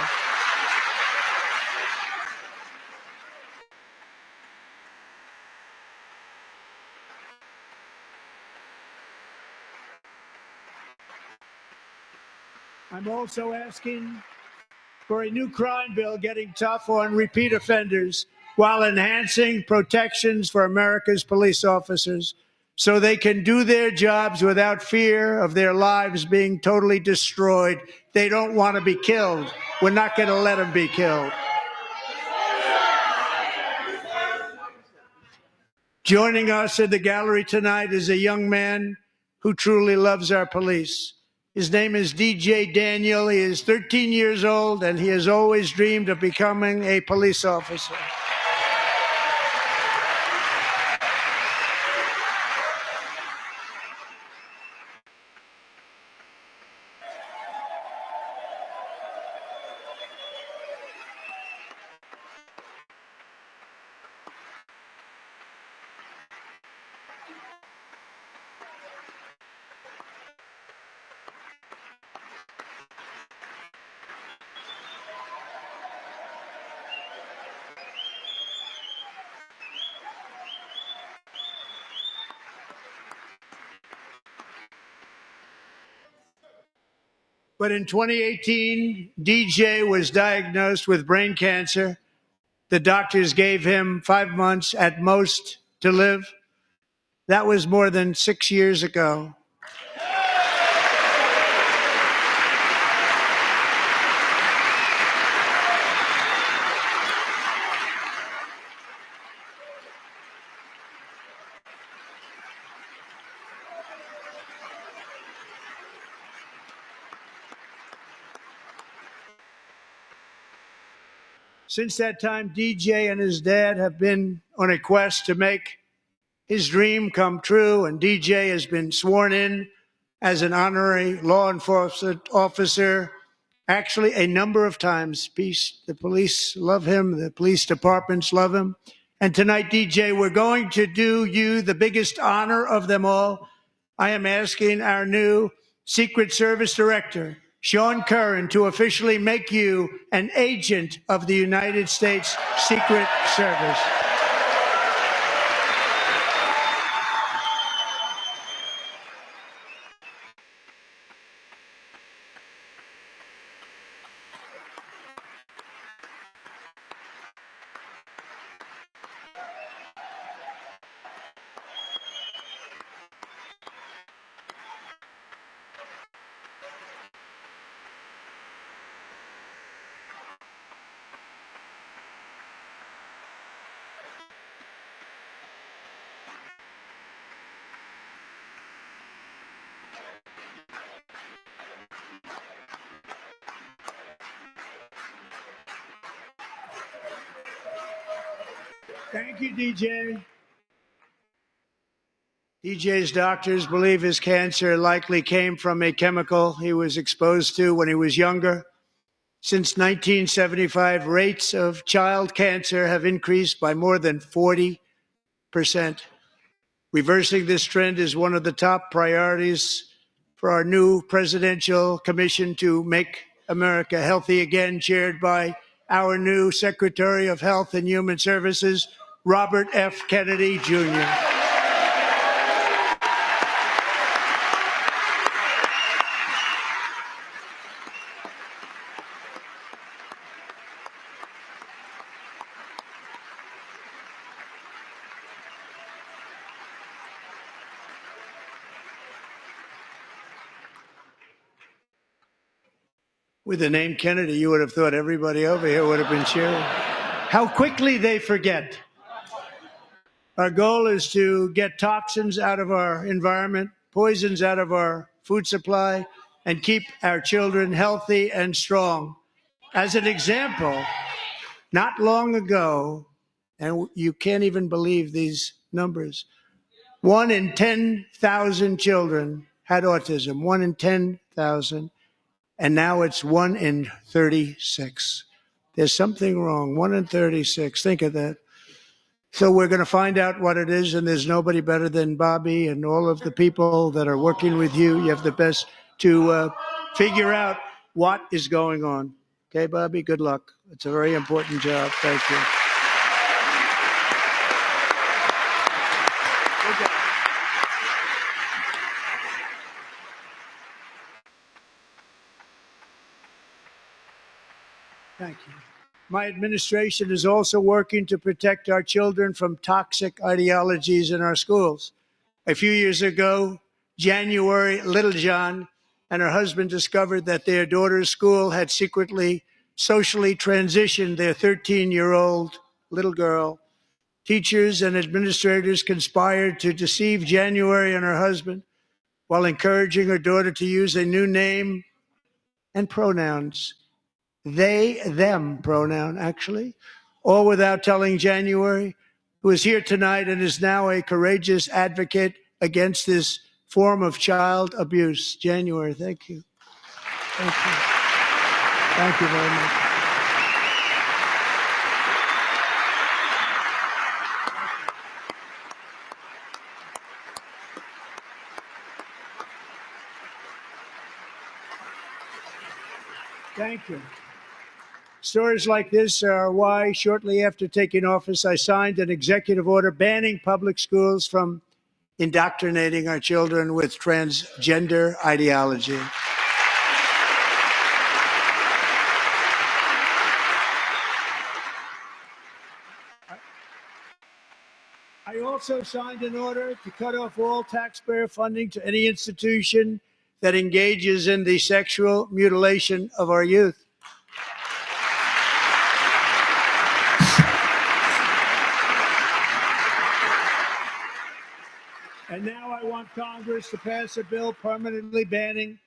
[SPEAKER 12] I'm also asking for a new crime bill getting tough on repeat offenders while enhancing protections for America's police officers so they can do their jobs without fear of their lives being totally destroyed. They don't want to be killed. We're not going to let them be killed. Joining us in the gallery tonight is a young man who truly loves our police. His name is DJ Daniel. He is 13 years old, and he has always dreamed of becoming a police officer. But in 2018, DJ was diagnosed with brain cancer. The doctors gave him 5 months at most to live. That was more than 6 years ago. Since that time, DJ and his dad have been on a quest to make his dream come true, and DJ has been sworn in as an honorary law enforcement officer, actually a number of times. The police love him, the police departments love him. And tonight, DJ, we're going to do you the biggest honor of them all. I am asking our new Secret Service Director, Sean Curran, to officially make you an agent of the United States Secret Service. Thank you, DJ. DJ's doctors believe his cancer likely came from a chemical he was exposed to when he was younger. Since 1975, rates of child cancer have increased by more than 40%. Reversing this trend is one of the top priorities for our new presidential commission to make America healthy again, chaired by our new Secretary of Health and Human Services, Robert F. Kennedy, Jr. With the name Kennedy, you would have thought everybody over here would have been cheering. How quickly they forget. Our goal is to get toxins out of our environment, poisons out of our food supply, and keep our children healthy and strong. As an example, not long ago, and you can't even believe these numbers, 1 in 10,000 children had autism, 1 in 10,000, and now it's 1 in 36. There's something wrong, 1 in 36, think of that. So we're going to find out what it is, and there's nobody better than Bobby and all of the people that are working with you. You have the best to figure out what is going on. Okay, Bobby, good luck. It's a very important job. Thank you. Good job. Thank you. My administration is also working to protect our children from toxic ideologies in our schools. A few years ago, January Littlejohn and her husband discovered that their daughter's school had secretly socially transitioned their 13-year-old little girl teachers and administrators conspired to deceive January and her husband while encouraging her daughter to use a new name and pronouns. They, them pronoun, actually, all without telling January, who is here tonight and is now a courageous advocate against this form of child abuse. January, thank you. Thank you. Thank you very much. Thank you. Stories like this are why, shortly after taking office, I signed an executive order banning public schools from indoctrinating our children with transgender ideology. I also signed an order to cut off all taxpayer funding to any institution that engages in the sexual mutilation of our youth. And now I want Congress to pass a bill permanently banning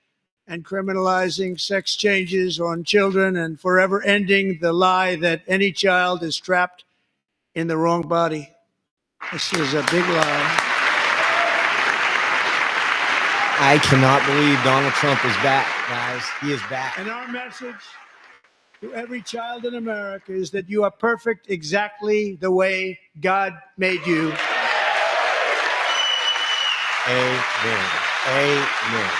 [SPEAKER 12] and criminalizing sex changes on children and forever ending the lie that any child is trapped in the wrong body. This is a big lie.
[SPEAKER 2] I cannot believe Donald Trump is back, guys. He is back.
[SPEAKER 12] And our message to every child in America is that you are perfect exactly the way God made you.
[SPEAKER 2] Amen. Amen.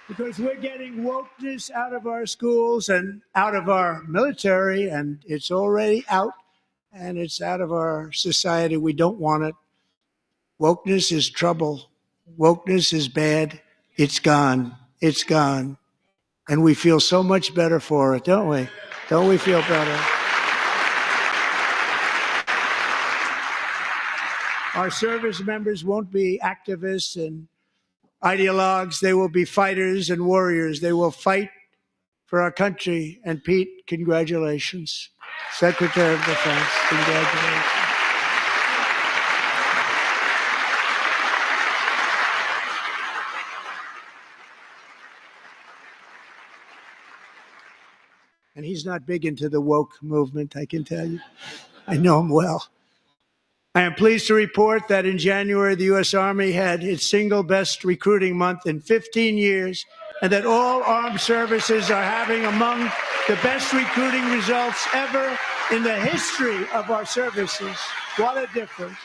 [SPEAKER 12] Because we're getting wokeness out of our schools and out of our military, and it's already out, and it's out of our society. We don't want it. Wokeness is trouble. Wokeness is bad. It's gone. It's gone. And we feel so much better for it, don't we? Don't we feel better? Our service members won't be activists and ideologues. They will be fighters and warriors. They will fight for our country. And Pete, congratulations. Secretary of Defense, congratulations. And he's not big into the woke movement, I can tell you. I know him well. I am pleased to report that in January, the U.S. Army had its single best recruiting month in 15 years, and that all armed services are having among the best recruiting results ever in the history of our services. What a difference.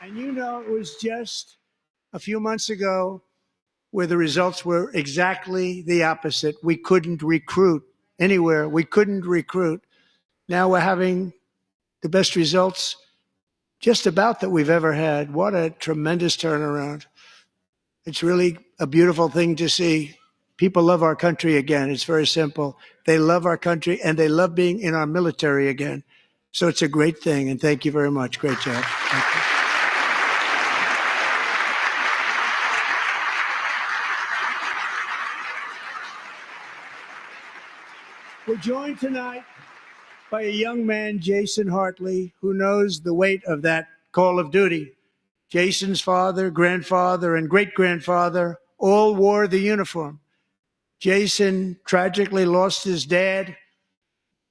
[SPEAKER 12] And you know, it was just a few months ago where the results were exactly the opposite. We couldn't recruit anywhere. We couldn't recruit. Now we're having the best results just about that we've ever had. What a tremendous turnaround. It's really a beautiful thing to see. People love our country again. It's very simple. They love our country and they love being in our military again. So it's a great thing. And thank you very much. Great job. Thank you. We're joined tonight by a young man, Jason Hartley, who knows the weight of that call of duty. Jason's father, grandfather, and great-grandfather all wore the uniform. Jason tragically lost his dad,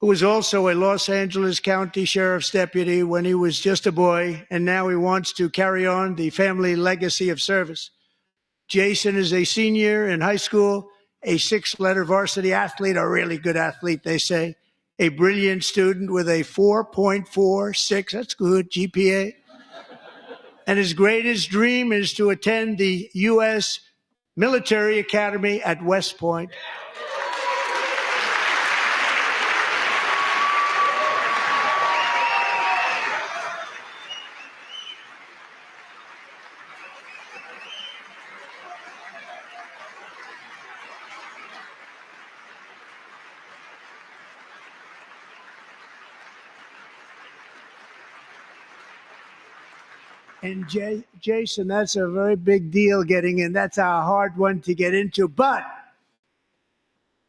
[SPEAKER 12] who was also a Los Angeles County Sheriff's deputy when he was just a boy, and now he wants to carry on the family legacy of service. Jason is a senior in high school, a 6-letter varsity athlete, a really good athlete, they say, a brilliant student with a 4.46, that's good, GPA. And his greatest dream is to attend the U.S. Military Academy at West Point. And Jason, that's a very big deal getting in. That's a hard one to get into. But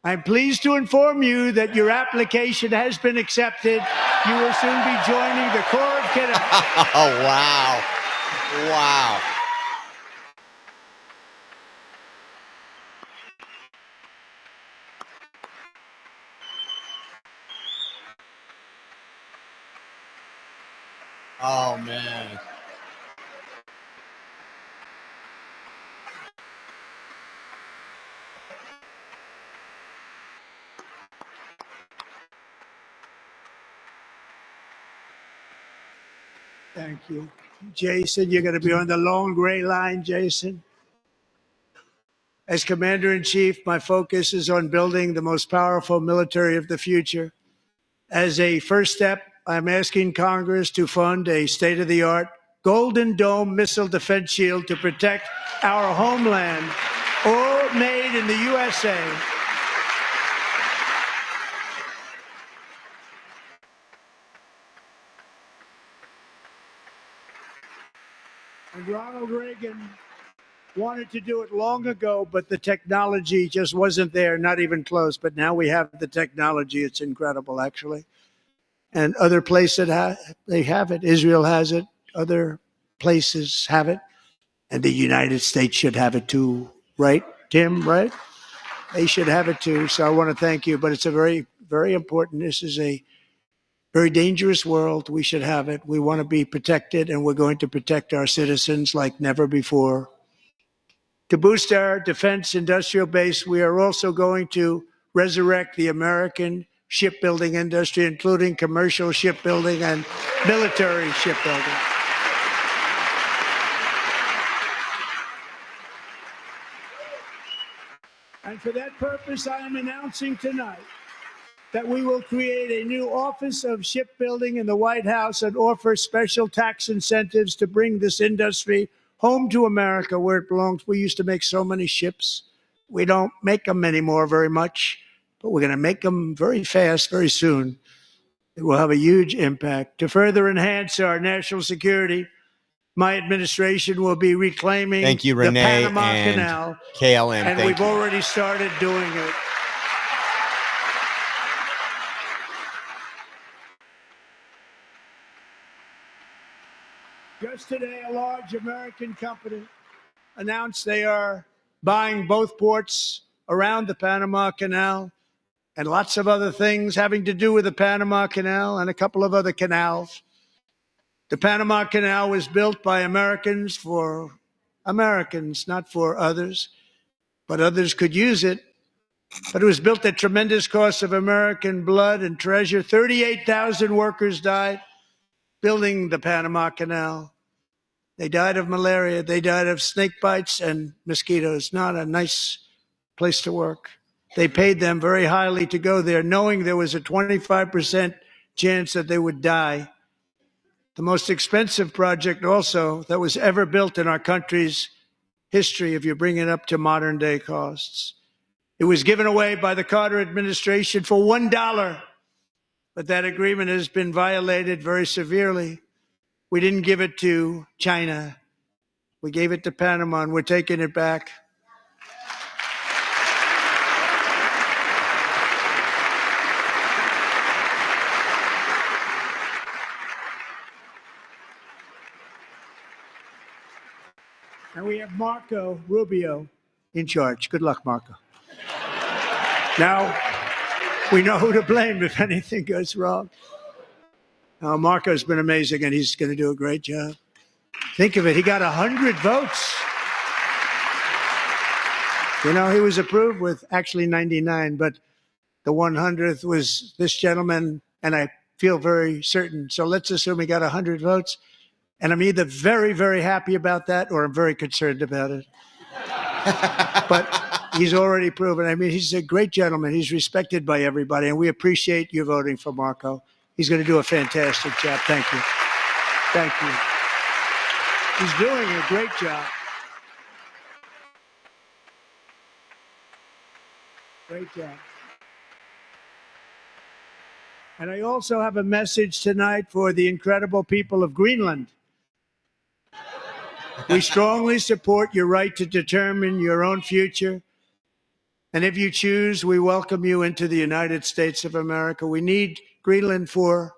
[SPEAKER 12] I'm pleased to inform you that your application has been accepted. You will soon be joining the Corps of Cadets.
[SPEAKER 2] Oh, wow. Wow. Oh, man.
[SPEAKER 12] Thank you. Jason, you're going to be on the long gray line, Jason. As Commander-in-Chief, my focus is on building the most powerful military of the future. As a first step, I'm asking Congress to fund a state-of-the-art Golden Dome missile defense shield to protect our homeland, all made in the USA. And Ronald Reagan wanted to do it long ago, but the technology just wasn't there, not even close. But now we have the technology. It's incredible, actually. And other places they have it. Israel has it. Other places have it. And the United States should have it too, right, Tim, right? They should have it too. So I want to thank you. But it's a very, very important. This is a very dangerous world. We should have it. We want to be protected, and we're going to protect our citizens like never before. To boost our defense industrial base, we are also going to resurrect the American shipbuilding industry, including commercial shipbuilding and military shipbuilding. And for that purpose, I am announcing tonight that we will create a new Office of Shipbuilding in the White House and offer special tax incentives to bring this industry home to America where it belongs. We used to make so many ships. We don't make them anymore very much, but we're going to make them very fast, very soon. It will have a huge impact. To further enhance our national security, my administration will be reclaiming
[SPEAKER 2] Thank you, Renee,
[SPEAKER 12] the Panama
[SPEAKER 2] and
[SPEAKER 12] Canal.
[SPEAKER 2] KLM.
[SPEAKER 12] And
[SPEAKER 2] Thank
[SPEAKER 12] we've
[SPEAKER 2] you.
[SPEAKER 12] already started doing it. Just today, a large American company announced they are buying both ports around the Panama Canal and lots of other things having to do with the Panama Canal and a couple of other canals. The Panama Canal was built by Americans for Americans, not for others, but others could use it. But it was built at tremendous cost of American blood and treasure. 38,000 workers died building the Panama Canal. They died of malaria. They died of snake bites and mosquitoes. Not a nice place to work. They paid them very highly to go there, knowing there was a 25% chance that they would die. The most expensive project also that was ever built in our country's history, if you bring it up to modern day costs. It was given away by the Carter administration for $1. But that agreement has been violated very severely. We didn't give it to China. We gave it to Panama, and we're taking it back. And we have Marco Rubio in charge. Good luck, Marco. Now, we know who to blame if anything goes wrong. Marco's been amazing, and he's going to do a great job. Think of it. He got 100 votes. You know, he was approved with actually 99, but the 100th was this gentleman, and I feel very certain. So let's assume he got 100 votes. And I'm either very, very happy about that or I'm very concerned about it. But he's already proven. I mean, he's a great gentleman. He's respected by everybody, and we appreciate you voting for Marco. He's going to do a fantastic job. Thank you. Thank you. He's doing a great job. Great job. And I also have a message tonight for the incredible people of Greenland. We strongly support your right to determine your own future. And if you choose, we welcome you into the United States of America. We need Greenland for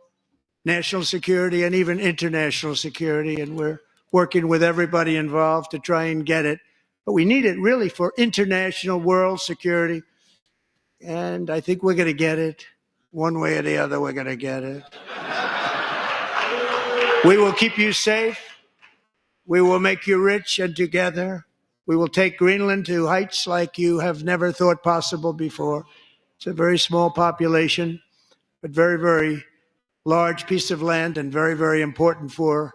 [SPEAKER 12] national security and even international security, and we're working with everybody involved to try and get it. But we need it really for international world security, and I think we're going to get it. One way or the other, we're going to get it. We will keep you safe. We will make you rich, and together we will take Greenland to heights like you have never thought possible before. It's a very small population, but very, very large piece of land and very, very important for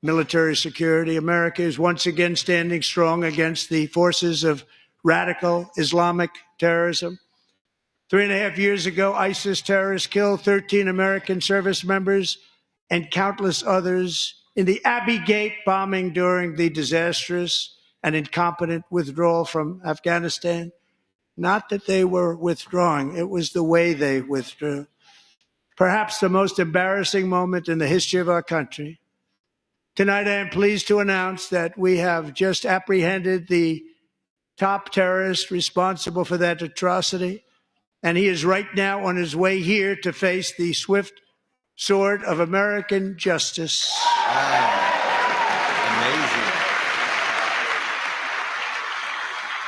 [SPEAKER 12] military security. America is once again standing strong against the forces of radical Islamic terrorism. 3.5 years ago, ISIS terrorists killed 13 American service members and countless others in the Abbey Gate bombing during the disastrous and incompetent withdrawal from Afghanistan. Not that they were withdrawing, it was the way they withdrew. Perhaps the most embarrassing moment in the history of our country. Tonight, I am pleased to announce that we have just apprehended the top terrorist responsible for that atrocity, and he is right now on his way here to face the swift sword of American justice.
[SPEAKER 2] Amazing.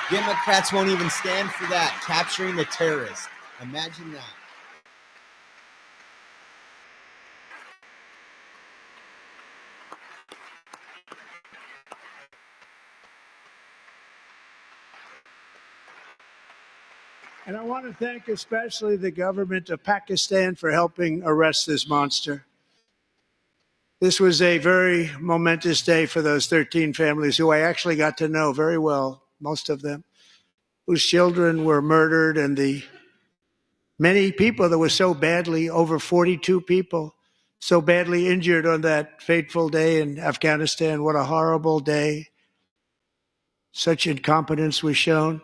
[SPEAKER 2] Democrats won't even stand for that, capturing the terrorist. Imagine that.
[SPEAKER 12] And I want to thank especially the government of Pakistan for helping arrest this monster. This was a very momentous day for those 13 families who I actually got to know very well, most of them, whose children were murdered, and the many people that were so badly, over 42 people, so badly injured on that fateful day in Afghanistan. What a horrible day. Such incompetence was shown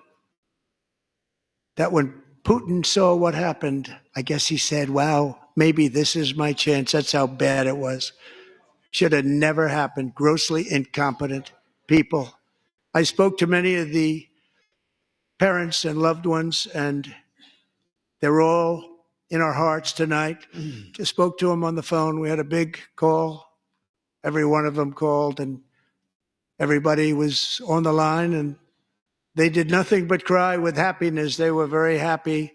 [SPEAKER 12] that when Putin saw what happened, I guess he said, wow, maybe this is my chance. That's how bad it was. Should have never happened. Grossly incompetent people. I spoke to many of the parents and loved ones, and they're all in our hearts tonight. Just spoke to them on the phone. We had a big call. Every one of them called, and everybody was on the line, and they did nothing but cry with happiness. They were very happy,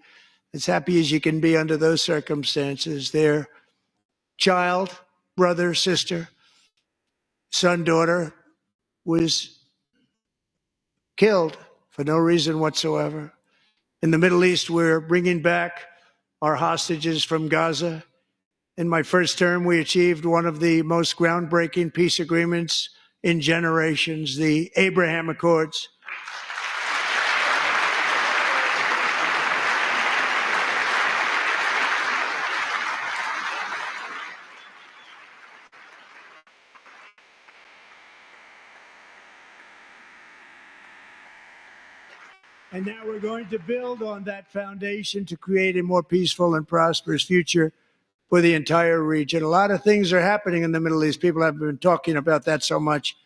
[SPEAKER 12] as happy as you can be under those circumstances. Their child, brother, sister, son, daughter was killed for no reason whatsoever. In the Middle East, we're bringing back our hostages from Gaza. In my first term, we achieved one of the most groundbreaking peace agreements in generations, the Abraham Accords. And now we're going to build on that foundation to create a more peaceful and prosperous future for the entire region. A lot of things are happening in the Middle East. People have been talking about that so much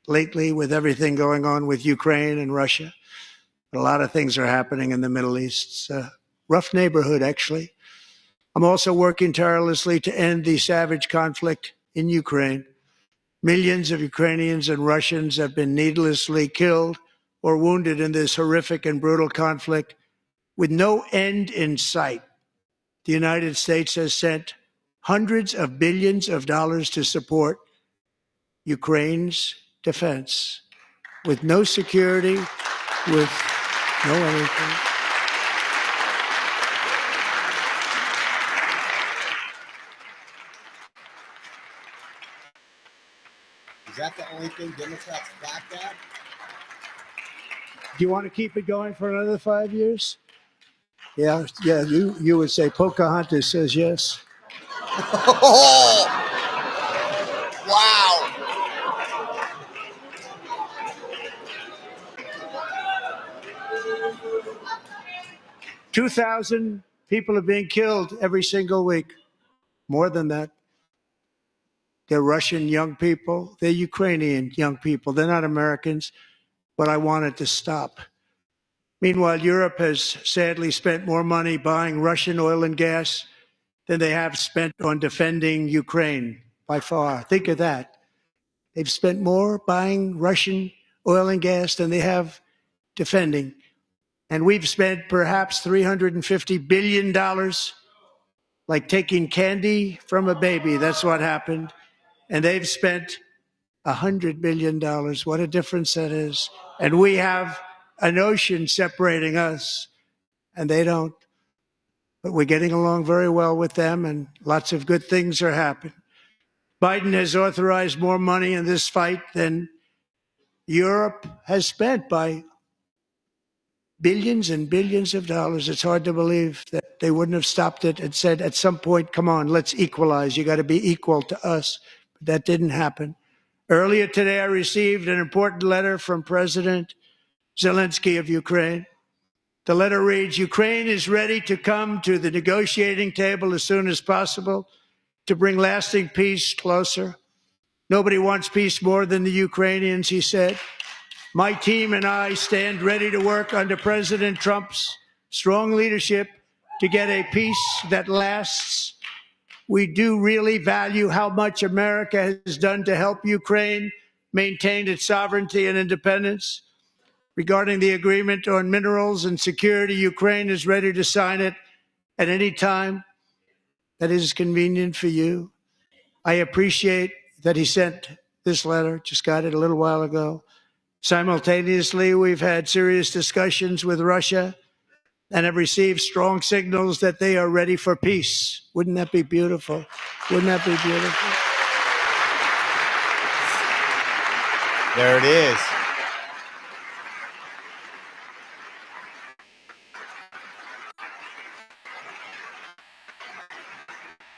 [SPEAKER 12] lately with everything going on with Ukraine and Russia. But a lot of things are happening in the Middle East. It's a rough neighborhood, actually. I'm also working tirelessly to end the savage conflict in Ukraine. Millions of Ukrainians and Russians have been needlessly killed or wounded in this horrific and brutal conflict with no end in sight. The United States has sent hundreds of billions of dollars to support Ukraine's defense with no security, with no anything.
[SPEAKER 2] Is that the only thing Democrats backed at?
[SPEAKER 12] Do you want to keep it going for another 5 years? Yeah, you would say Pocahontas says yes.
[SPEAKER 2] Wow.
[SPEAKER 12] 2,000 people are being killed every single week. More than that. They're Russian young people. They're Ukrainian young people. They're not Americans, but I want it to stop. Meanwhile, Europe has sadly spent more money buying Russian oil and gas than they have spent on defending Ukraine by far. Think of that. They've spent more buying Russian oil and gas than they have defending. And we've spent perhaps $350 billion, like taking candy from a baby. That's what happened. And they've spent $100 billion. What a difference that is. And we have an ocean separating us, and they don't. But we're getting along very well with them, and lots of good things are happening. Biden has authorized more money in this fight than Europe has spent by billions and billions of dollars. It's hard to believe that they wouldn't have stopped it and said at some point, come on, let's equalize. You got to be equal to us. But that didn't happen. Earlier today, I received an important letter from President Zelensky of Ukraine. The letter reads, Ukraine is ready to come to the negotiating table as soon as possible to bring lasting peace closer. Nobody wants peace more than the Ukrainians, he said. My team and I stand ready to work under President Trump's strong leadership to get a peace that lasts. We do really value how much America has done to help Ukraine maintain its sovereignty and independence. Regarding the agreement on minerals and security, Ukraine is ready to sign it at any time that is convenient for you. I appreciate that he sent this letter, just got it a little while ago. Simultaneously, we've had serious discussions with Russia and have received strong signals that they are ready for peace. Wouldn't that be beautiful? Wouldn't that be beautiful?
[SPEAKER 2] There it is.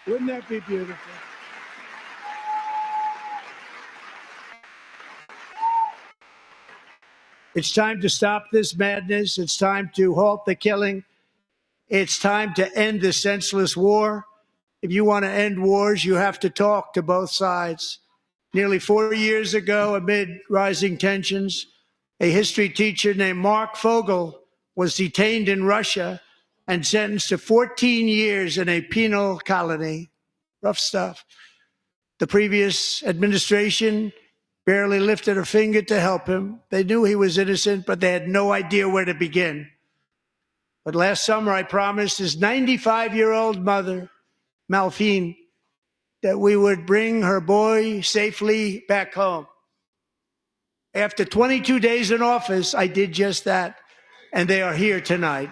[SPEAKER 12] Wouldn't that be beautiful? It's time to stop this madness. It's time to halt the killing. It's time to end this senseless war. If you want to end wars, you have to talk to both sides. Nearly 4 years ago, amid rising tensions, a history teacher named Mark Fogel was detained in Russia and sentenced to 14 years in a penal colony. Rough stuff. The previous administration barely lifted a finger to help him. They knew he was innocent, but they had no idea where to begin. But last summer, I promised his 95-year-old mother, Malphine, that we would bring her boy safely back home. After 22 days in office, I did just that, and they are here tonight.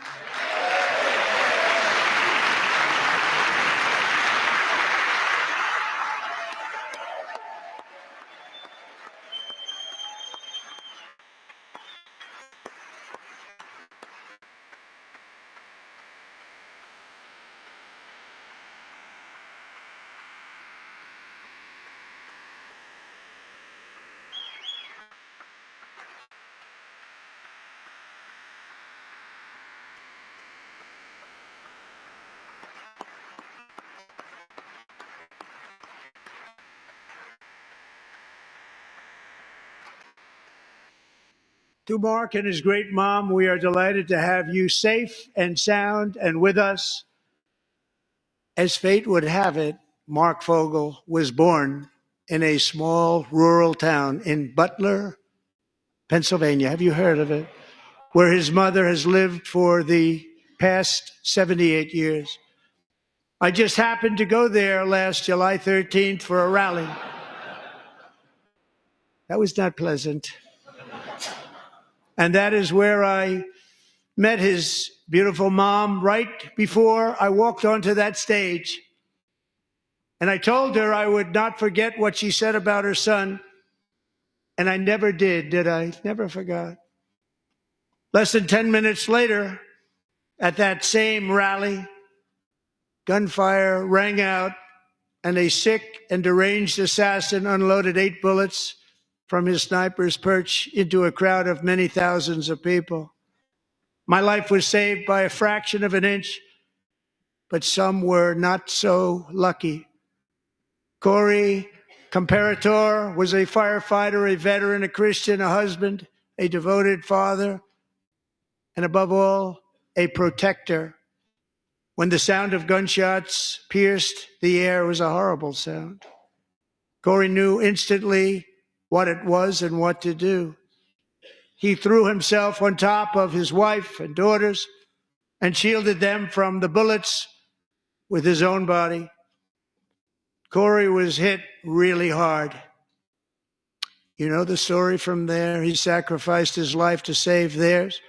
[SPEAKER 12] To Mark and his great mom, we are delighted to have you safe and sound and with us. As fate would have it, Mark Fogel was born in a small rural town in Butler, Pennsylvania. Have you heard of it? Where his mother has lived for the past 78 years. I just happened to go there last July 13th for a rally. That was not pleasant. And that is where I met his beautiful mom right before I walked onto that stage. And I told her I would not forget what she said about her son. And I never did I? Never forgot. Less than 10 minutes later, at that same rally, gunfire rang out and a sick and deranged assassin unloaded 8 bullets from his sniper's perch into a crowd of many thousands of people. My life was saved by a fraction of an inch, but some were not so lucky. Corey Comparator was a firefighter, a veteran, a Christian, a husband, a devoted father, and above all, a protector. When the sound of gunshots pierced the air, it was a horrible sound. Corey knew instantly what it was and what to do. He threw himself on top of his wife and daughters and shielded them from the bullets with his own body. Corey was hit really hard. You know the story from there. He sacrificed his life to save theirs.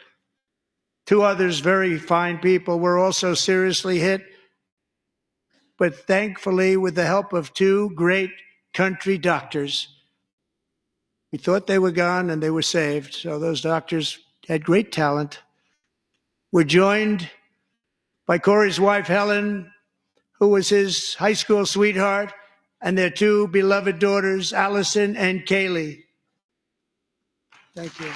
[SPEAKER 12] Two others, very fine people, were also seriously hit. But thankfully, with the help of two great country doctors, we thought they were gone and they were saved. So those doctors had great talent. We're joined by Corey's wife, Helen, who was his high school sweetheart, and their two beloved daughters, Allison and Kaylee. Thank you.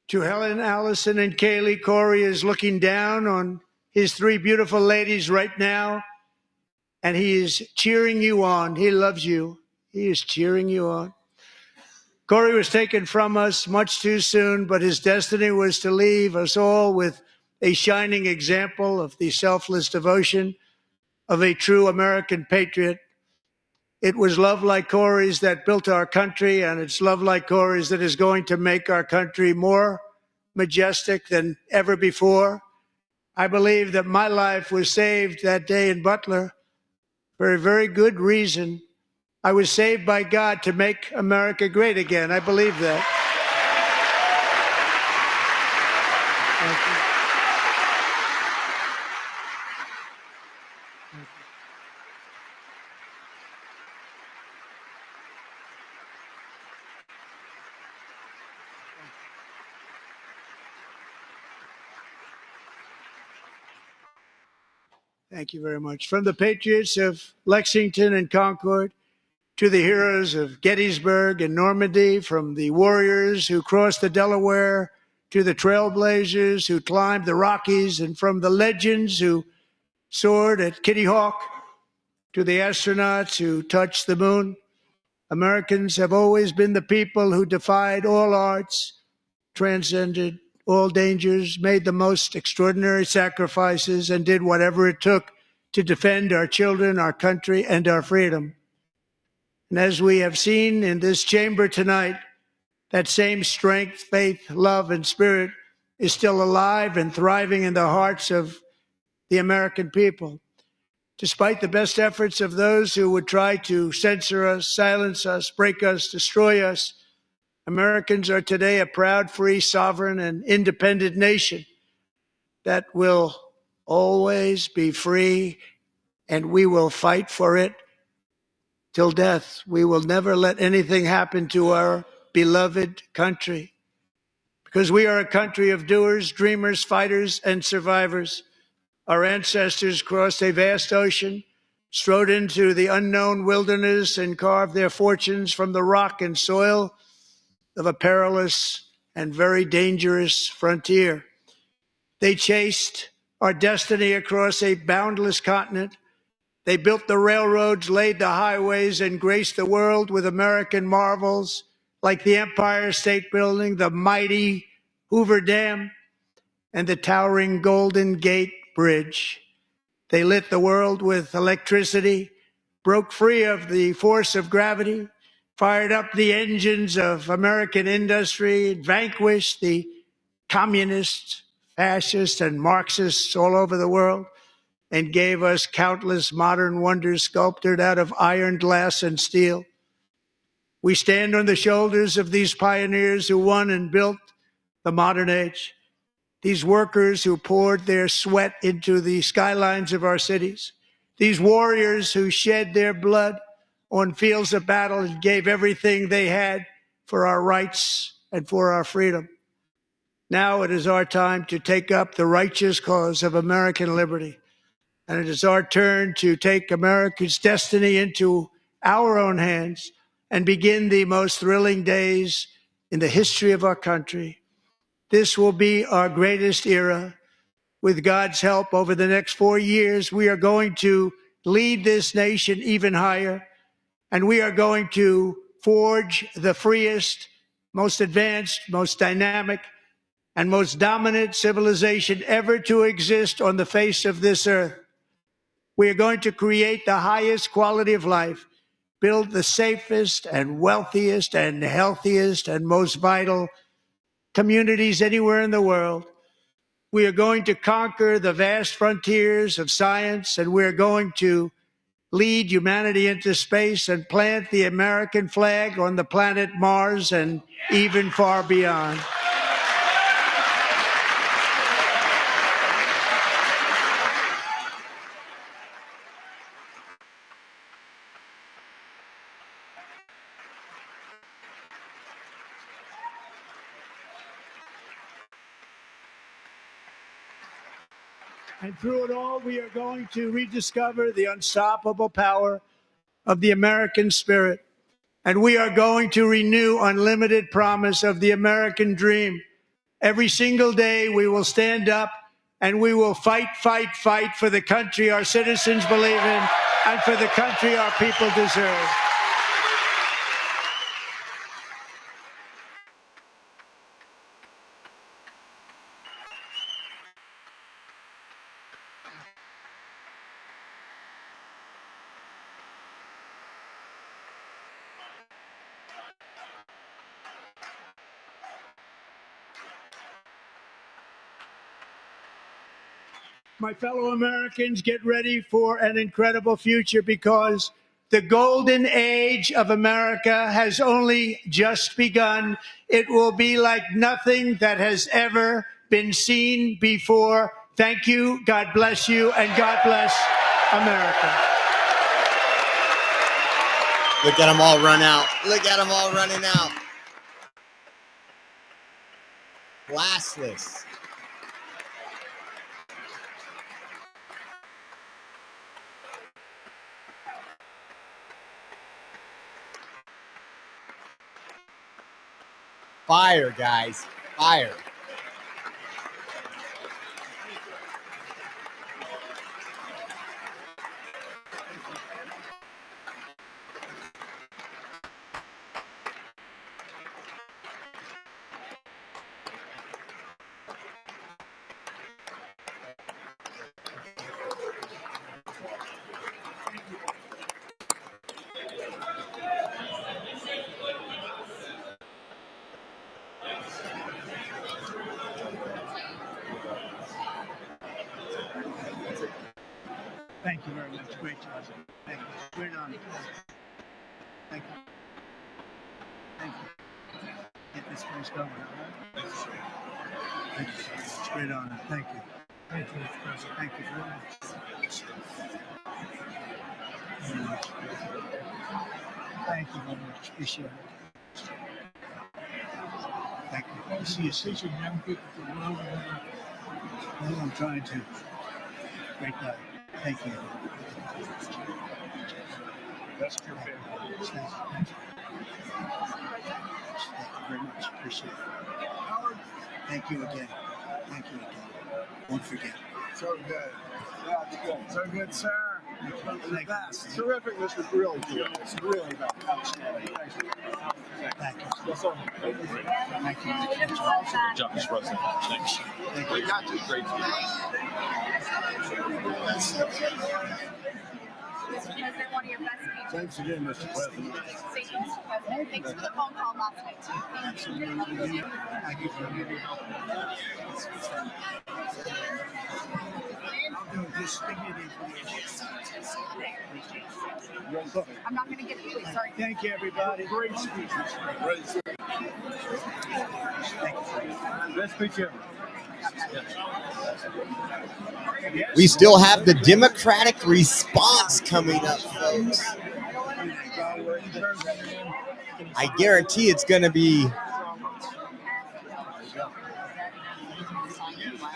[SPEAKER 12] To Helen, Allison, and Kaylee, Corey is looking down on his three beautiful ladies right now, and he is cheering you on. He loves you. He is cheering you on. Corey was taken from us much too soon, but his destiny was to leave us all with a shining example of the selfless devotion of a true American patriot. It was love like Corey's that built our country, and it's love like Corey's that is going to make our country more majestic than ever before. I believe that my life was saved that day in Butler for a very good reason. I was saved by God to make America great again. I believe that. Thank you. Thank you very much. From the patriots of Lexington and Concord to the heroes of Gettysburg and Normandy, from the warriors who crossed the Delaware to the trailblazers who climbed the Rockies, and from the legends who soared at Kitty Hawk to the astronauts who touched the moon, Americans have always been the people who defied all odds, transcended all dangers, made the most extraordinary sacrifices, and did whatever it took to defend our children, our country, and our freedom. And as we have seen in this chamber tonight, that same strength, faith, love, and spirit is still alive and thriving in the hearts of the American people. Despite the best efforts of those who would try to censor us, silence us, break us, destroy us, Americans are today a proud, free, sovereign, and independent nation that will always be free, and we will fight for it till death. We will never let anything happen to our beloved country, because we are a country of doers, dreamers, fighters, and survivors. Our ancestors crossed a vast ocean, strode into the unknown wilderness, and carved their fortunes from the rock and soil of a perilous and very dangerous frontier. They chased our destiny across a boundless continent. They built the railroads, laid the highways, and graced the world with American marvels like the Empire State Building, the mighty Hoover Dam, and the towering Golden Gate Bridge. They lit the world with electricity, broke free of the force of gravity, fired up the engines of American industry, vanquished the communists, fascists, and Marxists all over the world, and gave us countless modern wonders sculptured out of iron, glass, and steel. We stand on the shoulders of these pioneers who won and built the modern age, these workers who poured their sweat into the skylines of our cities, These warriors who shed their blood on fields of battle and gave everything they had for our rights and for our freedom. Now it is our time to take up the righteous cause of American liberty. And it is our turn to take America's destiny into our own hands and begin the most thrilling days in the history of our country. This will be our greatest era. With God's help, over the next 4 years, we are going to lead this nation even higher, and we are going to forge the freest, most advanced, most dynamic, and most dominant civilization ever to exist on the face of this earth. We are going to create the highest quality of life, build the safest and wealthiest and healthiest and most vital communities anywhere in the world. We are going to conquer the vast frontiers of science, and we're going to lead humanity into space and plant the American flag on the planet Mars and even far beyond. And through it all, we are going to rediscover the unstoppable power of the American spirit. And we are going to renew unlimited promise of the American dream. Every single day, we will stand up and we will fight, fight, fight for the country our citizens believe in and for the country our people deserve. My fellow Americans, get ready for an incredible future, because the golden age of America has only just begun. It will be like nothing that has ever been seen before. Thank you, God bless you, and God bless America.
[SPEAKER 8] Look at them all run out. Look at them all running out. Classless. Fire, guys. Fire.
[SPEAKER 12] Thank you very much. Great job. Thank you. Great honor. Thank you. Thank you. Get this place going, all right? Thank you. It's a great honor. Thank you. Thank you, Mr. President. Thank you very much. Thank you very much. Appreciate it. Thank you. You see, you're teaching young people to love America. That's what I'm trying to. Great guy. Thank you. That's your family. Thank you very much. Appreciate it. Thank you again. Thank you again. Won't forget.
[SPEAKER 14] So good. Yeah, it's good. So good, sir.
[SPEAKER 12] Thank you.
[SPEAKER 14] Best. Terrific, Mr. Really good. It's really outstanding. Thank you.
[SPEAKER 12] Thank you.
[SPEAKER 14] That's all.
[SPEAKER 12] Thank you.
[SPEAKER 14] Good job, Mr. President. Thanks.
[SPEAKER 12] Thank you.
[SPEAKER 14] We got you. Great job.
[SPEAKER 12] Thanks again, Mr. President.
[SPEAKER 4] Thanks for the phone call last night, too.
[SPEAKER 12] Absolutely. Thank you for giving. I'll do just give me the information.
[SPEAKER 4] I'm not going to get it, please. Sorry.
[SPEAKER 12] Thank you, everybody. Great speech.
[SPEAKER 14] Great.
[SPEAKER 12] Thank you.
[SPEAKER 14] Best speech ever.
[SPEAKER 8] We still have the Democratic response coming up, folks. I guarantee it's going to be.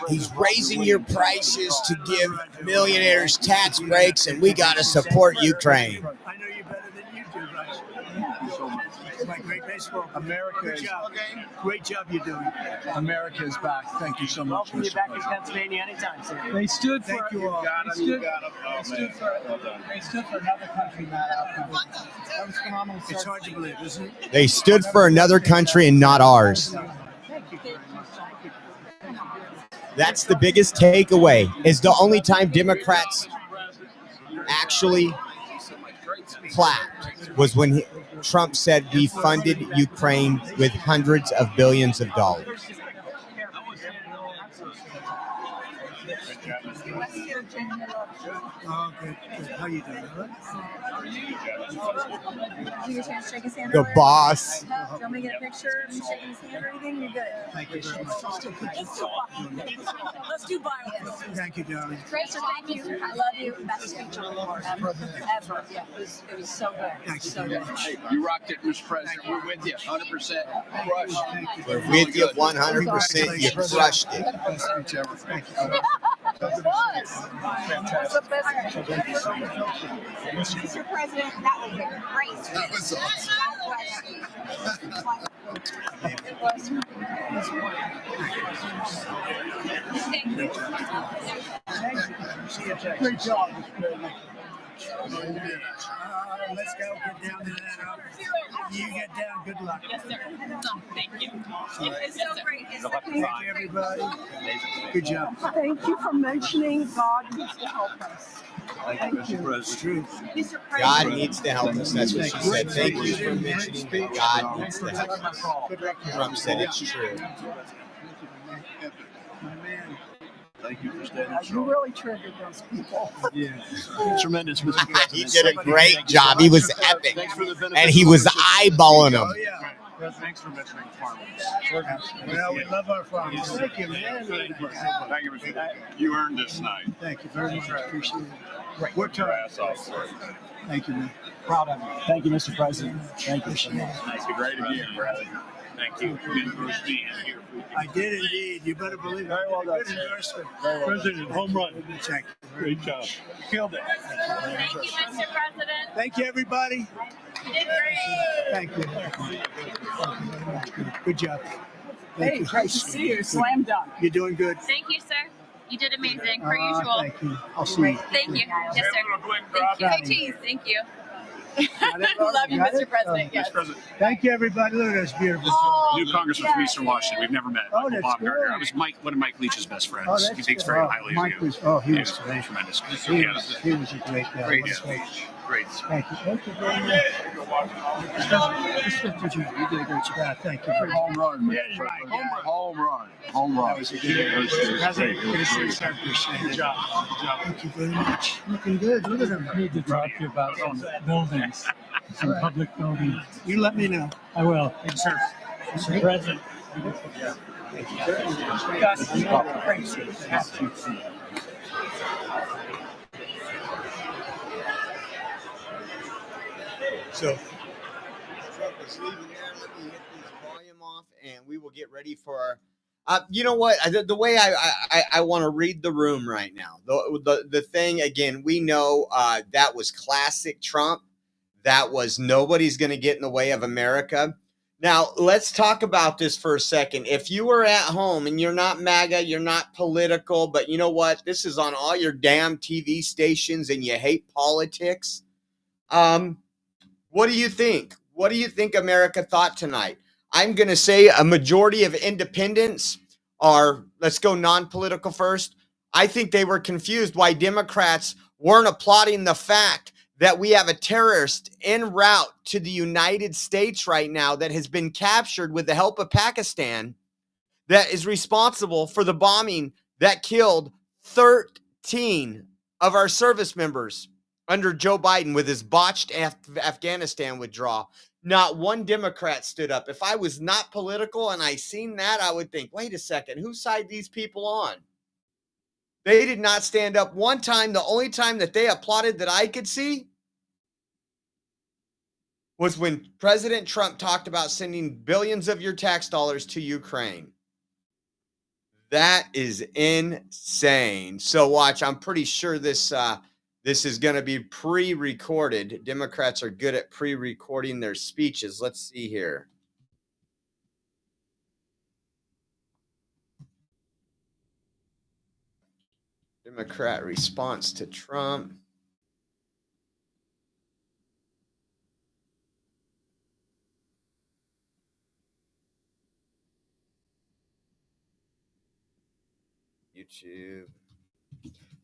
[SPEAKER 8] He's raising your prices to give millionaires tax breaks, and we got to support Ukraine.
[SPEAKER 12] I know you better than you do, Rush. Thank you so much. It's my great baseball.
[SPEAKER 14] America
[SPEAKER 12] Good
[SPEAKER 14] is,
[SPEAKER 12] job. Great job you're doing.
[SPEAKER 14] America is back. Thank you so much.
[SPEAKER 7] Welcome you back in Pennsylvania anytime, sir.
[SPEAKER 14] They stood for.
[SPEAKER 12] Thank you all.
[SPEAKER 7] They stood for another country, not our country. That was phenomenal.
[SPEAKER 12] It's hard to believe, isn't it?
[SPEAKER 8] They stood for another country and not ours.
[SPEAKER 12] Thank you very much.
[SPEAKER 8] That's the biggest takeaway, is the only time Democrats actually clapped was when Trump said we funded Ukraine with hundreds of billions of dollars.
[SPEAKER 12] Oh, good. How you doing?
[SPEAKER 8] The boss.
[SPEAKER 18] Do you want me to get a picture of me shaking his hand or anything? You're good.
[SPEAKER 12] Thank you very much.
[SPEAKER 18] Let's do violence.
[SPEAKER 12] Thank you, darling.
[SPEAKER 18] Tracer, thank you. I love you. Best speech ever. Yeah, it was so good.
[SPEAKER 12] Thank you
[SPEAKER 18] So
[SPEAKER 12] very
[SPEAKER 18] good.
[SPEAKER 12] much.
[SPEAKER 14] You rocked it, Mr. President. We're with you 100%. Rush.
[SPEAKER 8] We're with you 100%. You crushed it.
[SPEAKER 12] Best speech ever. Thank you.
[SPEAKER 18] It was. Mr. President, that was a great speech.
[SPEAKER 14] That was awesome.
[SPEAKER 12] Great job, Mr. President. Let's go. Get down to that. You get down. Good luck.
[SPEAKER 18] Yes, sir. Thank you. It's so great.
[SPEAKER 12] Thank you, everybody. Good job.
[SPEAKER 18] Thank you for mentioning God needs to help us.
[SPEAKER 14] Thank you, Mr. President.
[SPEAKER 18] Mr.
[SPEAKER 8] God
[SPEAKER 18] President.
[SPEAKER 8] needs to help us. That's what she said. Thank you for mentioning that God needs to help us. Trump said it's true.
[SPEAKER 12] My man.
[SPEAKER 14] Thank you for standing
[SPEAKER 18] You
[SPEAKER 14] strong.
[SPEAKER 18] really triggered those people.
[SPEAKER 14] Yeah. Tremendous, Mr. President.
[SPEAKER 8] He did a great job. He was epic.
[SPEAKER 14] Thanks for the benefit.
[SPEAKER 8] And he was eyeballing
[SPEAKER 12] Oh,
[SPEAKER 8] him.
[SPEAKER 12] yeah.
[SPEAKER 14] Thanks for mentioning farmers.
[SPEAKER 12] Well, we love our farmers. Thank you, man.
[SPEAKER 14] Thank you, Mr. President. You earned this night.
[SPEAKER 12] Thank you very much. I appreciate it. Work hard. Thank you, man.
[SPEAKER 7] Proud of you. Thank you, Mr. President. Thank you.
[SPEAKER 14] Thank you. Great again, brother. Thank you.
[SPEAKER 12] I did indeed. You better believe it.
[SPEAKER 14] Very well done,
[SPEAKER 12] Good
[SPEAKER 14] sir.
[SPEAKER 12] endorsement.
[SPEAKER 14] President, home run.
[SPEAKER 12] Thank you.
[SPEAKER 14] Great job. Killed it.
[SPEAKER 18] Thank you, Mr. President.
[SPEAKER 12] Thank you, everybody.
[SPEAKER 18] You did great.
[SPEAKER 12] Thank you. Good job. Thank
[SPEAKER 18] Hey,
[SPEAKER 12] you.
[SPEAKER 18] great to see you. Slam dunk.
[SPEAKER 12] You're doing good.
[SPEAKER 18] Thank you, sir. You did amazing, per usual.
[SPEAKER 12] Thank you. I'll see you.
[SPEAKER 18] Thank you. Yes, sir. Thank you. Hey, cheese. Thank you. Love you,
[SPEAKER 12] Got
[SPEAKER 18] Mr.
[SPEAKER 12] it?
[SPEAKER 18] President. Yes.
[SPEAKER 12] Thank you, everybody. Look at this beautiful.
[SPEAKER 18] Oh,
[SPEAKER 6] New Congressman from Eastern Washington. We've never met.
[SPEAKER 12] Oh,
[SPEAKER 6] Michael
[SPEAKER 12] that's
[SPEAKER 6] Baumgartner.
[SPEAKER 12] good.
[SPEAKER 6] I was one of Mike Leach's best friends.
[SPEAKER 12] Oh, that's
[SPEAKER 6] He thinks
[SPEAKER 12] good.
[SPEAKER 6] very highly
[SPEAKER 12] Mike
[SPEAKER 6] of you.
[SPEAKER 12] was, oh, he was
[SPEAKER 6] Yeah,
[SPEAKER 12] great.
[SPEAKER 6] tremendous.
[SPEAKER 12] He
[SPEAKER 6] Yeah,
[SPEAKER 12] was a great guy.
[SPEAKER 6] Great,
[SPEAKER 12] What a
[SPEAKER 6] yeah.
[SPEAKER 12] speech.
[SPEAKER 6] Great.
[SPEAKER 12] Thank you. Thank you very much. You did a great job. Thank you.
[SPEAKER 14] Home run. Yeah, right. Home run. Home run.
[SPEAKER 12] That was a good President, good to see you, sir. Appreciate it. Thank you very much. Looking good. Look at him.
[SPEAKER 7] I need to talk to you about some buildings, some public buildings.
[SPEAKER 12] You let me know.
[SPEAKER 7] I will. Thank you, sir. Mr. President.
[SPEAKER 8] So, Trump is leaving there. Let me hit this volume off, and we will get ready for our. You know what? The way I want to read the room right now. The thing again. We know that was classic Trump. That was nobody's going to get in the way of America. Now let's talk about this for a second. If you were at home and you're not MAGA, you're not political, but you know what? This is on all your damn TV stations, and you hate politics. What do you think? What do you think America thought tonight? I'm going to say a majority of independents are, let's go non-political first. I think they were confused why Democrats weren't applauding the fact that we have a terrorist en route to the United States right now that has been captured with the help of Pakistan, that is responsible for the bombing that killed 13 of our service members under Joe Biden with his botched Afghanistan withdrawal. Not one Democrat stood up. If I was not political and I seen that, I would think, wait a second, whose side these people on? They did not stand up one time. The only time that they applauded that I could see was when President Trump talked about sending billions of your tax dollars to Ukraine. That is insane. So watch, I'm pretty sure this is going to be pre-recorded. Democrats are good at pre-recording their speeches. Let's see here. Democrat response to Trump. YouTube.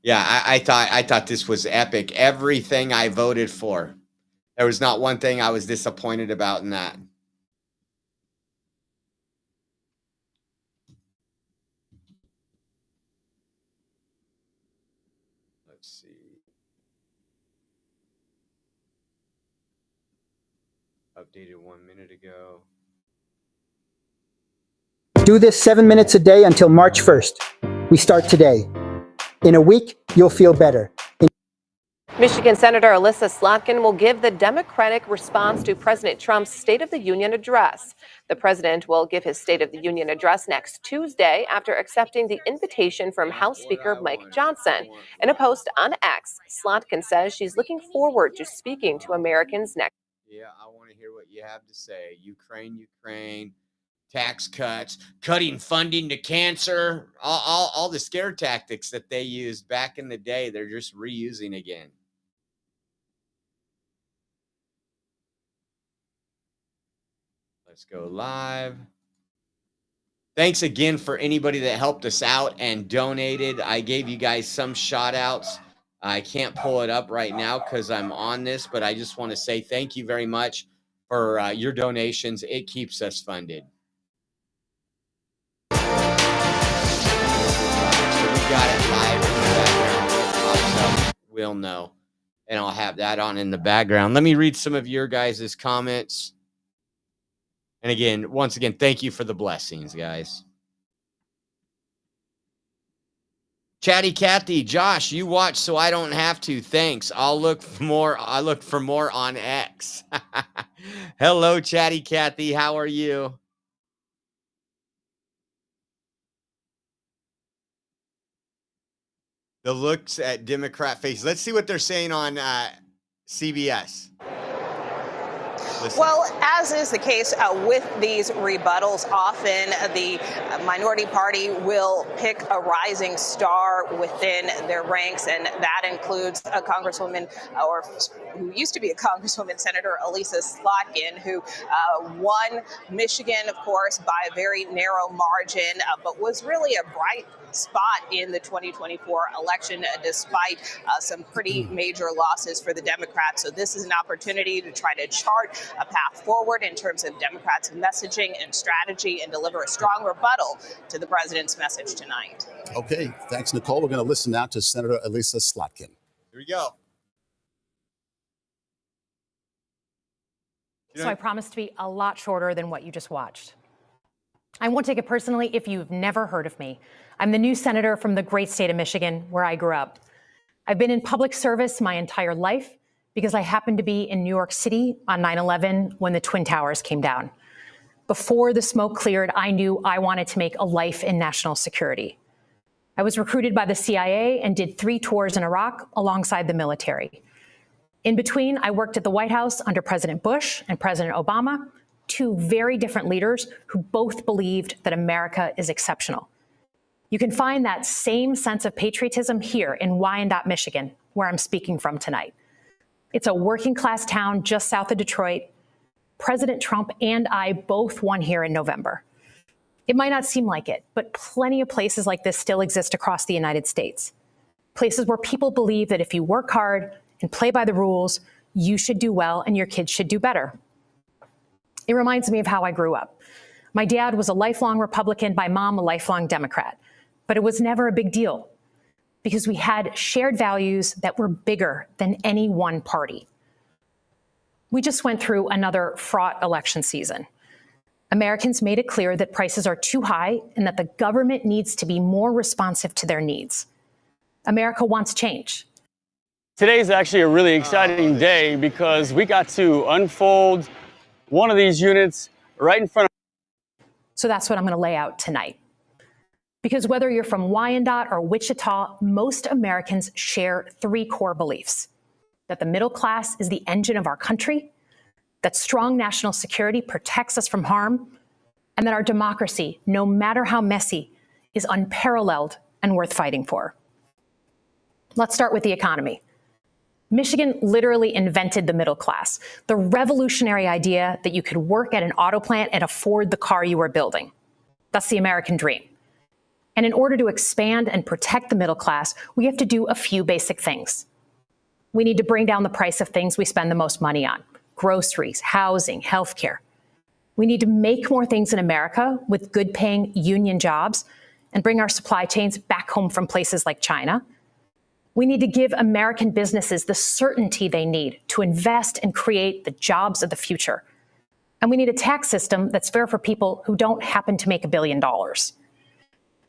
[SPEAKER 8] Yeah, I thought this was epic. Everything I voted for. There was not one thing I was disappointed about in that. Let's see. Updated 1 minute ago.
[SPEAKER 10] Do this 7 minutes a day until March 1st. We start today. In a week, you'll feel better.
[SPEAKER 13] Michigan Senator Elissa Slotkin will give the Democratic response to President Trump's State of the Union address. The president will give his State of the Union address next Tuesday after accepting the invitation from House Speaker Mike Johnson. In a post on X, Slotkin says she's looking forward to speaking to Americans next.
[SPEAKER 8] Yeah, I want to hear what you have to say. Ukraine, tax cuts, cutting funding to cancer, all the scare tactics that they used back in the day, they're just reusing again. Let's go live. Thanks again for anybody that helped us out and donated. I gave you guys some shout outs. I can't pull it up right now because I'm on this, but I just want to say thank you very much for your donations. It keeps us funded. So we got it live in the background. When it pops up, we'll know. And I'll have that on in the background. Let me read some of your guys' comments. And again, once again, thank you for the blessings, guys. Chatty Cathy, Josh, you watch so I don't have to. Thanks. I look for more on X. Hello, Chatty Cathy. How are you? The looks at Democrat faces. Let's see what they're saying on CBS. Listen.
[SPEAKER 16] Well, as is the case with these rebuttals, often the minority party will pick a rising star within their ranks, and that includes a congresswoman, or who used to be a congresswoman, Senator Elissa Slotkin, who won Michigan, of course, by a very narrow margin, but was really a bright spot in the 2024 election, despite some pretty major losses for the Democrats. So this is an opportunity to try to chart a path forward in terms of Democrats' messaging and strategy and deliver a strong rebuttal to the president's message tonight.
[SPEAKER 24] Okay, thanks, Nicole. We're going to listen now to Senator Elissa Slotkin.
[SPEAKER 8] Here we go.
[SPEAKER 25] So I promise to be a lot shorter than what you just watched. I won't take it personally if you've never heard of me. I'm the new senator from the great state of Michigan, where I grew up. I've been in public service my entire life because I happened to be in New York City on 9/11 when the Twin Towers came down. Before the smoke cleared, I knew I wanted to make a life in national security. I was recruited by the CIA and did 3 tours in Iraq alongside the military. In between, I worked at the White House under President Bush and President Obama, 2 very different leaders who both believed that America is exceptional. You can find that same sense of patriotism here in Wyandotte, Michigan, where I'm speaking from tonight. It's a working class town just south of Detroit. President Trump and I both won here in November. It might not seem like it, but plenty of places like this still exist across the United States. Places where people believe that if you work hard and play by the rules, you should do well and your kids should do better. It reminds me of how I grew up. My dad was a lifelong Republican, my mom a lifelong Democrat. But it was never a big deal because we had shared values that were bigger than any one party. We just went through another fraught election season. Americans made it clear that prices are too high and that the government needs to be more responsive to their needs. America wants change.
[SPEAKER 3] Today's actually a really exciting day because we got to unfold one of these units right in front of.
[SPEAKER 25] So that's what I'm going to lay out tonight. Because whether you're from Wyandotte or Wichita, most Americans share three core beliefs: that the middle class is the engine of our country, that strong national security protects us from harm, and that our democracy, no matter how messy, is unparalleled and worth fighting for. Let's start with the economy. Michigan literally invented the middle class, the revolutionary idea that you could work at an auto plant and afford the car you were building. That's the American dream. And in order to expand and protect the middle class, we have to do a few basic things. We need to bring down the price of things we spend the most money on: groceries, housing, healthcare. We need to make more things in America with good-paying union jobs and bring our supply chains back home from places like China. We need to give American businesses the certainty they need to invest and create the jobs of the future. And we need a tax system that's fair for people who don't happen to make $1 billion.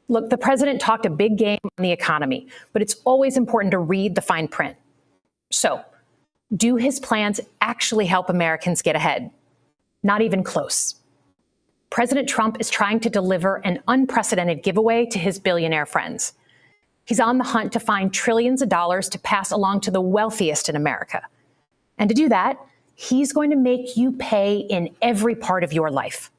[SPEAKER 25] Look, the president talked a big game on the economy, but it's always important to read the fine print. So, do his plans actually help Americans get ahead? Not even close. President Trump is trying to deliver an unprecedented giveaway to his billionaire friends. He's on the hunt to find trillions of dollars to pass along to the wealthiest in America. And to do that, he's going to make you pay in every part of your life.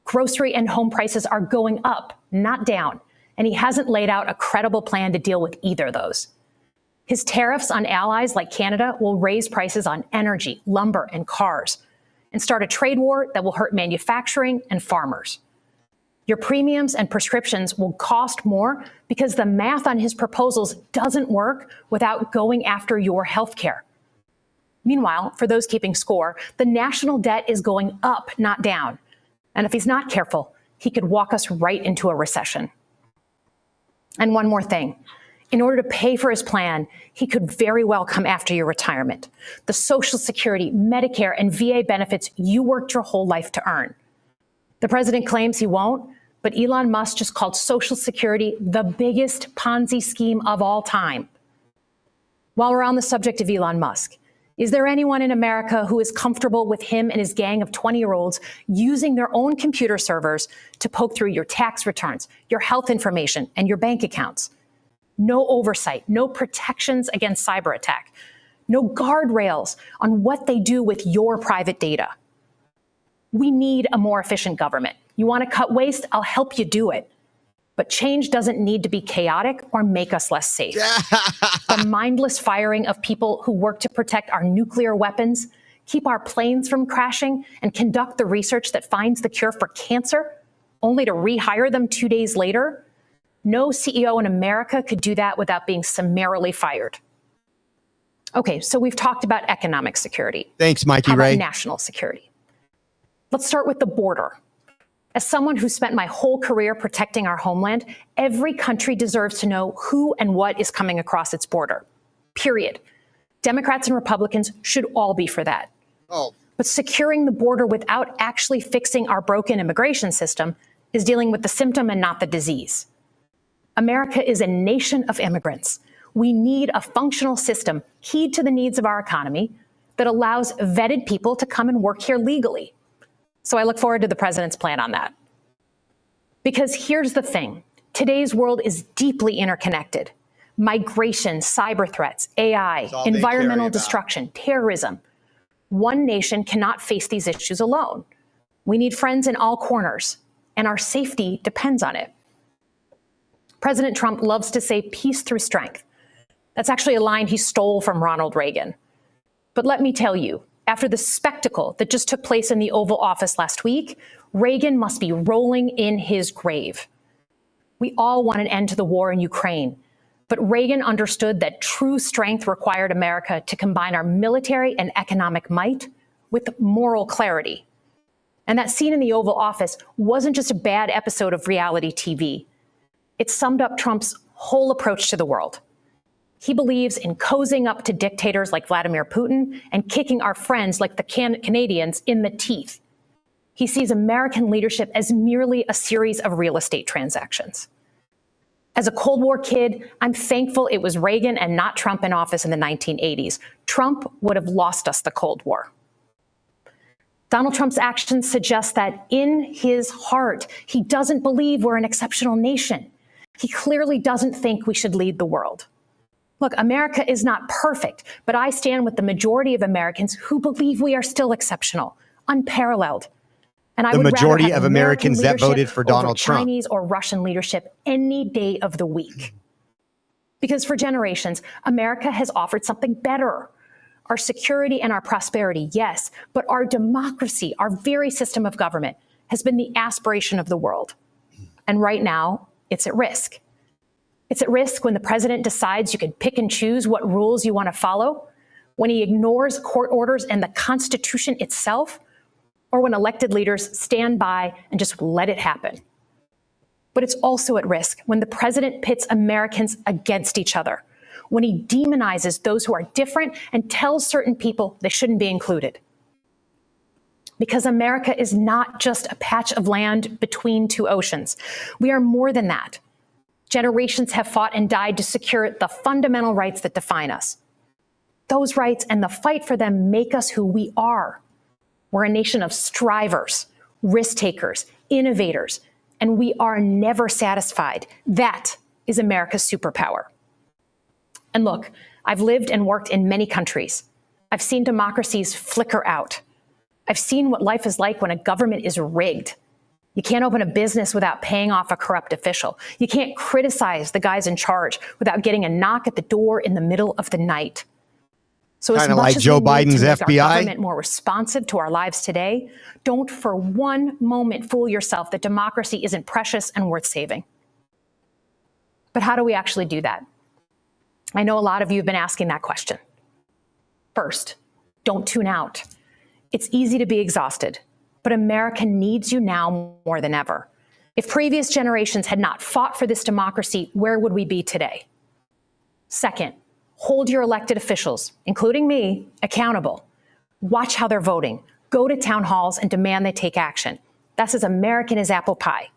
[SPEAKER 25] Grocery and home prices are going up, not down, and he hasn't laid out a credible plan to deal with either of those. His tariffs on allies like Canada will raise prices on energy, lumber, and cars, and start a trade war that will hurt manufacturing and farmers. Your premiums and prescriptions will cost more because the math on his proposals doesn't work without going after your health care. Meanwhile, for those keeping score, the national debt is going up, not down. And if he's not careful, he could walk us right into a recession. And one more thing. In order to pay for his plan, he could very well come after your retirement, the Social Security, Medicare, and VA benefits you worked your whole life to earn. The president claims he won't, but Elon Musk just called Social Security the biggest Ponzi scheme of all time. While we're on the subject of Elon Musk, is there anyone in America who is comfortable with him and his gang of 20-year-olds using their own computer servers to poke through your tax returns, your health information, and your bank accounts? No oversight, no protections against cyber attack, no guardrails on what they do with your private data. We need a more efficient government. You want to cut waste? I'll help you do it. But change doesn't need to be chaotic or make us less safe. The mindless firing of people who work to protect our nuclear weapons, keep our planes from crashing, and conduct the research that finds the cure for cancer, only to rehire them 2 days later. No CEO in America could do that without being summarily fired. Okay, so we've talked about economic security.
[SPEAKER 8] Thanks, Mikey
[SPEAKER 25] How about
[SPEAKER 8] Ray.
[SPEAKER 25] national security? Let's start with the border. As someone who spent my whole career protecting our homeland, every country deserves to know who and what is coming across its border. Period. Democrats and Republicans should all be for that. But securing the border without actually fixing our broken immigration system is dealing with the symptom and not the disease. America is a nation of immigrants. We need a functional system keyed to the needs of our economy that allows vetted people to come and work here legally. So I look forward to the president's plan on that. Because here's the thing. Today's world is deeply interconnected. Migration, cyber threats, AI, environmental destruction, terrorism. One nation cannot face these issues alone. We need friends in all corners, and our safety depends on it. President Trump loves to say peace through strength. That's actually a line he stole from Ronald Reagan. But let me tell you, after the spectacle that just took place in the Oval Office last week, Reagan must be rolling in his grave. We all want an end to the war in Ukraine, but Reagan understood that true strength required America to combine our military and economic might with moral clarity. And that scene in the Oval Office wasn't just a bad episode of reality TV. It summed up Trump's whole approach to the world. He believes in cozying up to dictators like Vladimir Putin and kicking our friends like the Canadians in the teeth. He sees American leadership as merely a series of real estate transactions. As a Cold War kid, I'm thankful it was Reagan and not Trump in office in the 1980s. Trump would have lost us the Cold War. Donald Trump's actions suggest that in his heart, he doesn't believe we're an exceptional nation. He clearly doesn't think we should lead the world. Look, America is not perfect, but I stand with the majority of Americans who believe we are still exceptional, unparalleled. And I
[SPEAKER 8] The
[SPEAKER 25] would rather
[SPEAKER 8] majority
[SPEAKER 25] have
[SPEAKER 8] of Americans that
[SPEAKER 25] American
[SPEAKER 8] voted for
[SPEAKER 25] leadership over
[SPEAKER 8] Donald Trump.
[SPEAKER 25] Chinese or Russian leadership any day of the week. Because for generations, America has offered something better. Our security and our prosperity, yes, but our democracy, our very system of government, has been the aspiration of the world. And right now, it's at risk. It's at risk when the president decides you can pick and choose what rules you want to follow, when he ignores court orders and the Constitution itself, or when elected leaders stand by and just let it happen. But it's also at risk when the president pits Americans against each other, when he demonizes those who are different and tells certain people they shouldn't be included. Because America is not just a patch of land between two oceans. We are more than that. Generations have fought and died to secure the fundamental rights that define us. Those rights and the fight for them make us who we are. We're a nation of strivers, risk takers, innovators, and we are never satisfied. That is America's superpower. And look, I've lived and worked in many countries. I've seen democracies flicker out. I've seen what life is like when a government is rigged. You can't open a business without paying off a corrupt official. You can't criticize the guys in charge without getting a knock at the door in the middle of the night. So as
[SPEAKER 8] Kinda
[SPEAKER 25] much
[SPEAKER 8] like
[SPEAKER 25] as
[SPEAKER 8] Joe
[SPEAKER 25] we need
[SPEAKER 8] Biden's
[SPEAKER 25] to make
[SPEAKER 8] FBI.
[SPEAKER 25] our government more responsive to our lives today, don't for one moment fool yourself that democracy isn't precious and worth saving. But how do we actually do that? I know a lot of you have been asking that question. First, don't tune out. It's easy to be exhausted, but America needs you now more than ever. If previous generations had not fought for this democracy, where would we be today? Second, hold your elected officials, including me, accountable. Watch how they're voting. Go to town halls and demand they take action. That's as American as apple pie.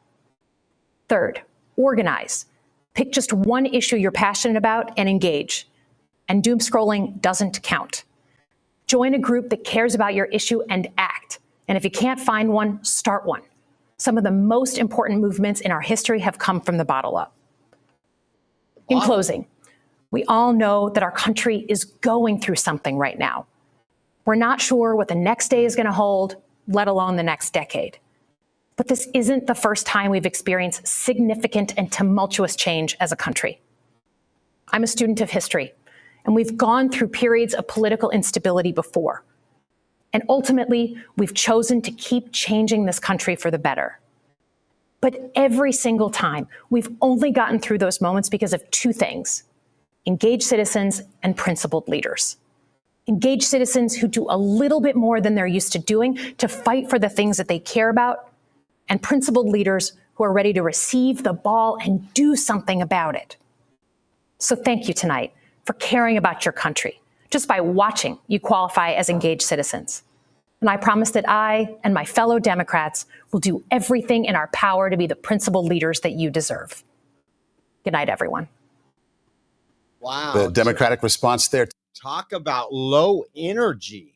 [SPEAKER 25] Third, organize. Pick just one issue you're passionate about and engage. And doom scrolling doesn't count. Join a group that cares about your issue and act. And if you can't find one, start one. Some of the most important movements in our history have come from the bottle up. In closing, we all know that our country is going through something right now. We're not sure what the next day is going to hold, let alone the next decade. But this isn't the first time we've experienced significant and tumultuous change as a country. I'm a student of history, and we've gone through periods of political instability before. And ultimately, we've chosen to keep changing this country for the better. But every single time, we've only gotten through those moments because of two things: engaged citizens and principled leaders. Engaged citizens who do a little bit more than they're used to doing to fight for the things that they care about, and principled leaders who are ready to receive the ball and do something about it. So thank you tonight for caring about your country. Just by watching, you qualify as engaged citizens. And I promise that I and my fellow Democrats will do everything in our power to be the principled leaders that you deserve. Good night, everyone.
[SPEAKER 8] Wow.
[SPEAKER 24] The Democratic response there.
[SPEAKER 8] Talk about low energy.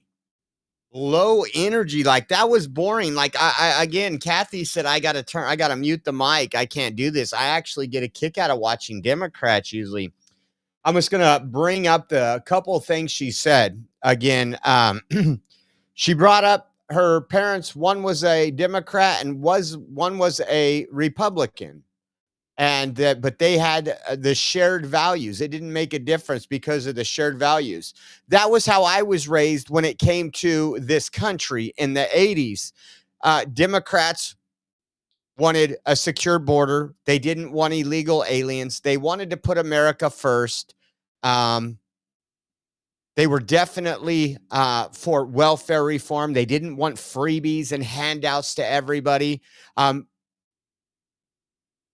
[SPEAKER 8] Low energy. Like, that was boring. Like, I again, Kathy said, I got to mute the mic. I can't do this. I actually get a kick out of watching Democrats usually. I'm just going to bring up the couple of things she said. Again, she brought up her parents. One was a Democrat and one was a Republican. And but they had the shared values. It didn't make a difference because of the shared values. That was how I was raised when it came to this country in the 80s. Democrats wanted a secure border. They didn't want illegal aliens. They wanted to put America first. They were definitely for welfare reform. They didn't want freebies and handouts to everybody.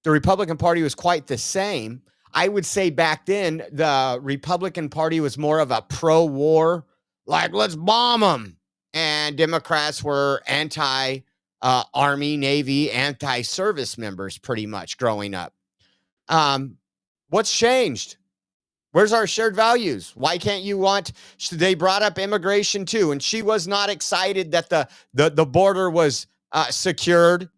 [SPEAKER 8] The Republican Party was quite the same.
[SPEAKER 2] I would say back then, the Republican Party was more of a pro-war, like, let's bomb them. And Democrats were anti-Army, Navy, anti-service members pretty much growing up. What's changed? Where's our shared values? Why can't you want, they brought up immigration too, and she was not excited that the border was secured.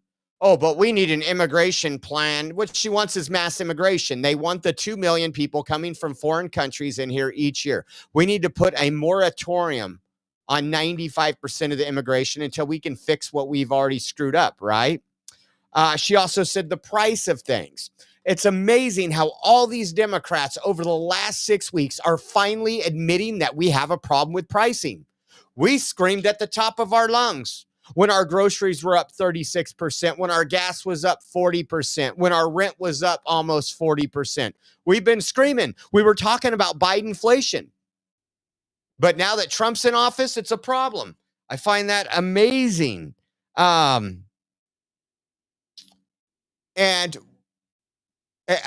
[SPEAKER 2] Oh, but we need an immigration plan. What she wants is mass immigration. They want the 2 million people coming from foreign countries in here each year. We need to put a moratorium on 95% of the immigration until we can fix what we've already screwed up, right? She also said the price of things. It's amazing how all these Democrats over the last 6 weeks are finally admitting that we have a problem with pricing. We screamed at the top of our lungs when our groceries were up 36%, when our gas was up 40%, when our rent was up almost 40%. We've been screaming. We were talking about Bidenflation. But now that Trump's in office, it's a problem. I find that amazing. And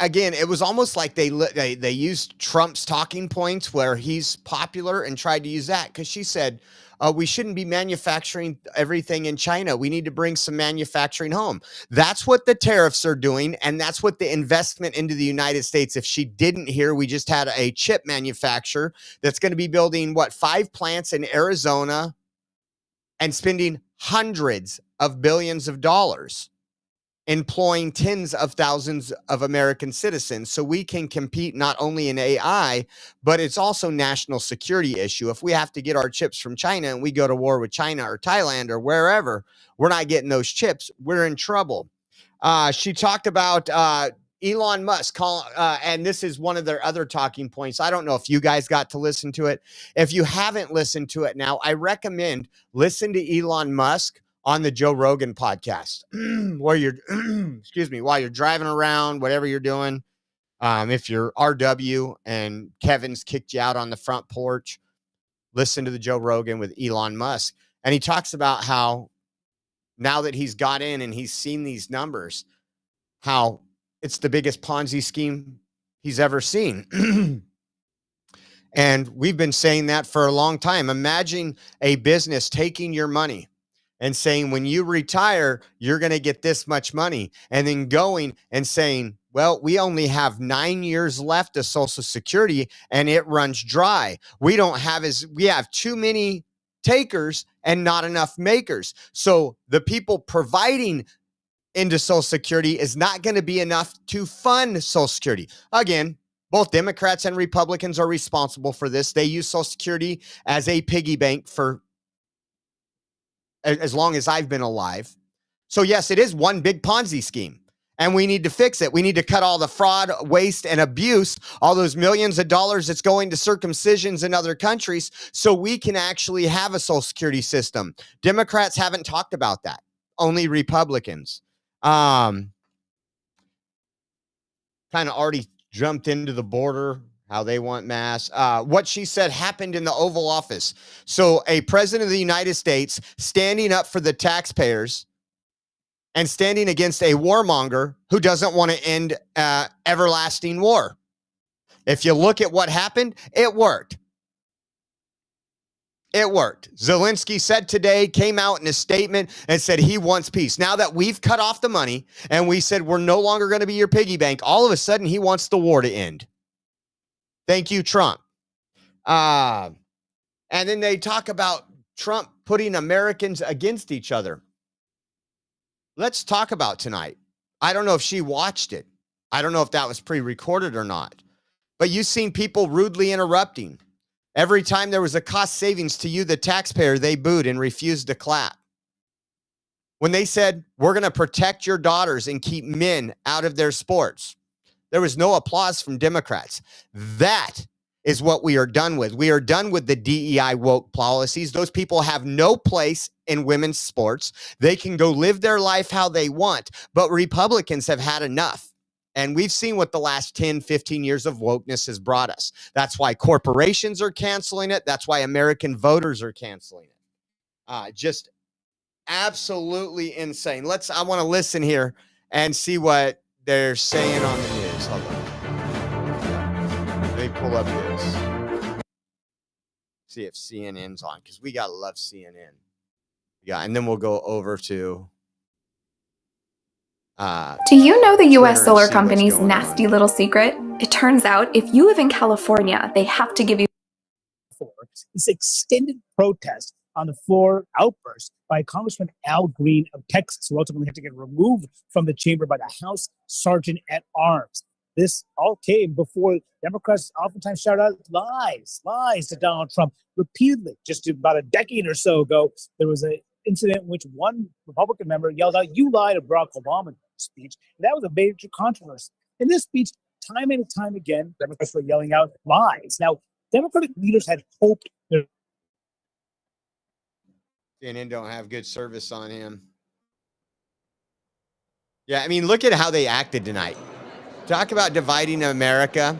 [SPEAKER 2] again, it was almost like they used Trump's talking points where he's popular and tried to use that, because she said, we shouldn't be manufacturing everything in China. We need to bring some manufacturing home. That's what the tariffs are doing, and that's what the investment into the United States. If she didn't hear, we just had a chip manufacturer that's going to be building, 5 plants in Arizona and spending hundreds of billions of dollars, employing tens of thousands of American citizens, so we can compete not only in AI, but it's also national security issue. If we have to get our chips from China and we go to war with China or Thailand or wherever, we're not getting those chips, we're in trouble. She talked about Elon Musk, and this is one of their other talking points. I don't know if you guys got to listen to it. If you haven't listened to it now, I recommend listen to Elon Musk on the Joe Rogan podcast, where you're, while you're driving around, whatever you're doing. If you're RW and Kevin's kicked you out on the front porch, listen to the Joe Rogan with Elon Musk. And he talks about how now that he's got in and he's seen these numbers, how it's the biggest Ponzi scheme he's ever seen. And we've been saying that for a long time. Imagine a business taking your money and saying, when you retire, you're going to get this much money. And then going and saying, well, we only have 9 years left of Social Security and it runs dry. We have too many takers and not enough makers. So the people providing into Social Security is not going to be enough to fund Social Security. Again, both Democrats and Republicans are responsible for this. They use Social Security as a piggy bank for as long as I've been alive. So yes, it is one big Ponzi scheme, and we need to fix it. We need to cut all the fraud, waste, and abuse, all those millions of dollars that's going to circumcisions in other countries, so we can actually have a Social Security system. Democrats haven't talked about that. Only Republicans. Kind of already jumped into the border, how they want mass. What she said happened in the Oval Office. So a president of the United States standing up for the taxpayers and standing against a warmonger who doesn't want to end everlasting war. If you look at what happened, it worked. It worked. Zelensky said today, came out in a statement and said he wants peace. Now that we've cut off the money and we said we're no longer going to be your piggy bank, all of a sudden he wants the war to end. Thank you, Trump. And then they talk about Trump putting Americans against each other. Let's talk about tonight. I don't know if she watched it. I don't know if that was pre-recorded or not. But you've seen people rudely interrupting. Every time there was a cost savings to you, the taxpayer, they booed and refused to clap. When they said, we're going to protect your daughters and keep men out of their sports, there was no applause from Democrats. That is what we are done with. We are done with the DEI woke policies. Those people have no place in women's sports. They can go live their life how they want, but Republicans have had enough. And we've seen what the last 10, 15 years of wokeness has brought us. That's why corporations are canceling it. That's why American voters are canceling it. Just absolutely insane. I want to listen here and see what they're saying on the news. Hold on.
[SPEAKER 8] me pull up this. See if CNN's on, because we gotta love CNN. Yeah, and then we'll go over to
[SPEAKER 5] Do you know the U.S.
[SPEAKER 8] Twitter and
[SPEAKER 5] solar
[SPEAKER 8] see what's
[SPEAKER 5] company's
[SPEAKER 8] going
[SPEAKER 5] nasty
[SPEAKER 8] on.
[SPEAKER 5] little secret? It turns out if you live in California, they have to give you
[SPEAKER 9] this extended protest on the floor outburst by Congressman Al Green of Texas, who ultimately had to get removed from the chamber by the House Sergeant at Arms. This all came before Democrats oftentimes shout out lies to Donald Trump repeatedly. Just about a decade or so ago, there was an incident in which one Republican member yelled out, "You lied" to Barack Obama in his speech. And that was a major controversy. In this speech, time and time again, Democrats were yelling out lies. Now, Democratic leaders had hoped that
[SPEAKER 8] CNN don't have good service on him. Yeah, I mean, look at how they acted tonight. Talk about dividing America.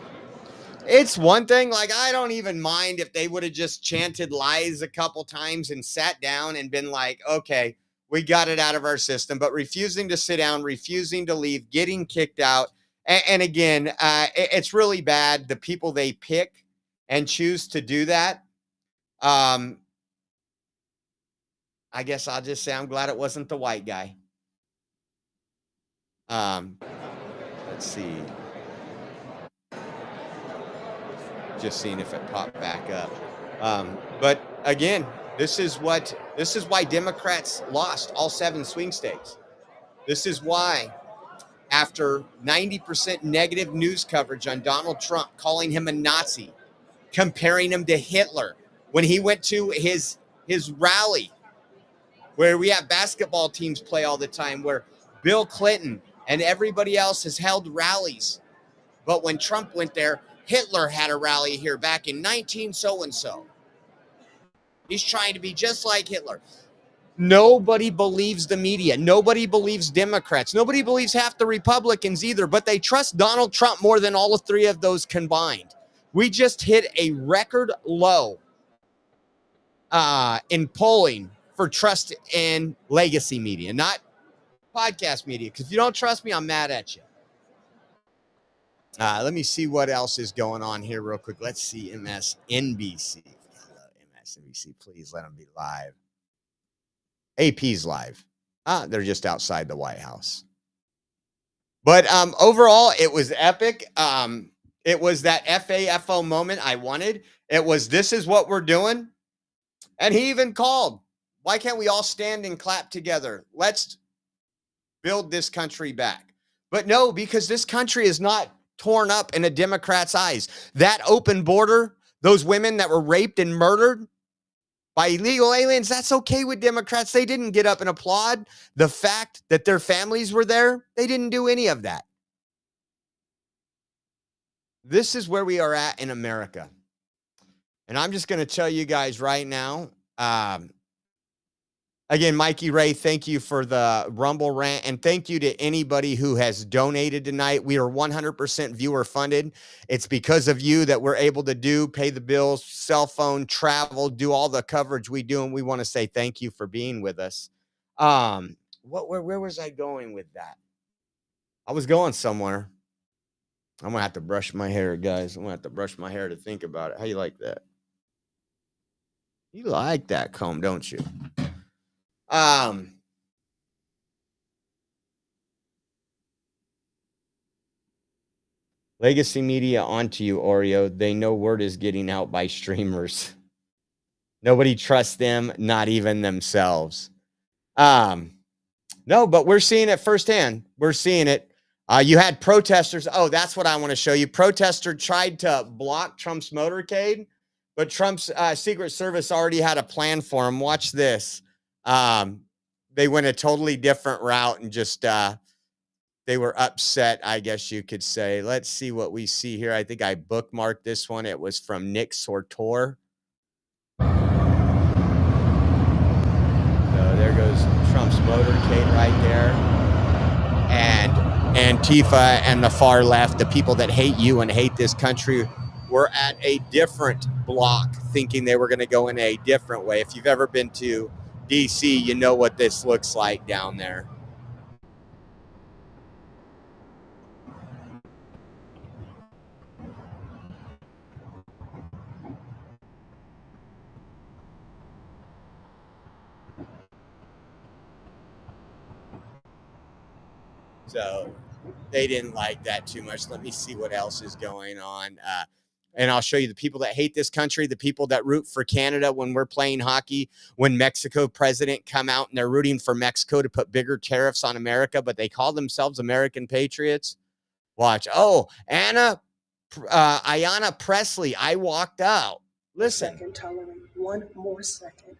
[SPEAKER 8] It's one thing, like, I don't even mind if they would have just chanted lies a couple times and sat down and been like, okay, we got it out of our system, but refusing to sit down, refusing to leave, getting kicked out. And again, it's really bad, the people they pick and choose to do that. I guess I'll just say I'm glad it wasn't the white guy. Let's see. Just seeing if it popped back up. But again, this is why Democrats lost all 7 swing states. This is why, after 90% negative news coverage on Donald Trump, calling him a Nazi, comparing him to Hitler, when he went to his rally, where we have basketball teams play all the time, where Bill Clinton and everybody else has held rallies. But when Trump went there, Hitler had a rally here back in 19 so-and-so. He's trying to be just like Hitler. Nobody believes the media. Nobody believes Democrats. Nobody believes half the Republicans either, but they trust Donald Trump more than all 3 of those combined. We just hit a record low in polling for trust in legacy media, not podcast media. Because if you don't trust me, I'm mad at you. Let me see what else is going on here real quick. Let's see MSNBC. MSNBC, please let them be live. AP's live. They're just outside the White House. But overall, it was epic. It was that FAFO moment I wanted. It was, this is what we're doing. And he even called, why can't we all stand and clap together? Let's build this country back. But no, because this country is not torn up in a Democrat's eyes. That open border, those women that were raped and murdered by illegal aliens, that's okay with Democrats. They didn't get up and applaud the fact that their families were there. They didn't do any of that. This is where we are at in America. And I'm just going to tell you guys right now, again, Mikey Ray, thank you for the Rumble rant. And thank you to anybody who has donated tonight. We are 100% viewer funded. It's because of you that we're able to pay the bills, cell phone, travel, do all the coverage we do. And we want to say thank you for being with us. Where was I going with that? I was going somewhere. I'm going to have to brush my hair, guys. I'm going to have to brush my hair to think about it. How you like that? You like that comb, don't you? Legacy media onto you, Oreo. They know word is getting out by streamers. Nobody trusts them, not even themselves. No, but we're seeing it firsthand. We're seeing it. You had protesters. Oh, that's what I want to show you. Protester tried to block Trump's motorcade, but Trump's Secret Service already had a plan for him. Watch this. They went a totally different route and just they were upset, I guess you could say. Let's see what we see here. I think I bookmarked this one. It was from Nick Sortor. So there goes Trump's motorcade right there. And Antifa and the far left, the people that hate you and hate this country, were at a different block, thinking they were going to go in a different way. If you've ever been to DC, you know what this looks like down there.
[SPEAKER 2] So they didn't like that too much. Let me see what else is going on. And I'll show you the people that hate this country, the people that root for Canada when we're playing hockey, when Mexico president come out and they're rooting for Mexico to put bigger tariffs on America, but they call themselves American patriots. Watch. Oh, Ayanna Presley, I walked out. Listen.
[SPEAKER 17] Second, tolerate one more second.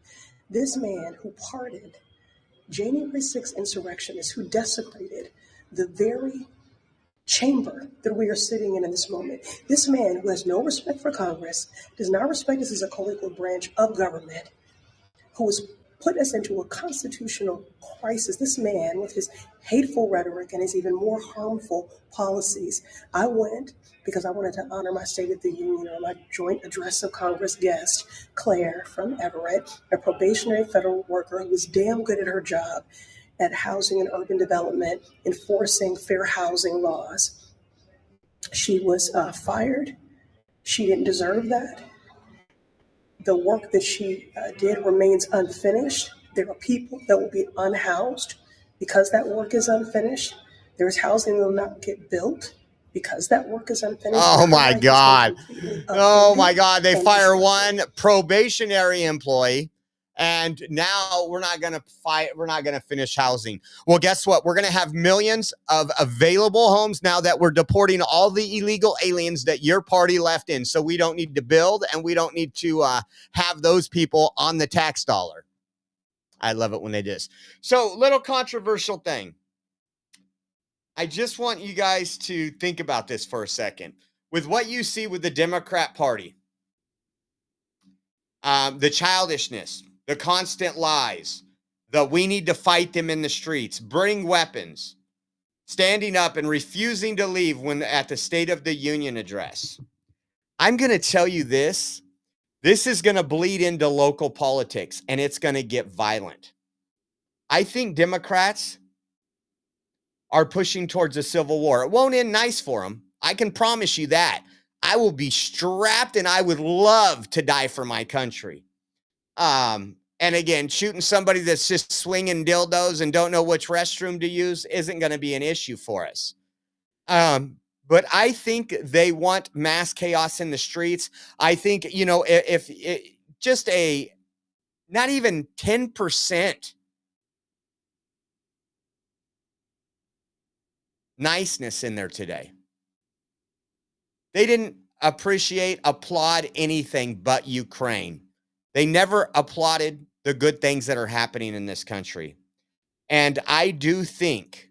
[SPEAKER 17] This man who pardoned January 6th insurrectionists, who desecrated the very chamber that we are sitting in this moment. This man who has no respect for Congress, does not respect us as a co-equal branch of government, who has put us into a constitutional crisis. This man with his hateful rhetoric and his even more harmful policies. I went because I wanted to honor my State of the Union or my joint address of Congress guest, Claire from Everett, a probationary federal worker who was damn good at her job at housing and urban development, enforcing fair housing laws. She was fired. She didn't deserve that. The work that she did remains unfinished. There are people that will be unhoused because that work is unfinished. There's housing that will not get built because that work is unfinished.
[SPEAKER 2] Oh my God. Oh my God. They fire one probationary employee. And now we're not going to fight. We're not going to finish housing. Well, guess what? We're going to have millions of available homes now that we're deporting all the illegal aliens that your party left in. So we don't need to build and we don't need to have those people on the tax dollar. I love it when they do this. So little controversial thing. I just want you guys to think about this for a second. With what you see with the Democrat Party, the childishness, the constant lies, the we need to fight them in the streets, bring weapons, standing up and refusing to leave when at the State of the Union address. I'm going to tell you this. This is going to bleed into local politics and it's going to get violent. I think Democrats are pushing towards a civil war. It won't end nice for them. I can promise you that. I will be strapped and I would love to die for my country. And again, shooting somebody that's just swinging dildos and don't know which restroom to use isn't going to be an issue for us. But I think they want mass chaos in the streets. I think, you know, if just not even 10% niceness in there today. They didn't applaud anything but Ukraine. They never applauded the good things that are happening in this country. And I do think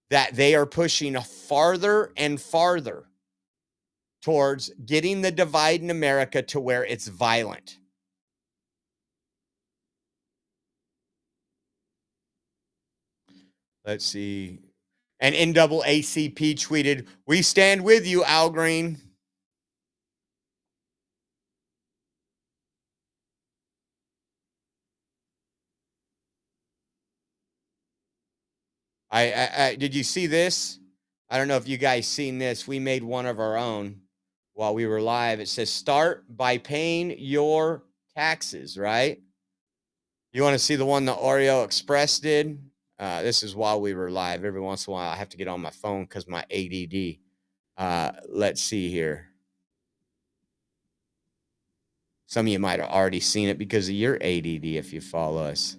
[SPEAKER 2] that they are pushing farther and farther towards getting the divide in America to where it's violent. Let's see. And NAACP tweeted, "We stand with you, Al Green." I did you see this? I don't know if you guys seen this. We made one of our own while we were live. It says, "Start by paying your taxes," right? You want to see the one the Oreo Express did? This is while we were live. Every once in a while, I have to get on my phone because my ADD. Let's see here. Some of you might have already seen it because of your ADD if you follow us.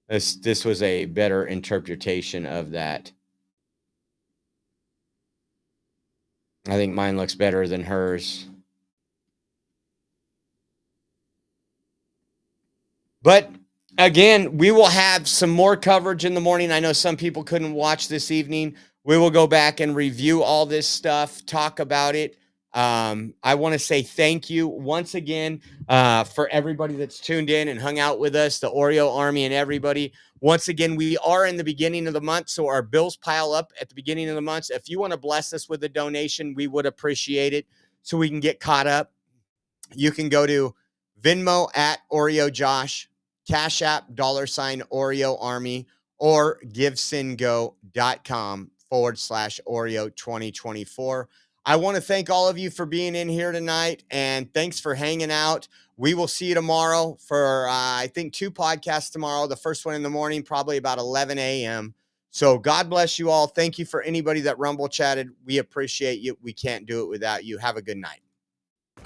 [SPEAKER 2] This was a better interpretation of that. I think mine looks better than hers. But again, we will have some more coverage in the morning. I know some people couldn't watch this evening. We will go back and review all this stuff, talk about it. I want to say thank you once again for everybody that's tuned in and hung out with us, the Oreo Army and everybody. Once again, we are in the beginning of the month, so our bills pile up at the beginning of the month. If you want to bless us with a donation, we would appreciate it so we can get caught up. You can go to Venmo at Oreo Josh, Cash App, $Oreo Army, or GiveSendGo.com/Oreo 2024. I want to thank all of you for being in here tonight, and thanks for hanging out. We will see you tomorrow for, I think, 2 podcasts tomorrow. The first one in the morning, probably about 11 a.m. So God bless you all. Thank you for anybody that Rumble chatted. We appreciate you. We can't do it without you. Have a good night.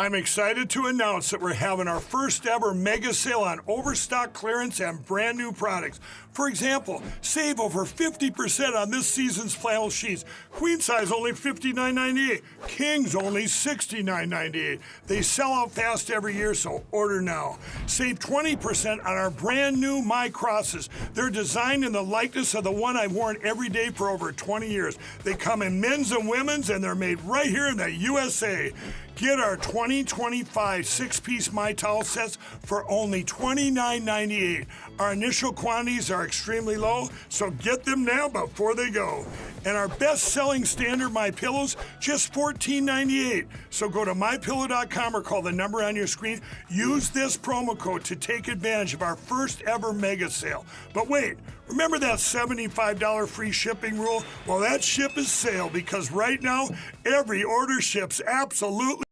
[SPEAKER 19] I'm excited to announce that we're having our first ever mega sale on overstock clearance and brand new products. For example, save over 50% on this season's flannel sheets. Queen size only $59.98. Kings only $69.98. They sell out fast every year, so order now. Save 20% on our brand new My Crosses. They're designed in the likeness of the one I've worn every day for over 20 years. They come in men's and women's, and they're made right here in the USA. Get our 2025 six-piece My Towel sets for only $29.98. Our initial quantities are extremely low, so get them now before they go. And our best-selling standard My Pillows, just $14.98. So go to MyPillow.com or call the number on your screen. Use this promo code to take advantage of our first ever mega sale. But wait, remember that $75 free shipping rule? Well, that ship is sailed because right now, every order ships absolutely